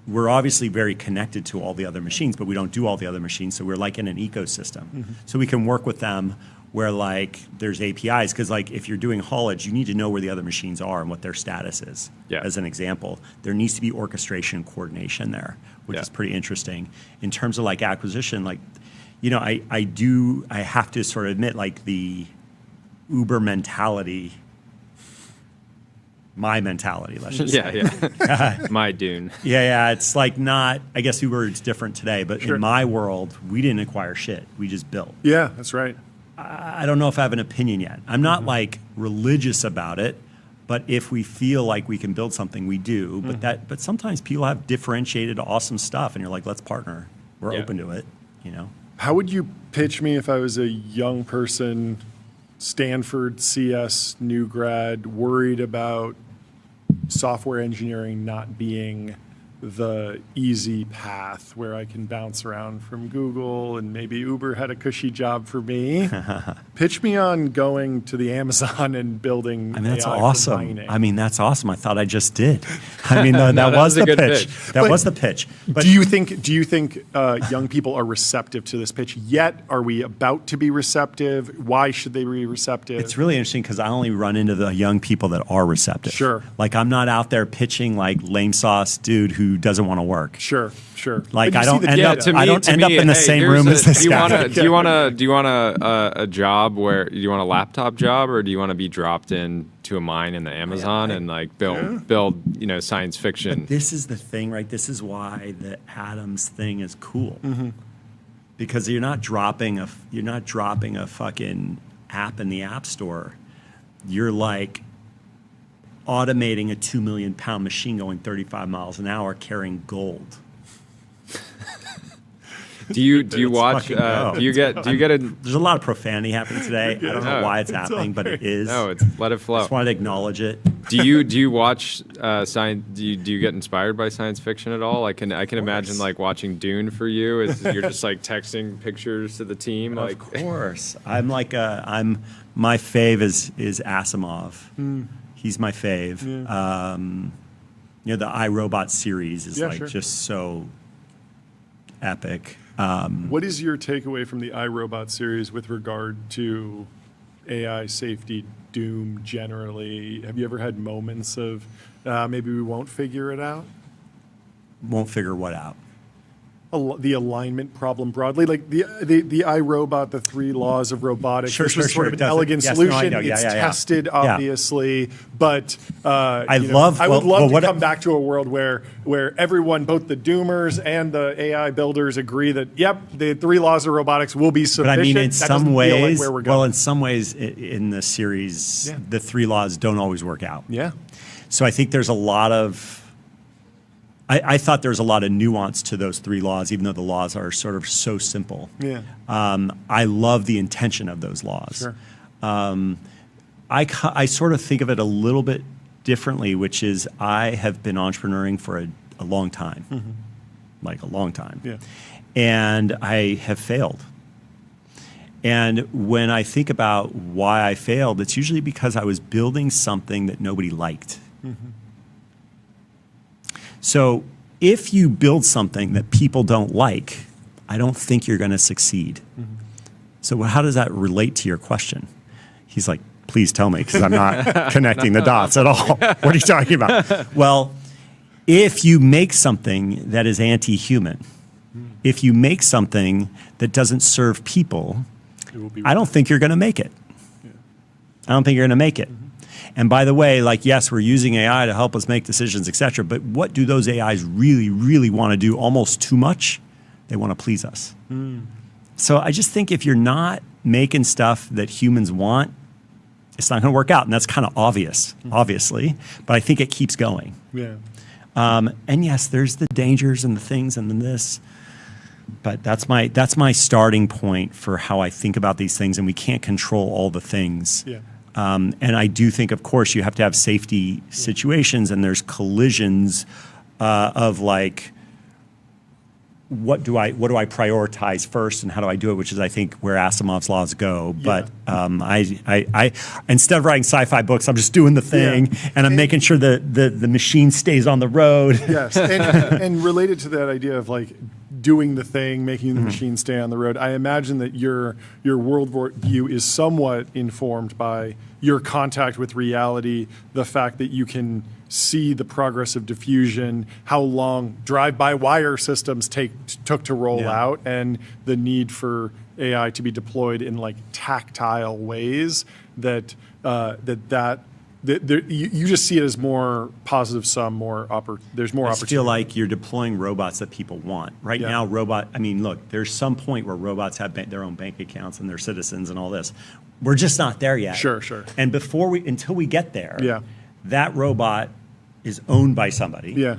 we're obviously very connected to all the other machines, but we don't do all the other machines. So we're like in an ecosystem. So we can work with them where like there's APIs, because like if you're doing haulage, you need to know where the other machines are and what their status is. Yeah. As an example, there needs to be orchestration and coordination there, which is pretty interesting. In terms of like acquisition, like, you know, I have to sort of admit, like the Uber mentality, my mentality, let's just say. My Dune. Yeah, it's like not, I guess Uber is different today, but in my world, we didn't acquire shit. We just built. Yeah, that's right. I don't know if I have an opinion yet. I'm not like religious about it, but if we feel like we can build something, we do. But sometimes people have differentiated, awesome stuff, and you're like, let's partner. We're open to it, you know? How would you pitch me if I was a young person, Stanford CS new grad, worried about software engineering not being the easy path where I can bounce around from Google and maybe Uber had a cushy job for me? Pitch me on going to the Amazon and building. I mean, that's AI for awesome. mining. I mean, that's awesome. I thought I just did. I mean, that was the pitch. That was the pitch. But do you think young people are receptive to this pitch yet? Are we about to be receptive? Why should they be receptive? it's really interesting because I only run into the young people that are receptive. Sure. Like I'm not out there pitching like lame sauce dude who doesn't want to work. Sure. Like But you I see don't the end data. up. I don't end up in the same room as this guy. Do you want a job where do you want a laptop job, or do you want to be dropped in to a mine in the Amazon and like build science fiction? But this is the thing, right? This is why the Atoms thing is cool. Because you're not dropping a fucking app in the App Store. You're like automating a 2 million pound machine going 35 miles an hour carrying gold. Do you watch? Do you get a? There's a lot of profanity happening today. I don't know why it's happening, but it is. No, let it flow. I just wanted to acknowledge it. Do you watch science? Do you get inspired by science fiction at all? I can imagine like watching Dune for you. You're just like texting pictures to the team. Of course, my fave is Asimov. He's my fave. The iRobot series is just so epic. What is your takeaway from the iRobot series with regard to AI safety, doom generally? Have you ever had moments of maybe we won't figure it out? Won't figure what out? The alignment problem broadly, like the iRobot, the 3 laws of robotics. This was sort of an elegant solution. It's tested, obviously, but I would love to come back to a world where everyone, both the doomers and the AI builders, agree that the 3 laws of robotics will be sufficient. But I mean, in some ways, where we're going. in some ways, in the series, the 3 laws don't always work out. Yeah. So I think there's a lot of. I thought there was a lot of nuance to those 3 laws, even though the laws are sort of so simple. Yeah. I love the intention of those laws. Sure. I sort of think of it a little bit differently, which is I have been entrepreneuring for a long time, like a long time. Yeah. And I have failed. And when I think about why I failed, it's usually because I was building something that nobody liked. So if you build something that people don't like, I don't think you're going to succeed. So how does that relate to your question? He's like, please tell me, because I'm not connecting the dots at all. What are you talking about? Well, if you make something that is anti-human, if you make something that doesn't serve people, I don't think you're going to make it. I don't think you're going to make it. And by the way, like, yes, we're using AI to help us make decisions, et cetera, but what do those AIs really, really want to do almost too much? They want to please us. So I just think if you're not making stuff that humans want, it's not going to work out. And that's kind of obvious, obviously, but I think it keeps going. Yeah. And yes, there's the dangers and the things and then this, but that's my starting point for how I think about these things, and we can't control all the things. Yeah. And I do think, of course, you have to have safety situations, and there's collisions of like, what do I prioritize first, and how do I do it? Which is, I think, where Asimov's laws go. But I instead of writing sci-fi books, I'm just doing the thing, and I'm making sure that the machine stays on the road. Yes, and related to that idea of like doing the thing, making the machine stay on the road, I imagine that your world view is somewhat informed by your contact with reality, the fact that you can see the progress of diffusion, how long drive-by-wire systems took to roll out, and the need for AI to be deployed in like tactile ways that you just see it as more positive sum, there's more I opportunity. feel like you're deploying robots that people want. Right now, I mean, look, there's some point where robots have their own bank accounts and they're citizens and all this. We're just not there yet. Sure. And until we get there, that robot is owned by somebody. Yeah.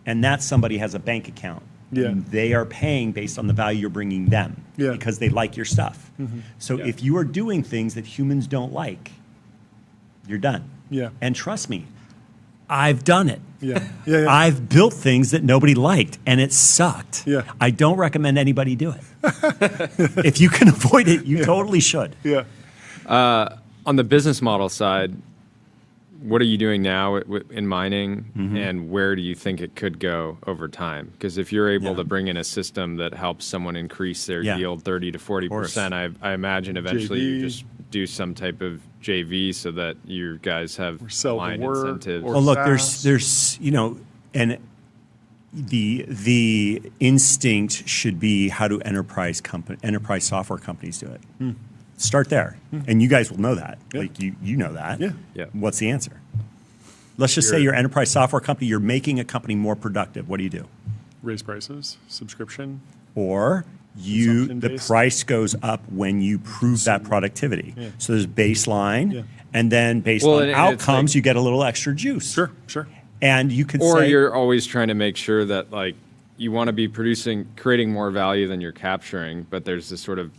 And that somebody has a bank account. Yeah. And they are paying based on the value you're bringing them. Yeah. Because they like your stuff. So if you are doing things that humans don't like, you're done. Yeah. And trust me, I've done it. Yeah. I've built things that nobody liked, and it sucked. Yeah. I don't recommend anybody do it. If you can avoid it, you totally should. Yeah. On the business model side, what are you doing now in mining, and where do you think it could go over time? Because if you're able to bring in a system that helps someone increase their yield 30 to 40%, I imagine eventually you just do some type of JV so that you guys have aligned incentives. Well, look, there's and the instinct should be, how do enterprise software companies do it? Start there, and you guys will know that. Like you know that. Yeah. What's the answer? Let's just say you're an enterprise software company. You're making a company more productive. What do? Raise prices, subscription. Or the price goes up when you prove that productivity. Yeah. So there's baseline, and then based on outcomes, you get a little extra juice. Sure. And you could or say, you're always trying to make sure that like you want to be creating more value than you're capturing, but there's this sort of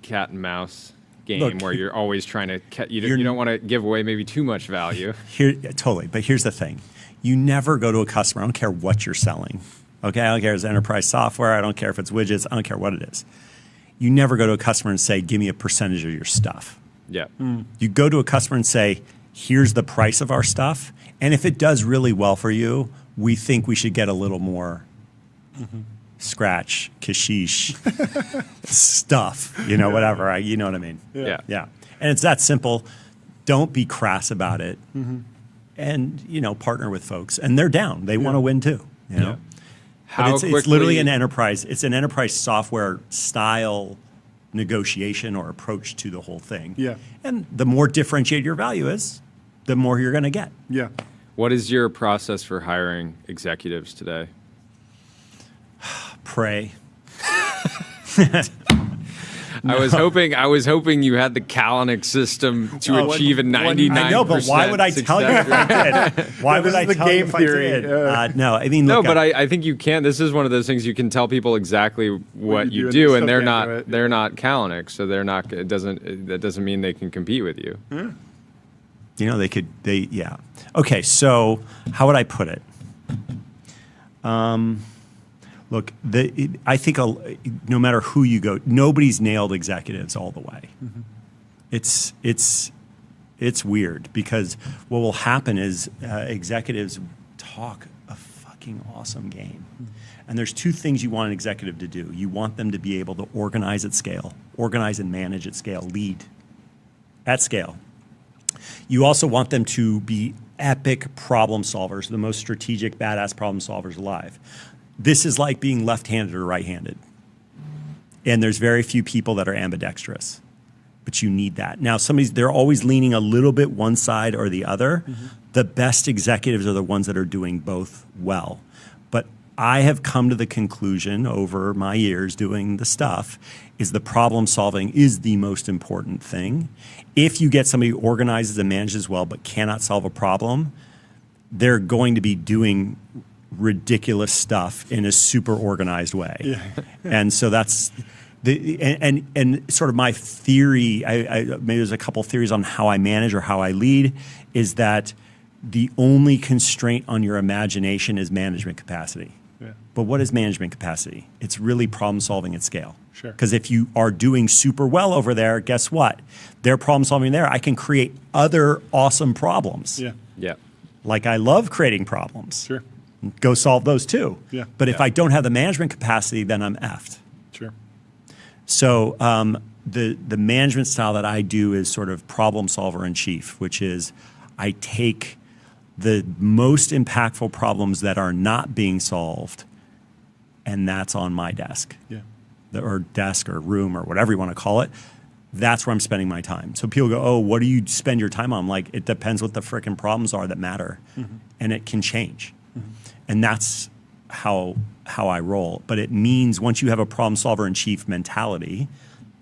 cat and mouse game where you're always trying to you don't want to give away maybe too much value. Totally. But here's the thing. You never go to a customer, I don't care what you're selling. Okay, I don't care if it's enterprise software, I don't care if it's widgets, I don't care what it is. You never go to a customer and say, give me a percentage of your stuff. Yeah. You go to a customer and say, here's the price of our stuff, and if it does really well for you, we think we should get a little more scratch, kashish stuff, whatever. You know what I mean? Yeah. And it's that simple. Don't be crass about it, and partner with folks. And they're down. They want to win too. You know. But it's literally an enterprise. It's an enterprise software style negotiation or approach to the whole thing. Yeah. And the more differentiated your value is, the more you're going to get. Yeah. What is your process for hiring executives today? Pray. I was hoping you had the Kalanick system to achieve a 99%. I know, but why would I tell you if I did? Why would I tell you if I did? No, I mean, but I think you can. This is one of those things you can tell people exact what you do, and they're not Kalanick, so they're not. That doesn't mean they can compete with you. Yeah. Okay, so how would I put it? Look, I think no matter who you go, nobody's nailed executives all the way. It's weird because what will happen is executives talk a fucking awesome game. And there's two things you want an executive to do. You want them to be able to organize at scale, organize and manage at scale, lead at scale. You also want them to be epic problem solvers, the most strategic, badass problem solvers alive. This is like being left-handed or right-handed. And there's very few people that are ambidextrous. But you need that. Now, they're always leaning a little bit one side or the other. The best executives are the ones that are doing both well. But I have come to the conclusion over my years doing the stuff is the problem solving is the most important thing. If you get somebody who organizes and manages well but cannot solve a problem, they're going to be doing ridiculous stuff in a super organized way. And so And sort of my theory, maybe there's a couple theories on how I manage or how I lead, is that the only constraint on your imagination is management capacity. Yeah. But what is management capacity? It's really problem solving at scale. Sure. Because if you are doing super well over there, guess what? They're problem solving there. I can create other awesome problems. Yeah. Yeah. Like I love creating problems. Sure. Go solve those too. Yeah. But if I don't have the management capacity, then I'm effed. Sure. So the management style that I do is sort of problem solver in chief, which is I take the most impactful problems that are not being solved, and that's on my desk. Yeah. Or desk or room or whatever you want to call it. That's where I'm spending my time. So people go, oh, what do you spend your time on? I'm like, it depends what the frickin' problems are that matter. And it can change. And that's how I roll. But it means once you have a problem solver in chief mentality,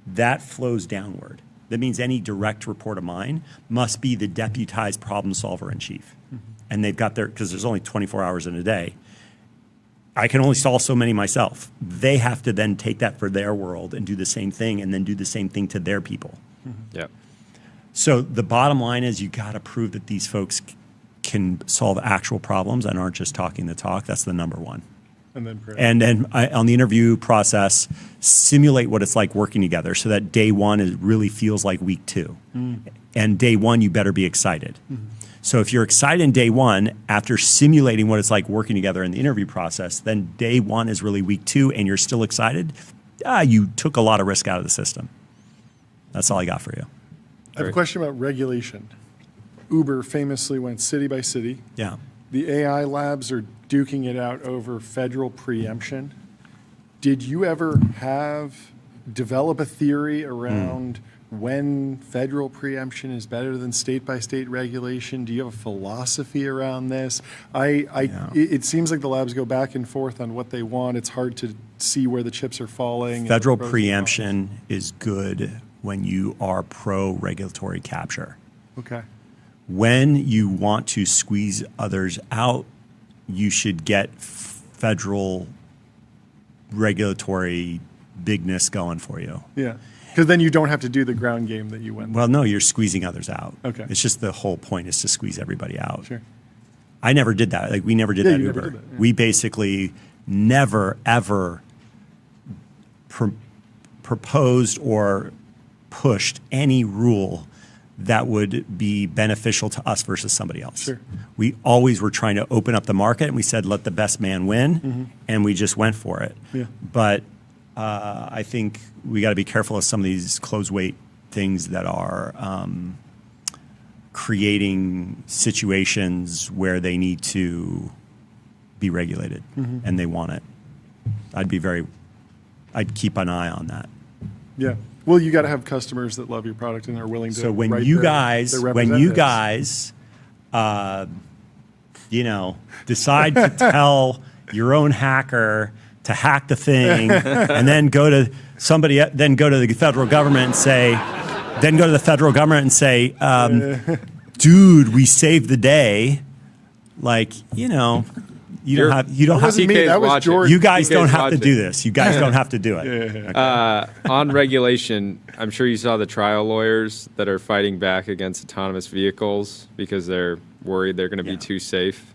that flows downward. That means any direct report of mine must be the deputized problem solver in chief. And they've got because there's only 24 hours in a day. I can only solve so many myself. They have to then take that for their world and do the same thing and then do the same thing to their people. Yeah. So the bottom line is you got to prove that these folks can solve actual problems and aren't just talking the talk. That's the number one. And then on the interview process, simulate what it's like working together so that day one really feels like week two. And day one, you better be excited. So if you're excited in day one, after simulating what it's like working together in the interview process, then day one is really week two and you're still excited, you took a lot of risk out of the system. That's all I got for you. I have a question about regulation. Uber famously went city by city. Yeah. The AI labs are duking it out over federal preemption. Did you ever develop a theory around when federal preemption is better than state-by-state regulation? Do you have a philosophy around this? It seems like the labs go back and forth on what they want. It's hard to see where the chips are falling. Federal preemption is good when you are pro-regulatory capture. Okay. When you want to squeeze others out, you should get federal regulatory bigness going for you. Yeah. Because then you don't have to do the ground game that you went through. Well, no, you're squeezing others out. Okay. It's just the whole point is to squeeze everybody out. Sure. I never did that. Like we never did that you Uber. never did that, yeah. We basically never, ever proposed or pushed any rule that would be beneficial to us versus somebody else. Sure. We always were trying to open up the market, and we said, let the best man win, and we just went for it. Yeah. But I think we got to be careful of some of these closed weight things that are creating situations where they need to be regulated, and they want it. I'd keep an eye on that. Yeah. Well, you got to have customers that love your product and are willing to. So when write you their guys, representatives. decide to tell your own hacker to hack the thing, and then go to the federal government and say, dude, we saved the day. Like, you don't have That was George. you guys TK's don't have to watching. do this. You guys don't have to do it. On regulation, I'm sure you saw the trial lawyers that are fighting back against autonomous vehicles because they're worried they're going to be too safe.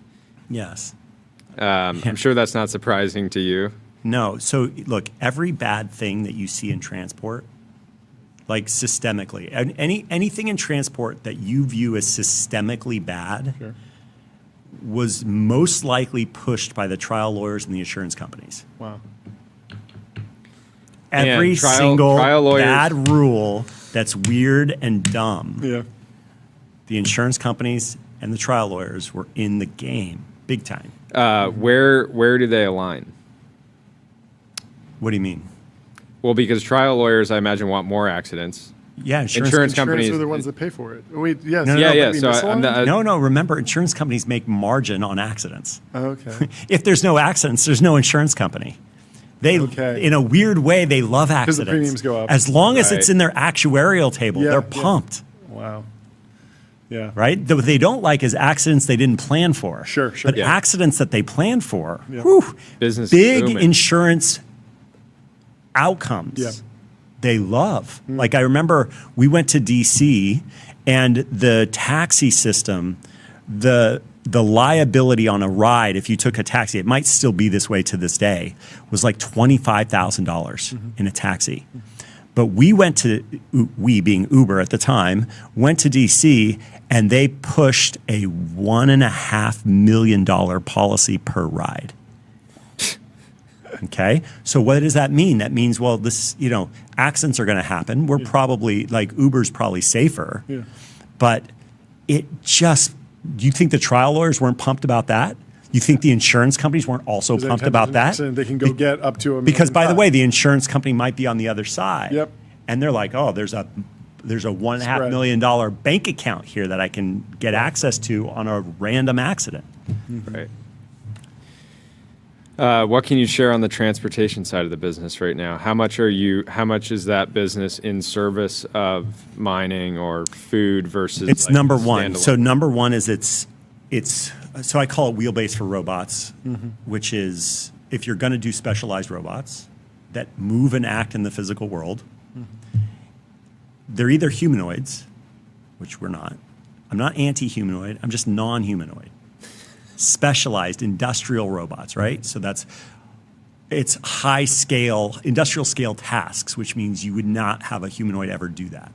Yes. I'm sure that's not surprising to you. No. So look, every bad thing that you see in transport, like systemically, and anything in transport that you view as systemically bad, Sure. was most likely pushed by the trial lawyers and the insurance companies. Wow. Every And single trial lawyers- bad rule that's weird and dumb, Yeah. the insurance companies and the trial lawyers were in the game big time. Where do they align? What do you mean? Well, because trial lawyers, I imagine, want more accidents. Yeah, Insurance companies are the ones that pay for it. Wait, yes. Yeah. but So misaligned? No. Remember, insurance companies make margin on accidents. Okay. If there's no accidents, there's no insurance company. They, Okay. in a weird way, they love accidents. the premiums go up. As long as it's Right. in their actuarial table, Yeah, they're yeah. pumped. Wow. Yeah. Right? What they don't like is accidents they didn't plan for. Sure. But Yeah. accidents that they plan for, Yeah. whew, Business big booming. insurance outcomes. Yeah. they love. Like I remember we went to DC and the taxi system, the liability on a ride, if you took a taxi, it might still be this way to this day, was like $25,000 in a taxi. But we being Uber at the time, went to DC and they pushed a $1.5 million policy per ride. Okay, so what does that mean? That means, well, this, accidents are going to happen. We're probably, like, Uber's probably safer. Yeah. But do you think the trial lawyers weren't pumped about that? You think the insurance companies weren't also pumped about that? They can go get up to $1 million. Because, by the way, the insurance company might be on the other side. Yep. And they're like, oh, there's a $1.5 million bank account here that I can get access to on a random accident. Right. What can you share on the transportation side of the business right now? How much is that business in service of mining or food versus? It's like number one. standalone? So number one is so I call it wheelbase for robots, which is if you're going to do specialized robots that move and act in the physical world, they're either humanoids, which we're not. I'm not anti-humanoid. I'm just non-humanoid. Specialized industrial robots, right? So it's high scale, industrial scale tasks, which means you would not have a humanoid ever do that.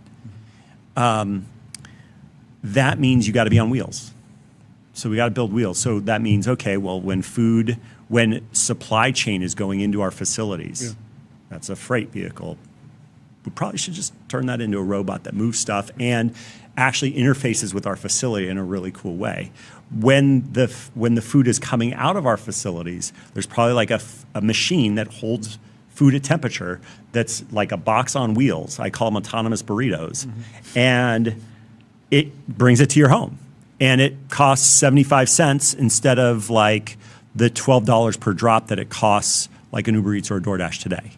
That means you got to be on wheels. So we got to build wheels. So that means, okay, well, when supply chain is going into our facilities, that's a freight vehicle. We probably should just turn that into a robot that moves stuff and actually interfaces with our facility in a really cool way. When the food is coming out of our facilities, there's probably like a machine that holds food at temperature that's like a box on wheels. I call them autonomous burritos. And it brings it to your home. And it costs 75 cents instead of like the $12 per drop that it costs like an Uber Eats or a DoorDash today.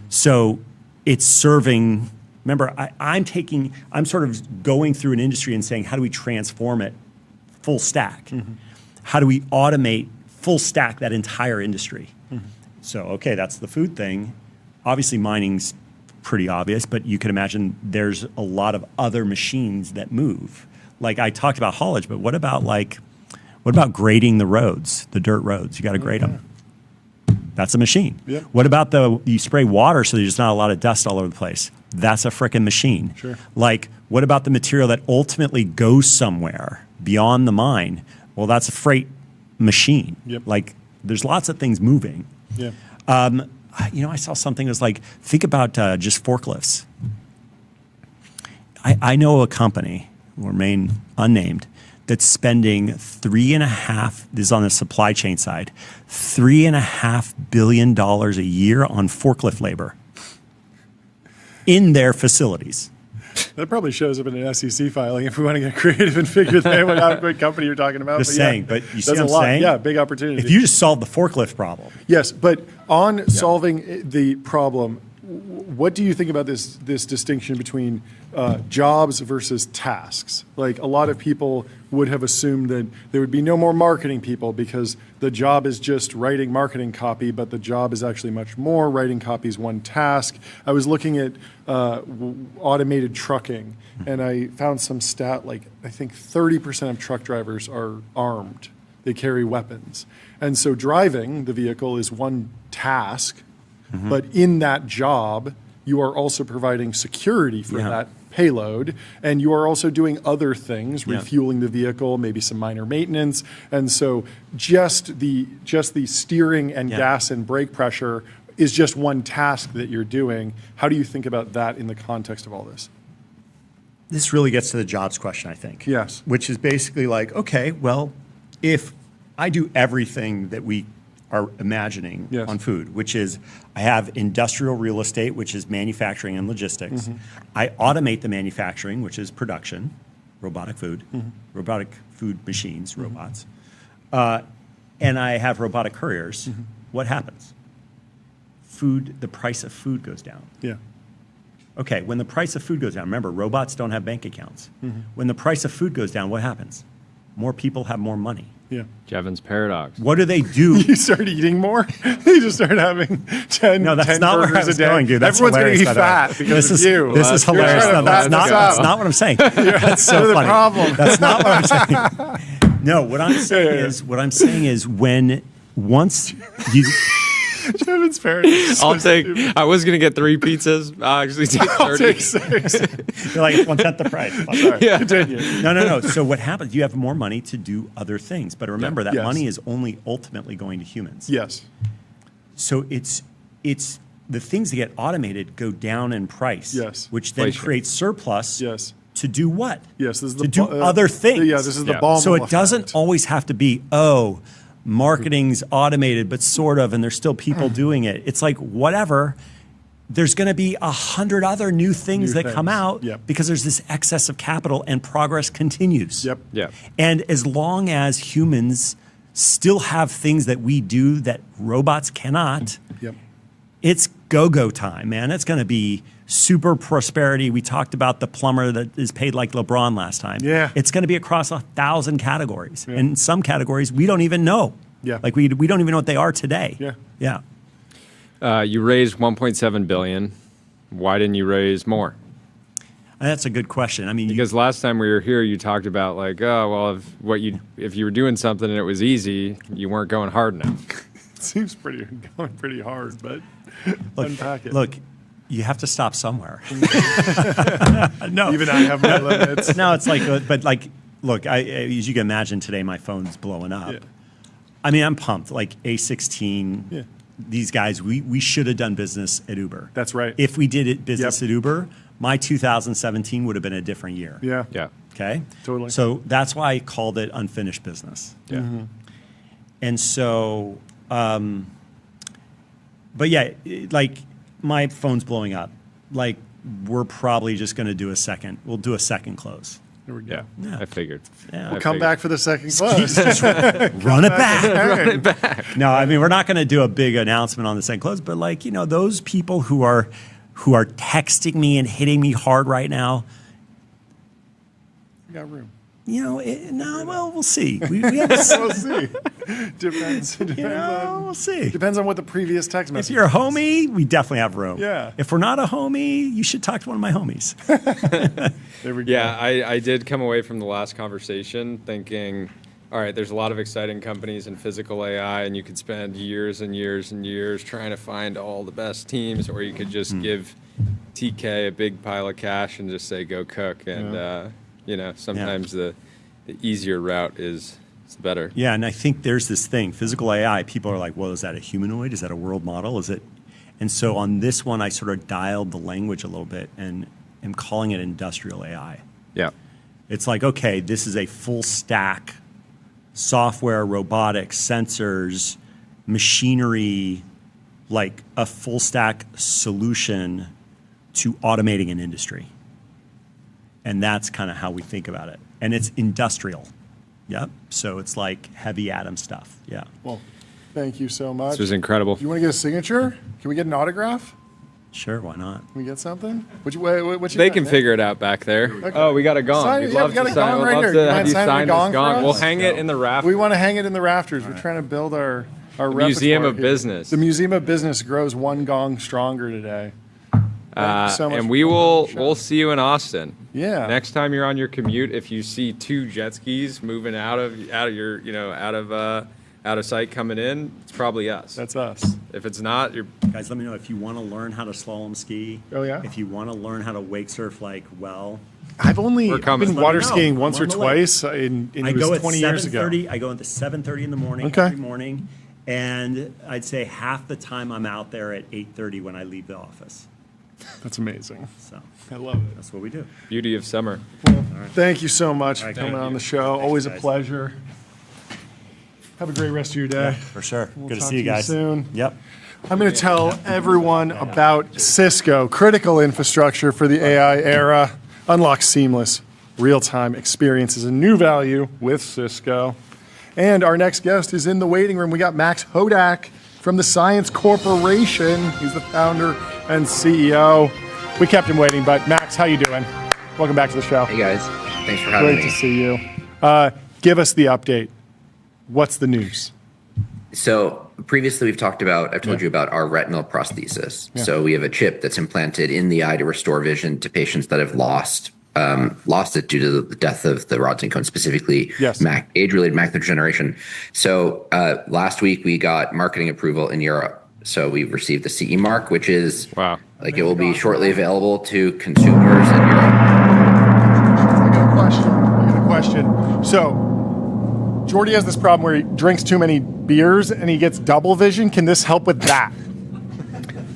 So it's serving, remember, I'm sort of going through an industry and saying, how do we transform it full stack? How do we automate full stack that entire industry? So, okay, that's the food thing. Obviously, mining's pretty obvious, but you can imagine there's a lot of other machines that move. Like I talked about haulage, but what about grading the roads, the dirt roads? You got to grade them. That's a machine. Yep. What about you spray water so there's not a lot of dust all over the place? That's a frickin' machine. Sure. Like, what about the material that ultimately goes somewhere beyond the mine? Well, that's a freight machine. Yep. Like, there's lots of things moving. Yeah. I saw something that was like, think about just forklifts. I know a company, will remain unnamed, that's spending this is on the supply chain side, $3.5 billion a year on forklift labor in their facilities. That probably shows up in an SEC filing if we want to get creative and figure out what company you're talking about. Just saying, but you see what I'm saying? Yeah, big opportunity. If you just solve the forklift problem. Yes, but on solving the problem, what do you think about this distinction between jobs versus tasks? Like a lot of people would have assumed that there would be no more marketing people because the job is just writing marketing copy, but the job is actually much more. Writing copy is one task. I was looking at automated trucking, and I found some stat like I think 30% of truck drivers are armed. They carry weapons. And so driving the vehicle is one task. But in that job, you are also providing security for that payload, and you are also doing other things, refueling the vehicle, maybe some minor maintenance. And so just the steering and gas and brake pressure is just one task that you're doing. How do you think about that in the context of all this? This really gets to the jobs question, I think. Yes. Which is basically like, okay, well, if I do everything that we are imagining on food, which is I have industrial real estate, which is manufacturing and logistics. I automate the manufacturing, which is production, robotic food machines, robots. And I have robotic couriers. What happens? The price of food goes down. Yeah. Okay, when the price of food goes down, remember, robots don't have bank accounts. When the price of food goes down, what happens? More people have more money. Yeah. Jevons paradox. What do they do? You start eating more. You just start having 10, No, that's 10 not where I burgers was a day. going, dude. That's Everyone's going to hilarious, be by the way. fat because of you. This is You're hilarious. trying to No, that's fatten us that's up. not what I'm saying. That's so You're the funny. problem. That's not what I'm saying. No, what I'm saying is when once you Jevons paradox. I'll take. I was gonna get 3 pizzas. I'll actually take 30. I'll take 6. you're like it's 1/10 the price. Sorry, continue. No. So what happens? You have more money to do other things, but remember that Yes. money is only ultimately going to humans. Yes. So it's the things that get automated go down in price. Yes. Which then Inflation. creates surplus. Yes. To do what? Yes. This is to do other things. Yeah. This is the Yeah. bomb. So it doesn't always have to be, marketing's automated, but sort of, and there's still people doing it. It's like, whatever. There's going to be 100 other new things that come out Yep. because there's this excess of capital and progress continues. Yep. Yeah. And as long as humans still have things that we do that robots cannot, Yep. it's go-go time, man. It's going to be super prosperity. We talked about the plumber that is paid like LeBron last time. Yeah. It's going to be across 1,000 categories. And in some categories, we don't even know. Yeah. Like we don't even know what they are today. Yeah. Yeah. You raised 1.7 billion. Why didn't you raise more? And that's a good question. I mean, Because last time we were here, you talked about like, oh well, if you were doing something and it was easy, you weren't going hard enough. It seems going pretty hard, but unpack it. Look, you have to stop somewhere. No. Even I have my limits. No, it's like, but like, look, as you can imagine today, my phone's blowing up. Yeah. I mean, I'm pumped. Like A16, Yeah. these guys, we should have done business at Uber. That's right. If we did business at Uber, my 2017 would have been a different year. Yeah. Yeah. Okay? Totally. So that's why I called it unfinished business. Yeah. And so, but yeah, like my phone's blowing up. Like we're probably just going to do we'll do a second close. There we go. Yeah. I figured. Yeah. We'll come back for the second close. Run it back. No, I mean, we're not going to do a big announcement on the second close, but like, those people who are texting me and hitting me hard right now, We got room. we'll see. We have We'll see. Depends. we'll see. Depends on what the previous text If message you're a is. homie, we definitely have room. Yeah. If we're not a homie, you should talk to one of my homies. There we go. Yeah, I did come away from the last conversation thinking, all right, there's a lot of exciting companies in physical AI, and you could spend years and years and years trying to find all the best teams, or you could just give TK a big pile of cash and just say, go cook. And, sometimes the easier route is better. Yeah, and I think there's this thing, physical AI, people are like, well, is that a humanoid? Is that a world model? Is it? And so on this one, I sort of dialed the language a little bit and am calling it industrial AI. Yeah. It's like, okay, this is a full stack software, robotics, sensors, machinery, like a full stack solution to automating an industry. And that's kind of how we think about it. And it's industrial. Yep. So it's like heavy atom stuff. Yeah. Well, thank you so much. This was incredible. You want to get a signature? Can we get an autograph? Sure, why not? Can we get something? What you They got, can Nick? figure it out back there. Oh, we got a gong. Sign- We'd yeah, love we got to a sign. gong We'd right love here. to You have mind you signing sign the this gong for gong. us? We'll hang it in the rafters. We want to hang it in the rafters. We're trying to build our Museum repertoire of here. Business. The Museum of Business grows one gong stronger today. Thank you so much And for we coming on will the show. we'll see you in Austin. Yeah. Next time you're on your commute, if you see 2 jet skis moving out of your out of sight coming in, it's probably us. That's us. If it's not, you're Guys, let me know if you want to learn how to slalom ski. Oh, yeah? If you want to learn how to wake surf well. I've only We're coming. been Let me water know. skiing once I'm or on the lake. twice, and I it go was at 20 years ago. 7:30. I go at the 7:30 in the morning Okay. every morning, and I'd say half the time I'm out there at 8:30 when I leave the office. That's amazing. So I love it. that's what we do. beauty of summer. Thank you so much for right, coming thank on you. the show. Always a guys. pleasure. Have a great rest of your day. For sure. We'll Good to talk see you guys. soon. Yep. I'm going to tell everyone about Cisco, critical infrastructure for the AI era. Unlock seamless, real-time experiences and new value with Cisco. And our next guest is in the waiting room. We got Max Hodak from the Science Corporation. He's the founder and CEO. We kept him waiting, but Max, how you doing? Welcome back to the show. Hey guys, thanks for having Great me. to see you. Give us the update. What's the news? So previously I've told you about our retinal prosthesis. Yeah. So we have a chip that's implanted in the eye to restore vision to patients that have lost it due to the death of the rods and cones, specifically age-related macular degeneration. So last week we got marketing approval in Europe. So we've received the CE mark, which is it will be shortly available to consumers in Europe. I got a question. So Jordy has this problem where he drinks too many beers and he gets double vision. Can this help with that?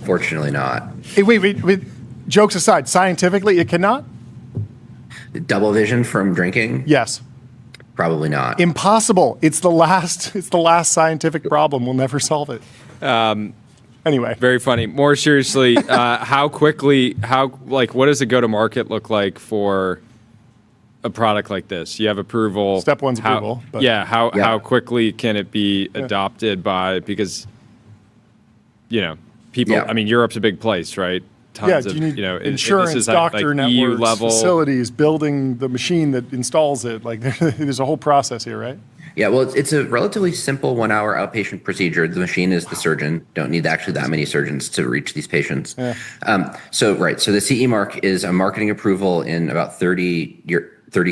Fortunately not. Hey, wait. Jokes aside, scientifically, it cannot? Double vision from drinking? Yes. Probably not. Impossible. It's the last scientific problem. We'll never solve it. Anyway. Very funny. More seriously, what does a go-to-market look like for a product like this? You have approval. Step one's approval. But how quickly can it be adopted by, because, people, Europe's a big place, right? Tons do you need of, insurance, this is doctor like EU networks, level facilities, building the machine that installs it. Like there's a whole process here, right? Yeah, well, it's a relatively simple 1-hour outpatient procedure. The machine is the surgeon. Don't need actually that many surgeons to reach these patients. Yeah. So the CE mark is a marketing approval in about 30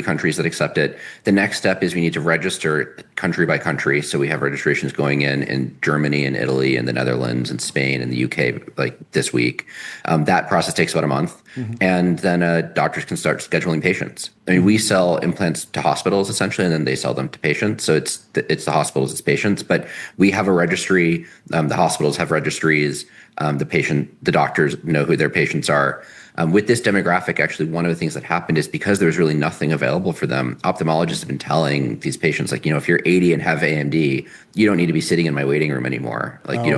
countries that accept it. The next step is we need to register country by country. So we have registrations going in Germany and Italy and the Netherlands and Spain and the UK this week. That process takes about a month. Mm-hmm. And then doctors can start scheduling patients. We sell implants to hospitals essentially, and then they sell them to patients. So it's the hospitals, it's patients, but we have a registry. The hospitals have registries. The doctors know who their patients are. With this demographic, actually, one of the things that happened is because there's really nothing available for them, ophthalmologists have been telling these patients, if you're 80 and have AMD, you don't need to be sitting in my waiting room anymore. You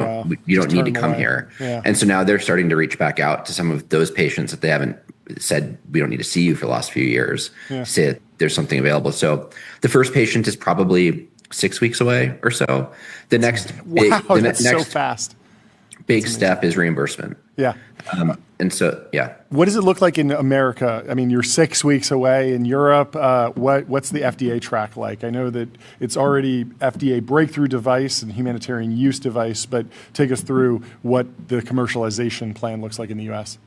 don't need to come here. Yeah. And so now they're starting to reach back out to some of those patients that they haven't said, we don't need to see you for the last few years, say there's something available. So the first patient is probably 6 weeks away or so. The next so fast. Big step is reimbursement. Yeah. And so, yeah. What does it look like in America? You're 6 weeks away. In Europe, what's the FDA track like? I know that it's already FDA breakthrough device and humanitarian use device, but take us through what the commercialization plan looks like in the U.S.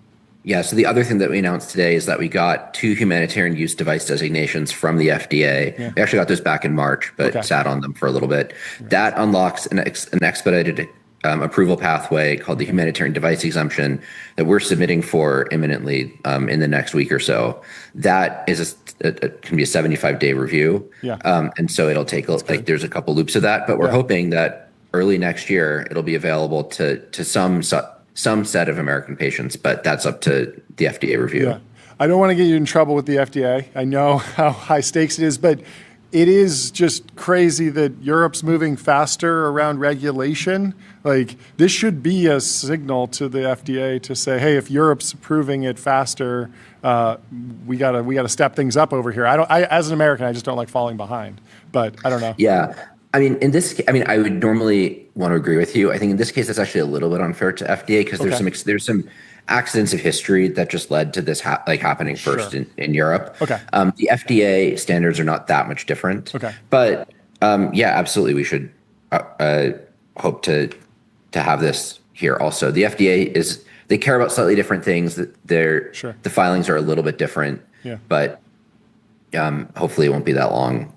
Yeah, so the other thing that we announced today is that we got 2 humanitarian use device designations from the FDA. Yeah. We actually got those back in March, but sat on them for a little bit. Right. That unlocks an expedited approval pathway called the humanitarian device exemption that we're submitting for imminently in the next week or so. That is can be a 75-day review. Yeah. And so it'll take there's a couple loops of that, but we're hoping that early next year it'll be available to some set of American patients, but that's up to the FDA review. Yeah. I don't want to get you in trouble with the FDA. I know how high stakes it is, but it is just crazy that Europe's moving faster around regulation. This should be a signal to the FDA to say, hey, if Europe's approving it faster, we gotta step things up over here. As an American, I just don't like falling behind, but I don't know. Yeah. In this case, I would normally want to agree with you. I think in this case, it's actually a little bit unfair to FDA because there's some accidents of history that just led to this happening first in Europe. Okay. The FDA standards are not that much different. Okay. But absolutely, we should hope to have this here also. The FDA they care about slightly different things. The filings are a little bit different. Yeah. But hopefully it won't be that long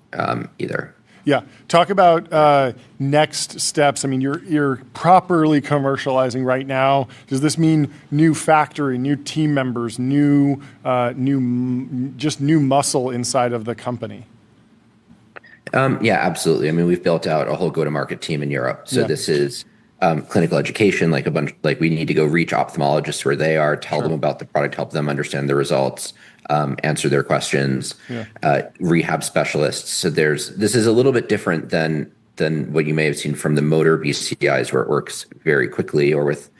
either. Yeah. Talk about next steps. You're properly commercializing right now. Does this mean new factory, new team members, new muscle inside of the company? Yeah, absolutely. We've built out a whole go-to-market team in Europe. So this is clinical education, we need to go reach ophthalmologists where they are, tell them about the product, help them understand the results, answer their questions, rehab specialists. So this is a little bit different than what you may have seen from the motor BCIs where it works very quickly, or with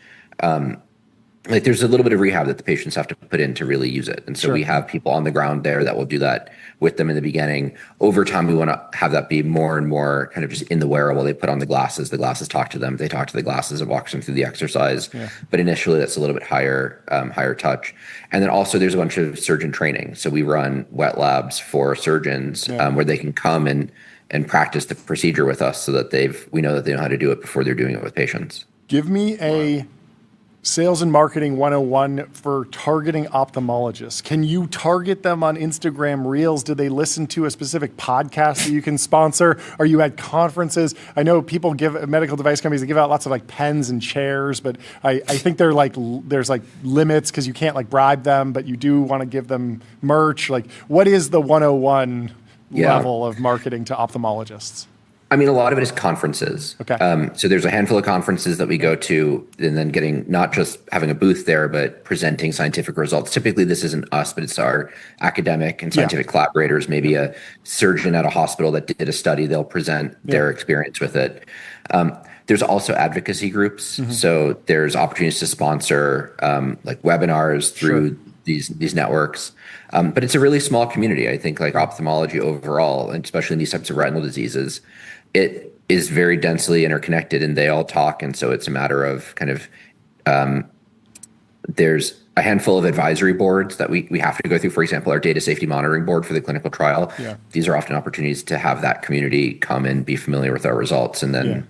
like there's a little bit of rehab that the patients have to put in to really use it. And so we have people on the ground there that will do that with them in the beginning. Over time, we want to have that be more and more kind of just in the wearable. They put on the glasses talk to them, they talk to the glasses, it walks them through the exercise. But initially that's a little bit higher touch. And then also there's a bunch of surgeon training. So we run wet labs for surgeons where they can come and practice the procedure with us so that we know that they know how to do it before they're doing it with patients. Give me a sales and marketing 101 for targeting ophthalmologists. Can you target them on Instagram Reels? Do they listen to a specific podcast that you can sponsor? Are you at conferences? I know people medical device companies, they give out lots of like pens and chairs, but I think there's like limits because you can't like bribe them, but you do want to give them merch. Like, what is the 101 level of marketing to ophthalmologists? I mean, a lot of it is conferences. Okay. So there's a handful of conferences that we go to, and then getting not just having a booth there, but presenting scientific results. Typically, this isn't us, but it's our academic and scientific collaborators. Maybe a surgeon at a hospital that did a study, they'll present their experience with it. There's also advocacy groups. So there's opportunities to sponsor like webinars through these networks. But it's a really small community. I think like ophthalmology overall, and especially in these types of retinal diseases, it is very densely interconnected and they all talk. And so it's a matter of kind of, there's a handful of advisory boards that we have to go through. For example, our data safety monitoring board for the clinical trial. These are often opportunities to have that community come and be familiar with our results and then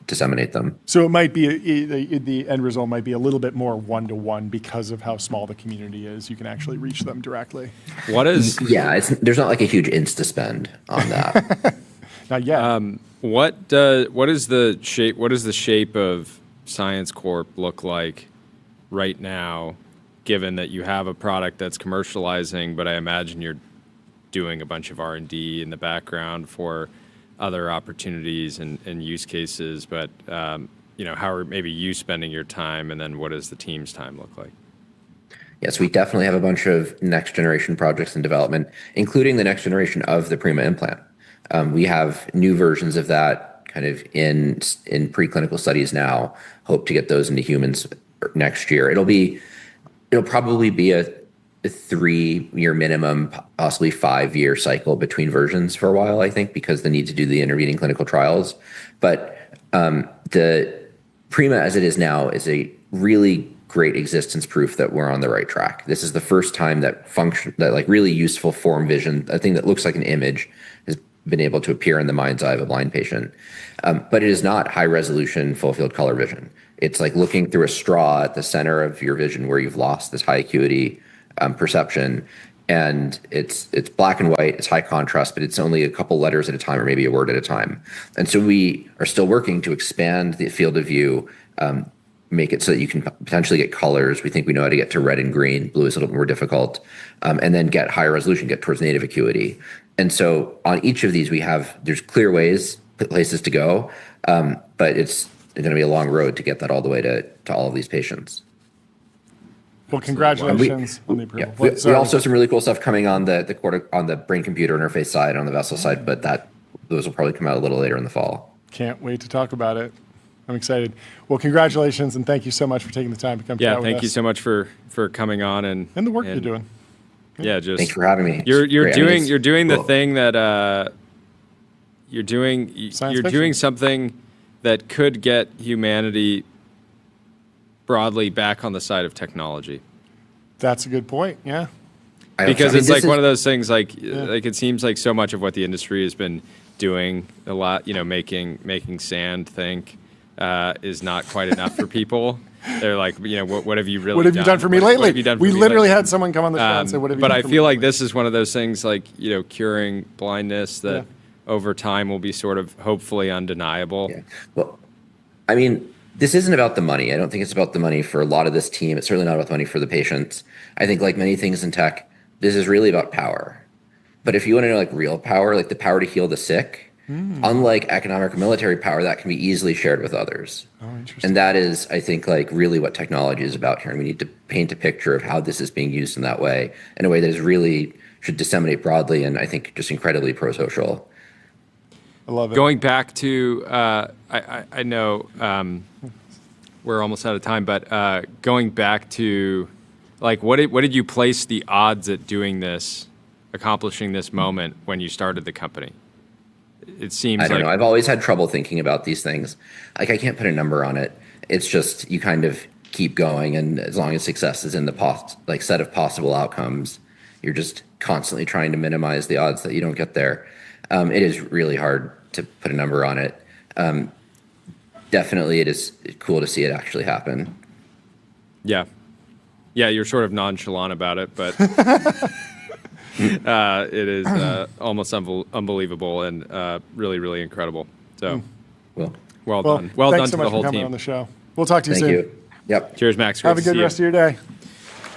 disseminate them. So it might be the end result might be a little bit more one-to-one because of how small the community is. You can actually reach them directly. What is? There's not like a huge insta spend on that. Not yet. What is the shape? What does the shape of Science Corp look like right now? Given that you have a product that's commercializing, but I imagine you're doing a bunch of R&D in the background for other opportunities and use cases. But how are maybe you spending your time, and then what does the team's time look like? Yes, we definitely have a bunch of next generation projects in development, including the next generation of the Prima implant. We have new versions of that kind of in preclinical studies now. Hope to get those into humans next year. It'll probably be a 3-year minimum, possibly 5-year cycle between versions for a while, I think, because the need to do the intervening clinical trials. But the Prima as it is now is a really great existence proof that we're on the right track. This is the first time that like really useful form vision, a thing that looks like an image, has been able to appear in the mind's eye of a blind patient. But it is not high resolution, full field color vision. It's like looking through a straw at the center of your vision where you've lost this high acuity perception. And it's black and white, it's high contrast, but it's only a couple letters at a time or maybe a word at a time. And so we are still working to expand the field of view, make it so that you can potentially get colors. We think we know how to get to red and green. Blue is a little more difficult. And then get higher resolution, get towards native acuity. And so on each of these, there's clear places to go, but it's going to be a long road to get that all the way to all of these patients. Well, congratulations on the approval. We also have some really cool stuff coming on the brain-computer interface side, on the vessel side, but those will probably come out a little later in the fall. Can't wait to talk about it. I'm excited. Well, congratulations, and thank you so much for taking the time to come chat with us. Yeah, thank you so much for coming on and the work you're doing. Yeah, just thanks for having me. You're doing the thing that you're doing something that could get humanity broadly back on the side of technology. That's a good point. Yeah. Because it's like one of those things like it seems like so much of what the industry has been doing a lot, making sand think is not quite enough for people. They're like, what have you really done? What have you done for me lately? We literally had someone come on the show and say, what have you done for me? But I feel like this is one of those things like, curing blindness that over time will be sort of hopefully undeniable. Yeah. Well, I mean, this isn't about the money. I don't think it's about the money for a lot of this team. It's certainly not about the money for the patients. I think like many things in tech, this is really about power. But if you want to know like real power, like the power to heal the sick, unlike economic or military power, that can be easily shared with others. Oh, interesting. And that is, I think, like really what technology is about here. And we need to paint a picture of how this is being used in that way, in a way that is really should disseminate broadly and I think just incredibly pro-social. I love it. Going back to, I know we're almost out of time, but going back to, like, what did you place the odds at doing this, accomplishing this moment when you started the company? It seems I don't like know. I've always had trouble thinking about these things. Like, I can't put a number on it. It's just you kind of keep going, and as long as success is in the set of possible outcomes, you're just constantly trying to minimize the odds that you don't get there. It is really hard to put a number on it. Definitely, it is cool to see it actually happen. Yeah, you're sort of nonchalant about it, but it is almost unbelievable and really, really incredible. So, well done. Well done thanks so to much the whole for coming team. on the show. We'll talk to you Thank soon. you. Yep. Cheers, Max. Great Have a to good see rest you. of your day.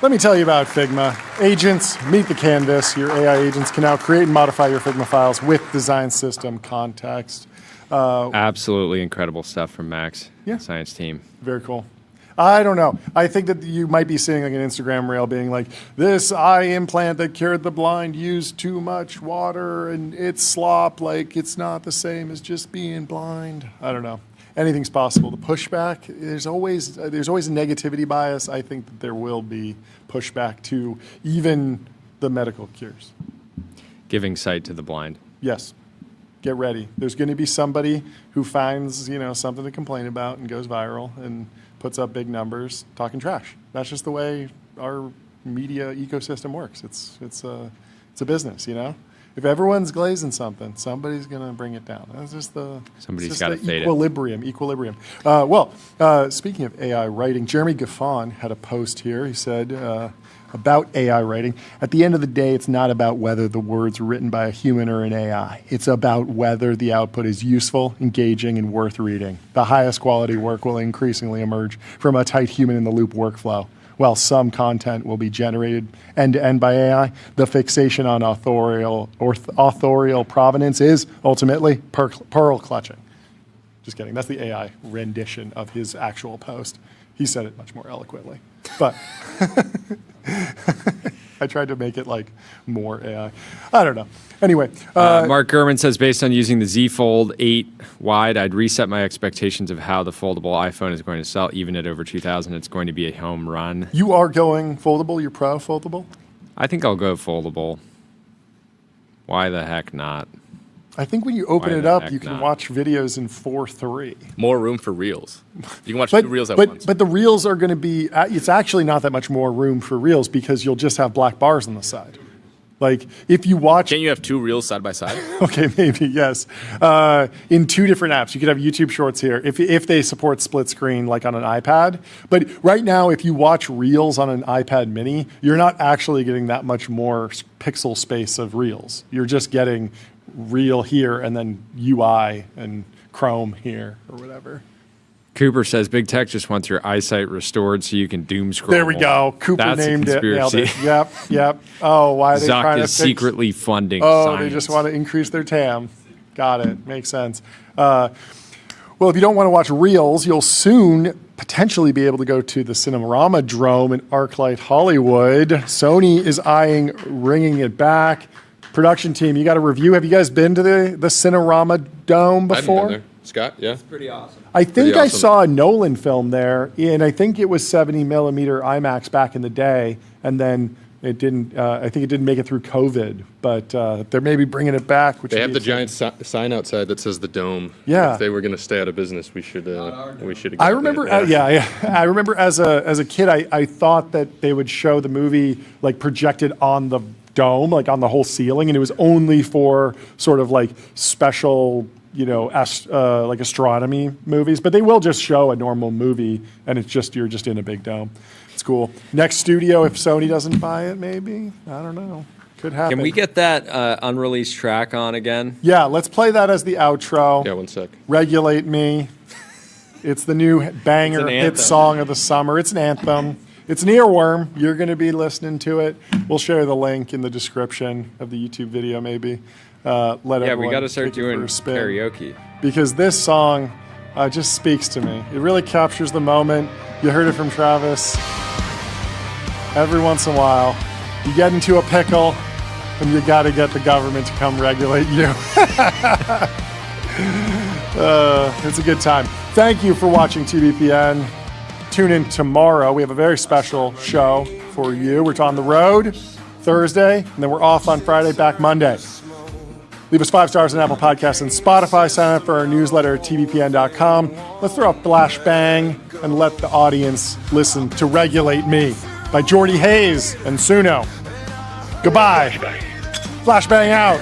Let me tell you about Figma. Agents, meet the canvas. Your AI agents can now create and modify your Figma files with design system context. Absolutely incredible stuff from Max, Yeah. science team. Very cool. I don't know. I think that you might be seeing like an Instagram reel being like, this eye implant that cured the blind used too much water and it's slop, like it's not the same as just being blind. I don't know. Anything's possible. The pushback, there's always a negativity bias. I think that there will be pushback to even the medical cures. Giving sight to the blind. Yes. Get ready. There's going to be somebody who finds, something to complain about and goes viral and puts up big numbers talking trash. That's just the way our media ecosystem works. It's a business, If everyone's glazing something, somebody's going to bring it down. That's just Somebody's got to fade equilibrium. Speaking of AI writing, Jeremy Gaffon had a post here. He said about AI writing, at the end of the day, it's not about whether the words are written by a human or an AI. It's about whether the output is useful, engaging, and worth reading. The highest quality work will increasingly emerge from a tight human-in-the-loop workflow. While some content will be generated end-to-end by AI, the fixation on authorial provenance is ultimately pearl clutching. Just kidding. That's the AI rendition of his actual post. He said it much more eloquently. But I tried to make it like more AI. I don't know. Anyway. Mark Gurman says, based on using the Z Fold 8 wide, I'd reset my expectations of how the foldable iPhone is going to sell. Even at over 2,000, it's going to be a home run. You are going foldable? You're pro foldable? I think I'll go foldable. Why the heck not? I think when you open it up, you can watch videos in 4:3. More room for reels. You can watch 2 reels at once. But the reels are going to be, it's actually not that much more room for reels because you'll just have black bars on the side. Like if you watch, Can't you have 2 reels side by side? Okay, maybe yes. In 2 different apps, you could have YouTube Shorts here if they support split screen, like on an iPad. But right now, if you watch Reels on an iPad Mini, you're not actually getting that much more pixel space of Reels. You're just getting Reel here and then UI and Chrome here or whatever. Cooper says big tech just wants your eyesight restored so you can doom scroll. There we go. Cooper That's named a it. Nailed conspiracy. it. Yep. Oh, why are they Zuck trying to is secretly funding Oh, science. they just want to increase their TAM. Got it. Makes sense. Well, if you don't want to watch Reels, you'll soon potentially be able to go to the Cinerama Drome in ArcLight Hollywood. Sony is eyeing bringing it back. Production team, you got a review. Have you guys been to the Cinerama Dome before? I've been there. Scott, yeah. It's pretty awesome. I think I saw a Nolan film there, and I think it was 70 millimeter IMAX back in the day, and then it didn't. I think it didn't make it through COVID, but they're maybe bringing it back. Which They would have be the giant sign outside that says the Dome. Yeah. If they were going to stay out of business, we should. I remember. I remember as a kid, I thought that they would show the movie like projected on the dome, like on the whole ceiling, and it was only for sort of like special, like astronomy movies. But they will just show a normal movie, and you're just in a big dome. It's cool. Next studio, if Sony doesn't buy it, maybe. I don't know. Could happen. Can we get that unreleased track on again? Yeah, let's play that as the outro. Yeah, one sec. Regulate Me. It's the new banger hit anthem. song of the summer. It's an anthem. It's an earworm. You're going to be listening to it. We'll share the link in the description of the YouTube video, maybe. We got to start doing karaoke. Because this song just speaks to me. It really captures the moment. You heard it from Travis. Every once in a while, you get into a pickle, and you got to get the government to come regulate you. It's a good time. Thank you for watching TBPN. tune in tomorrow. We have a very special show for you. We're on the road Thursday, and then we're off on Friday, back Monday. Leave us 5 stars on Apple Podcasts and Spotify. Sign up for our newsletter at tbpn.com. Let's throw a flashbang and let the audience listen to Regulate Me by Jordy Hayes and Suno. Goodbye. Flashbang out.